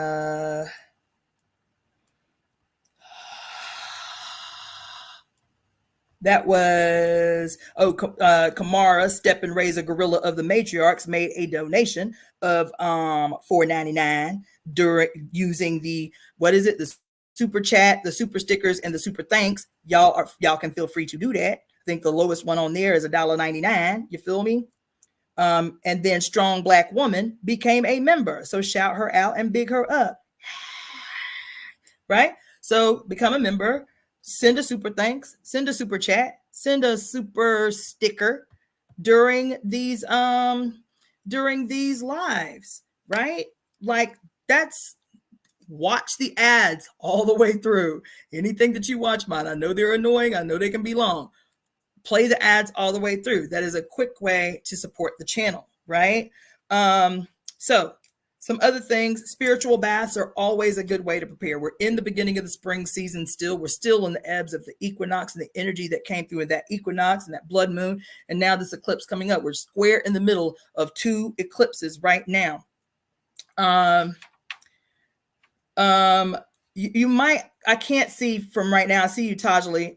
Kamara, Step and Raise a Gorilla of the Matriarchs, made a donation of $4.99 during using the, what is it, the super chat, the super stickers, and the super thanks. Y'all can feel free to do that. I think the lowest one on there is $1.99. You feel me? And then Strong Black Woman became a member. So shout her out and big her up. Right? So become a member, send a super thanks, send a super chat, send a super sticker during these lives, right? Like, that's, watch the ads all the way through. Anything that you watch, mine, I know they're annoying, I know they can be long. Play the ads all the way through. That is a quick way to support the channel, right? So some other things, spiritual baths are always a good way to prepare. We're in the beginning of the spring season still. We're still in the ebbs of the equinox and the energy that came through in that equinox and that blood moon. And now this eclipse coming up. We're square in the middle of two eclipses right now. You might, I can't see from right now. I see you, Tajali.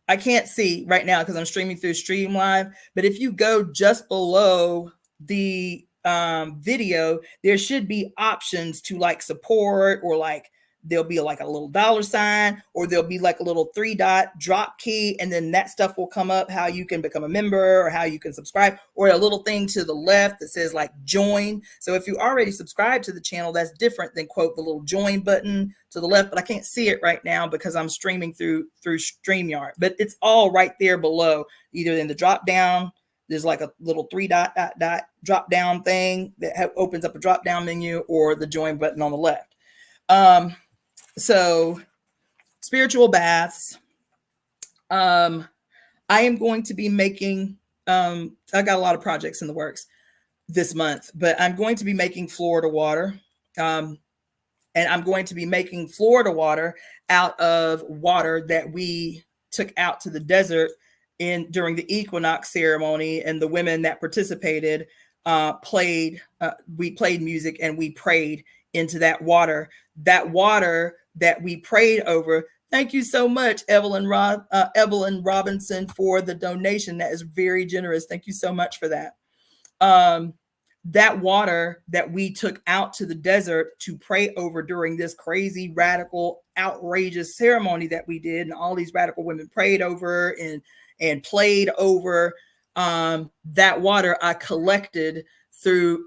I can't see right now because I'm streaming through Stream Live. But if you go just below the video, there should be options to like support, or like there'll be like a little $sign, or there'll be like a little 3-dot drop key, and then that stuff will come up, how you can become a member or how you can subscribe, or a little thing to the left that says like join. So if you already subscribe to the channel, that's different than quote the little join button to the left, but I can't see it right now because I'm streaming through StreamYard. But it's all right there below, either in the drop down. There's like a little 3-dot drop down thing that opens up a drop down menu, or the join button on the left. So spiritual baths. I am going to be making, I got a lot of projects in the works this month, but I'm going to be making Florida water. And I'm going to be making Florida water out of water that we took out to the desert during the equinox ceremony, and the women that participated we played music and we prayed into that water that we prayed over. Thank you so much, Evelyn Robinson, for the donation. That is very generous. Thank you so much for that. That water that we took out to the desert to pray over during this crazy, radical, outrageous ceremony that we did, and all these radical women prayed over and played over, that water I collected through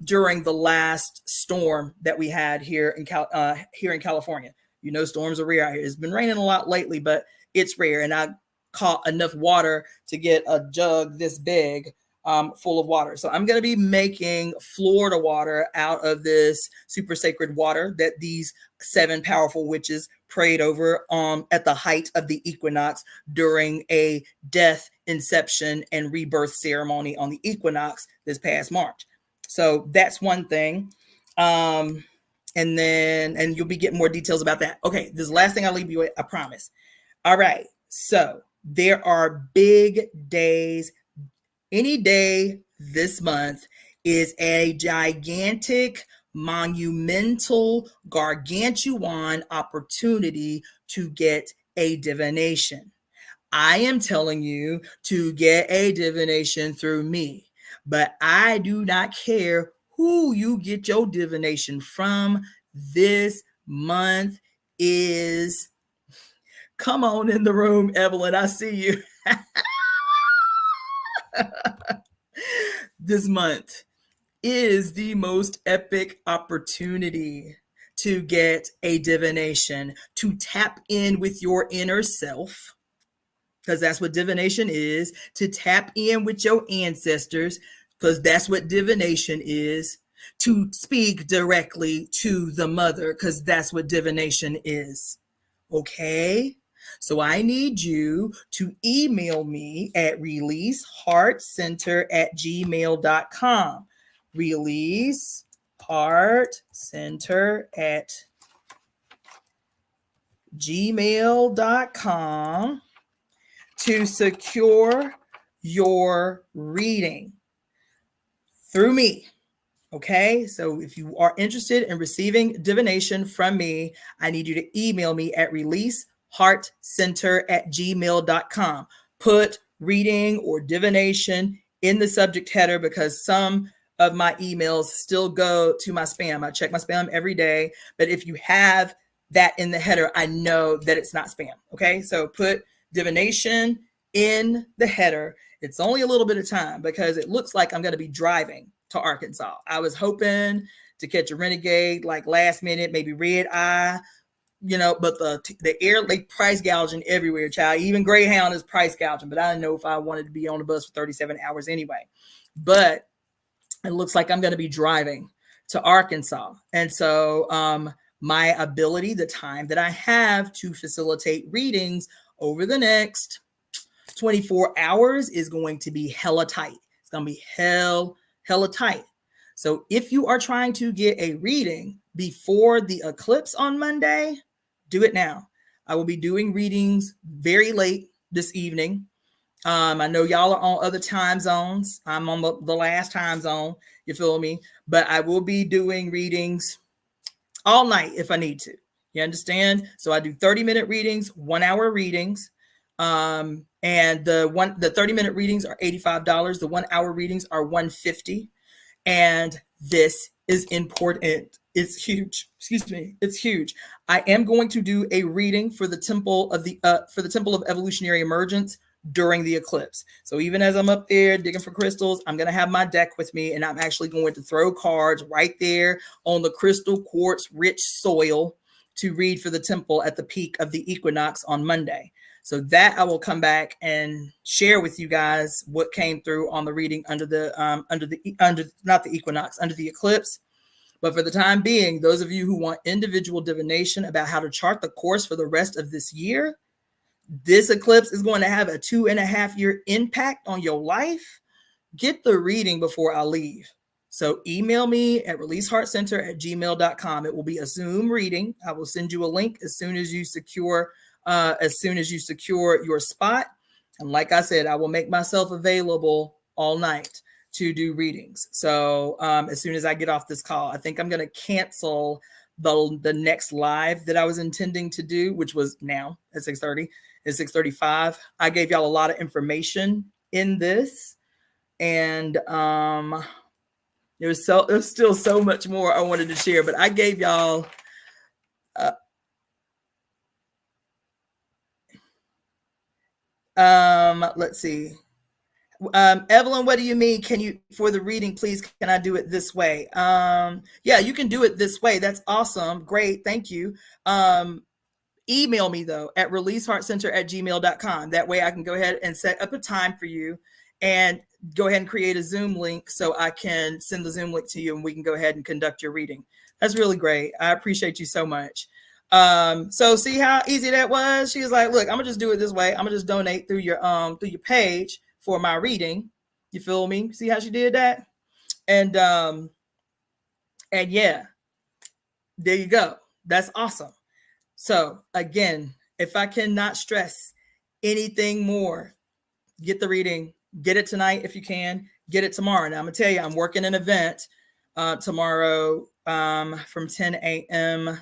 during the last storm that we had here in California. You know, storms are rare out here. It's been raining a lot lately, but it's rare. And I caught enough water to get a jug this big full of water. So I'm going to be making Florida water out of this super sacred water that these 7 powerful witches prayed over at the height of the equinox during a death, inception, and rebirth ceremony on the equinox this past March. So that's one thing. And you'll be getting more details about that. Okay, this is the last thing I'll leave you with, I promise. All right, so there are big days. Any day this month is a gigantic, monumental, gargantuan opportunity to get a divination. I am telling you to get a divination through me, but I do not care who you get your divination from. This month is, come on in the room, Evelyn, I see you. This month is the most epic opportunity to get a divination, to tap in with your inner self, because that's what divination is, to tap in with your ancestors, because that's what divination is, to speak directly to the mother, because that's what divination is. Okay? So I need you to email me at releaseheartcenter@gmail.com. Releaseheartcenter gmail.com to secure your reading through me. Okay, so if you are interested in receiving divination from me, I need you to email me at releaseheartcenter@gmail.com. Put reading or divination in the subject header because some of my emails still go to my spam. I check my spam every day, but if you have that in the header, I know that it's not spam. Okay, so put divination in the header. It's only a little bit of time because it looks like I'm going to be driving to Arkansas. I was hoping to catch a renegade like last minute, maybe red eye, but the air, they price gouging everywhere, child. Even Greyhound is price gouging, but I didn't know if I wanted to be on the bus for 37 hours anyway. But it looks like I'm going to be driving to Arkansas. And so my ability, the time that I have to facilitate readings over the next 24 hours is going to be hella tight. It's going to be hella tight. So if you are trying to get a reading before the eclipse on Monday, do it now. I will be doing readings very late this evening. I know y'all are on other time zones. I'm on the last time zone. You feel me? But I will be doing readings all night if I need to. You understand? So I do 30-minute readings, 1-hour readings. And the 30-minute readings are $85. The 1-hour readings are $150. And this is important. It's huge. Excuse me. It's huge. I am going to do a reading for the Temple of Evolutionary Emergence during the eclipse. So even as I'm up there digging for crystals, I'm going to have my deck with me, and I'm actually going to throw cards right there on the crystal quartz rich soil to read for the temple at the peak of the equinox on Monday. So that I will come back and share with you guys what came through on the reading under the eclipse. But for the time being, those of you who want individual divination about how to chart the course for the rest of this year, this eclipse is going to have a 2.5-year impact on your life. Get the reading before I leave. So email me at releaseheartcenter@gmail.com. It will be a Zoom reading. I will send you a link as soon as you secure your spot. And like I said, I will make myself available all night to do readings. So as soon as I get off this call, I think I'm going to cancel the next live that I was intending to do, which was now at 6:30. At 6:35. I gave y'all a lot of information in this, and there's still so much more I wanted to share, but I gave y'all let's see. Evelyn, what do you mean? Can you, for the reading, please, can I do it this way? Yeah, you can do it this way. That's awesome. Great. Thank you. Email me though at releaseheartcenter@gmail.com. That way I can go ahead and set up a time for you and go ahead and create a Zoom link so I can send the Zoom link to you and we can go ahead and conduct your reading. That's really great. I appreciate you so much. So see how easy that was? She was like, look, I'm gonna just do it this way. I'm gonna just donate through your page for my reading. You feel me? See how she did that? And yeah, there you go. That's awesome. So again, if I cannot stress anything more, get the reading, get it tonight if you can, get it tomorrow. Now I'm gonna tell you, I'm working an event tomorrow from 10 a.m.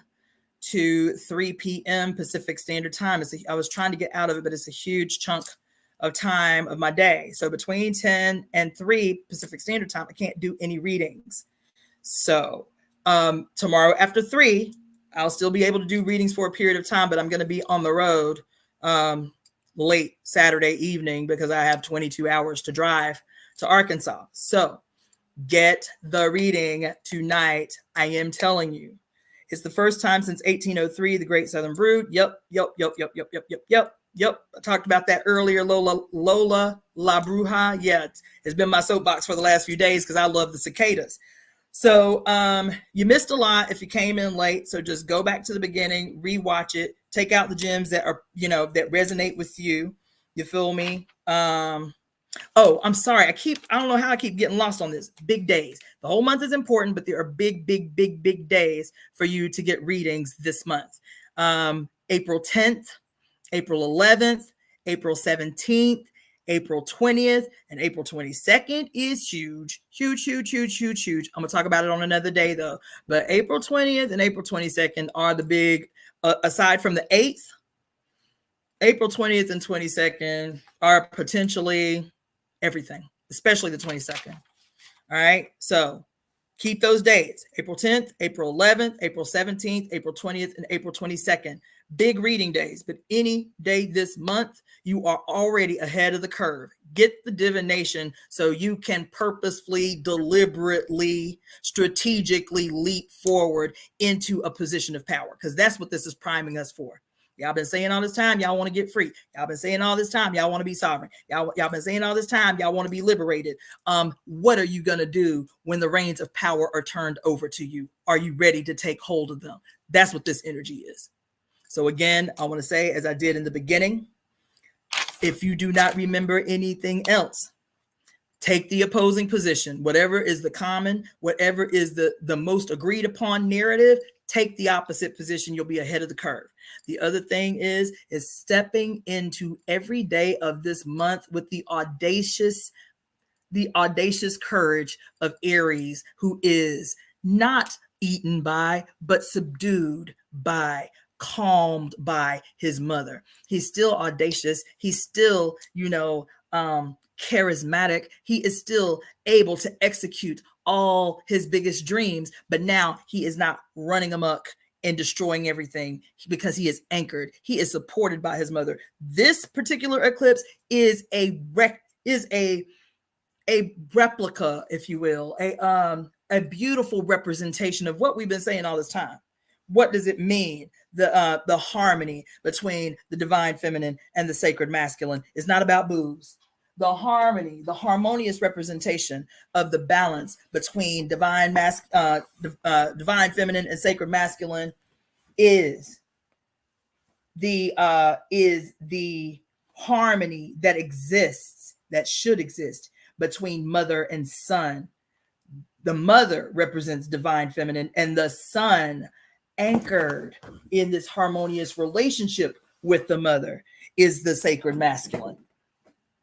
to 3 p.m. Pacific Standard Time. I was trying to get out of it, but it's a huge chunk of time of my day. So between 10 and 3 Pacific Standard Time, I can't do any readings. So tomorrow after 3, I'll still be able to do readings for a period of time, but I'm going to be on the road late Saturday evening because I have 22 hours to drive to Arkansas. So get the reading tonight. I am telling you. It's the first time since 1803, the Great Southern Brood. Yep. I talked about that earlier, Lola La Bruja. Yeah, it's been my soapbox for the last few days because I love the cicadas. So you missed a lot if you came in late. So just go back to the beginning, rewatch it, take out the gems that are, that resonate with you. You feel me? Oh, I'm sorry. I don't know how I keep getting lost on this. Big days. The whole month is important, but there are big days for you to get readings this month. April 10th, April 11th, April 17th, April 20th, and April 22nd is huge, huge, huge, huge, huge, huge. I'm going to talk about it on another day though. But April 20th and April 22nd are the big, aside from the 8th, April 20th and 22nd are potentially everything, especially the 22nd. All right. So keep those dates: April 10th, April 11th, April 17th, April 20th, and April 22nd. Big reading days, but any day this month, you are already ahead of the curve. Get the divination so you can purposefully, deliberately, strategically leap forward into a position of power, because that's what this is priming us for. Y'all been saying all this time, y'all want to get free. Y'all been saying all this time, y'all want to be sovereign. Y'all been saying all this time, y'all want to be liberated. What are you going to do when the reins of power are turned over to you? Are you ready to take hold of them? That's what this energy is. So again, I want to say, as I did in the beginning, if you do not remember anything else, take the opposing position. Whatever is the common, whatever is the most agreed upon narrative, take the opposite position. You'll be ahead of the curve. The other thing is stepping into every day of this month with the audacious courage of Aries, who is not eaten by, but subdued by, calmed by his mother. He's still audacious. He's still, charismatic. He is still able to execute all his biggest dreams, but now he is not running amok and destroying everything because he is anchored. He is supported by his mother. This particular eclipse is a replica, if you will, a beautiful representation of what we've been saying all this time. What does it mean? The harmony between the divine feminine and the sacred masculine is not about booze. The harmony, the harmonious representation of the balance between divine feminine and sacred masculine is the harmony that exists, that should exist between mother and son. The mother represents divine feminine, and the son, anchored in this harmonious relationship with the mother, is the sacred masculine.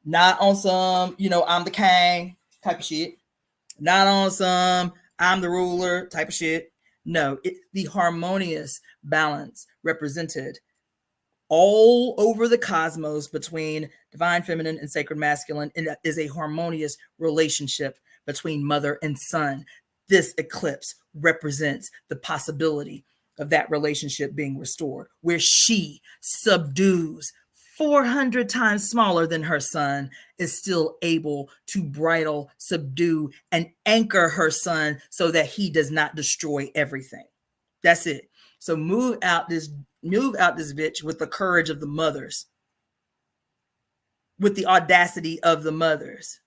Not on some, I'm the king type of shit. Not on some, I'm the ruler type of shit. No, it's the harmonious balance represented all over the cosmos between divine feminine and sacred masculine, and that is a harmonious relationship between mother and son. This eclipse represents the possibility of that relationship being restored, where she subdues 400 times smaller than her son, is still able to bridle, subdue, and anchor her son so that he does not destroy everything. That's it. So move out this bitch with the courage of the mothers, with the audacity of the mothers,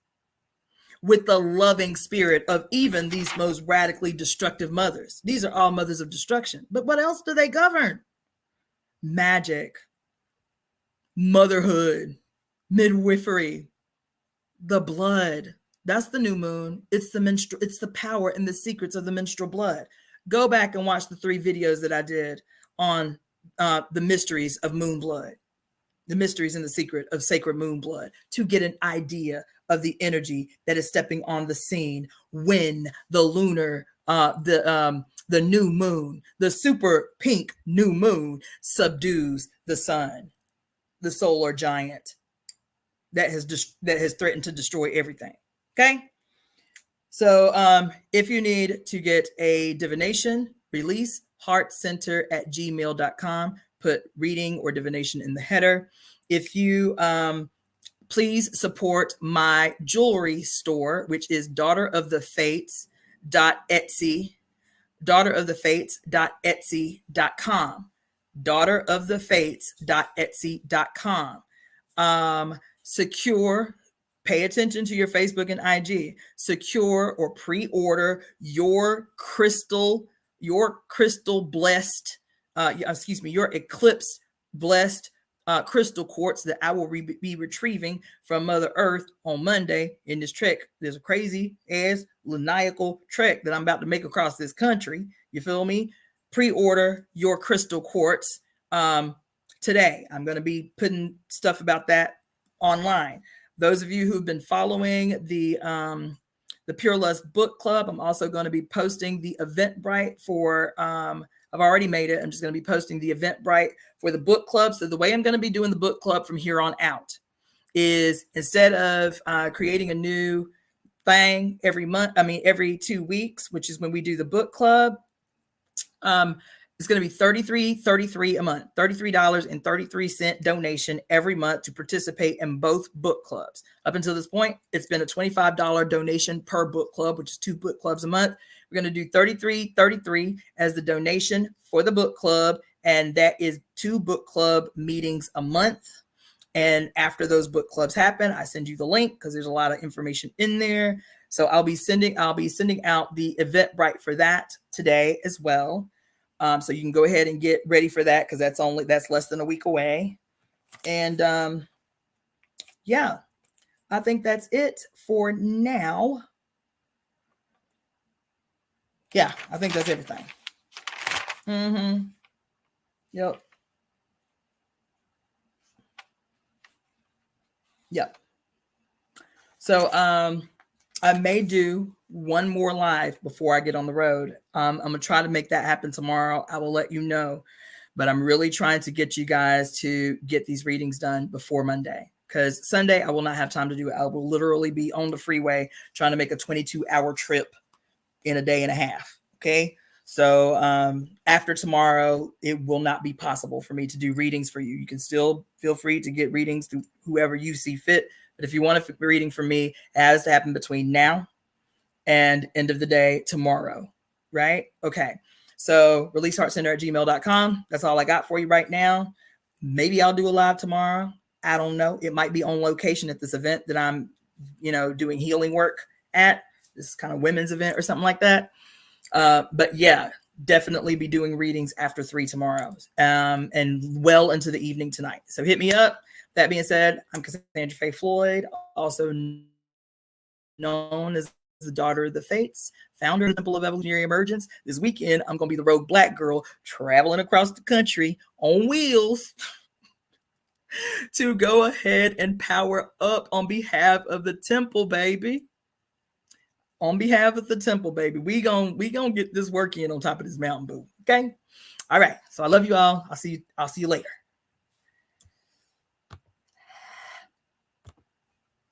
with the loving spirit of even these most radically destructive mothers. These are all mothers of destruction. But what else do they govern? Magic, motherhood, midwifery, the blood. That's the new moon. It's the power and the secrets of the menstrual blood. Go back and watch the 3 videos that I did on the mysteries of moon blood, the mysteries and the secret of sacred moon blood, to get an idea of the energy that is stepping on the scene when the lunar, the new moon, the super pink new moon, subdues the sun, the solar giant that has threatened to destroy everything. Okay. So if you need to get a divination, releaseheartcenter@gmail.com. Put reading or divination in the header. If you please support my jewelry store, which is daughterofthefates.etsy, daughterofthefates.etsy.com, daughterofthefates.etsy.com. Secure, pay attention to your Facebook and IG. Secure or pre-order your blessed, your eclipse blessed crystal quartz that I will be retrieving from Mother Earth on Monday in this trek. There's a crazy ass maniacal trek that I'm about to make across this country. You feel me? Pre-order your crystal quartz. today. I'm going to be putting stuff about that online. Those of you who've been following the Pure Lust Book Club, I'm also going to be posting the Eventbrite for, I've already made it. I'm just going to be posting the Eventbrite for the book club. So the way I'm going to be doing the book club from here on out is, instead of creating a new thing every 2 weeks, which is when we do the book club, it's going to be $33.33 a month, $33.33 donation every month to participate in both book clubs. Up until this point, it's been a $25 donation per book club, which is 2 book clubs a month. We're going to do $33.33 as the donation for the book club, and that is 2 book club meetings a month. And after those book clubs happen, I send you the link because there's a lot of information in there. So I'll be sending out the Eventbrite for that today as well. So you can go ahead and get ready for that, because that's less than a week away. And yeah, I think that's it for now. Yeah, I think that's everything. Yep. Yep. So I may do one more live before I get on the road. I'm gonna try to make that happen tomorrow. I will let you know, but I'm really trying to get you guys to get these readings done before Monday, because Sunday I will not have time to do it. I will literally be on the freeway trying to make a 22-hour trip in a day and a half. Okay. So after tomorrow, it will not be possible for me to do readings for you. You can still feel free to get readings through whoever you see fit. But if you want a reading from me, it has to happen between now and end of the day tomorrow. Right? Okay. So releaseheartcenter@gmail.com. That's all I got for you right now. Maybe I'll do a live tomorrow. I don't know. It might be on location at this event that I'm, doing healing work at. This kind of women's event or something like that. But yeah, definitely be doing readings after 3 tomorrow, and well into the evening tonight. So hit me up. That being said, I'm Cassandra Faye Floyd, also known as the Daughter of the Fates, founder of the Temple of Evolutionary Emergence. This weekend, I'm going to be the rogue Black girl traveling across the country on wheels to go ahead and power up on behalf of the temple, baby. On behalf of the temple, baby. We gonna get this work in on top of this mountain, boo. Okay. All right. So I love you all. I'll see you later.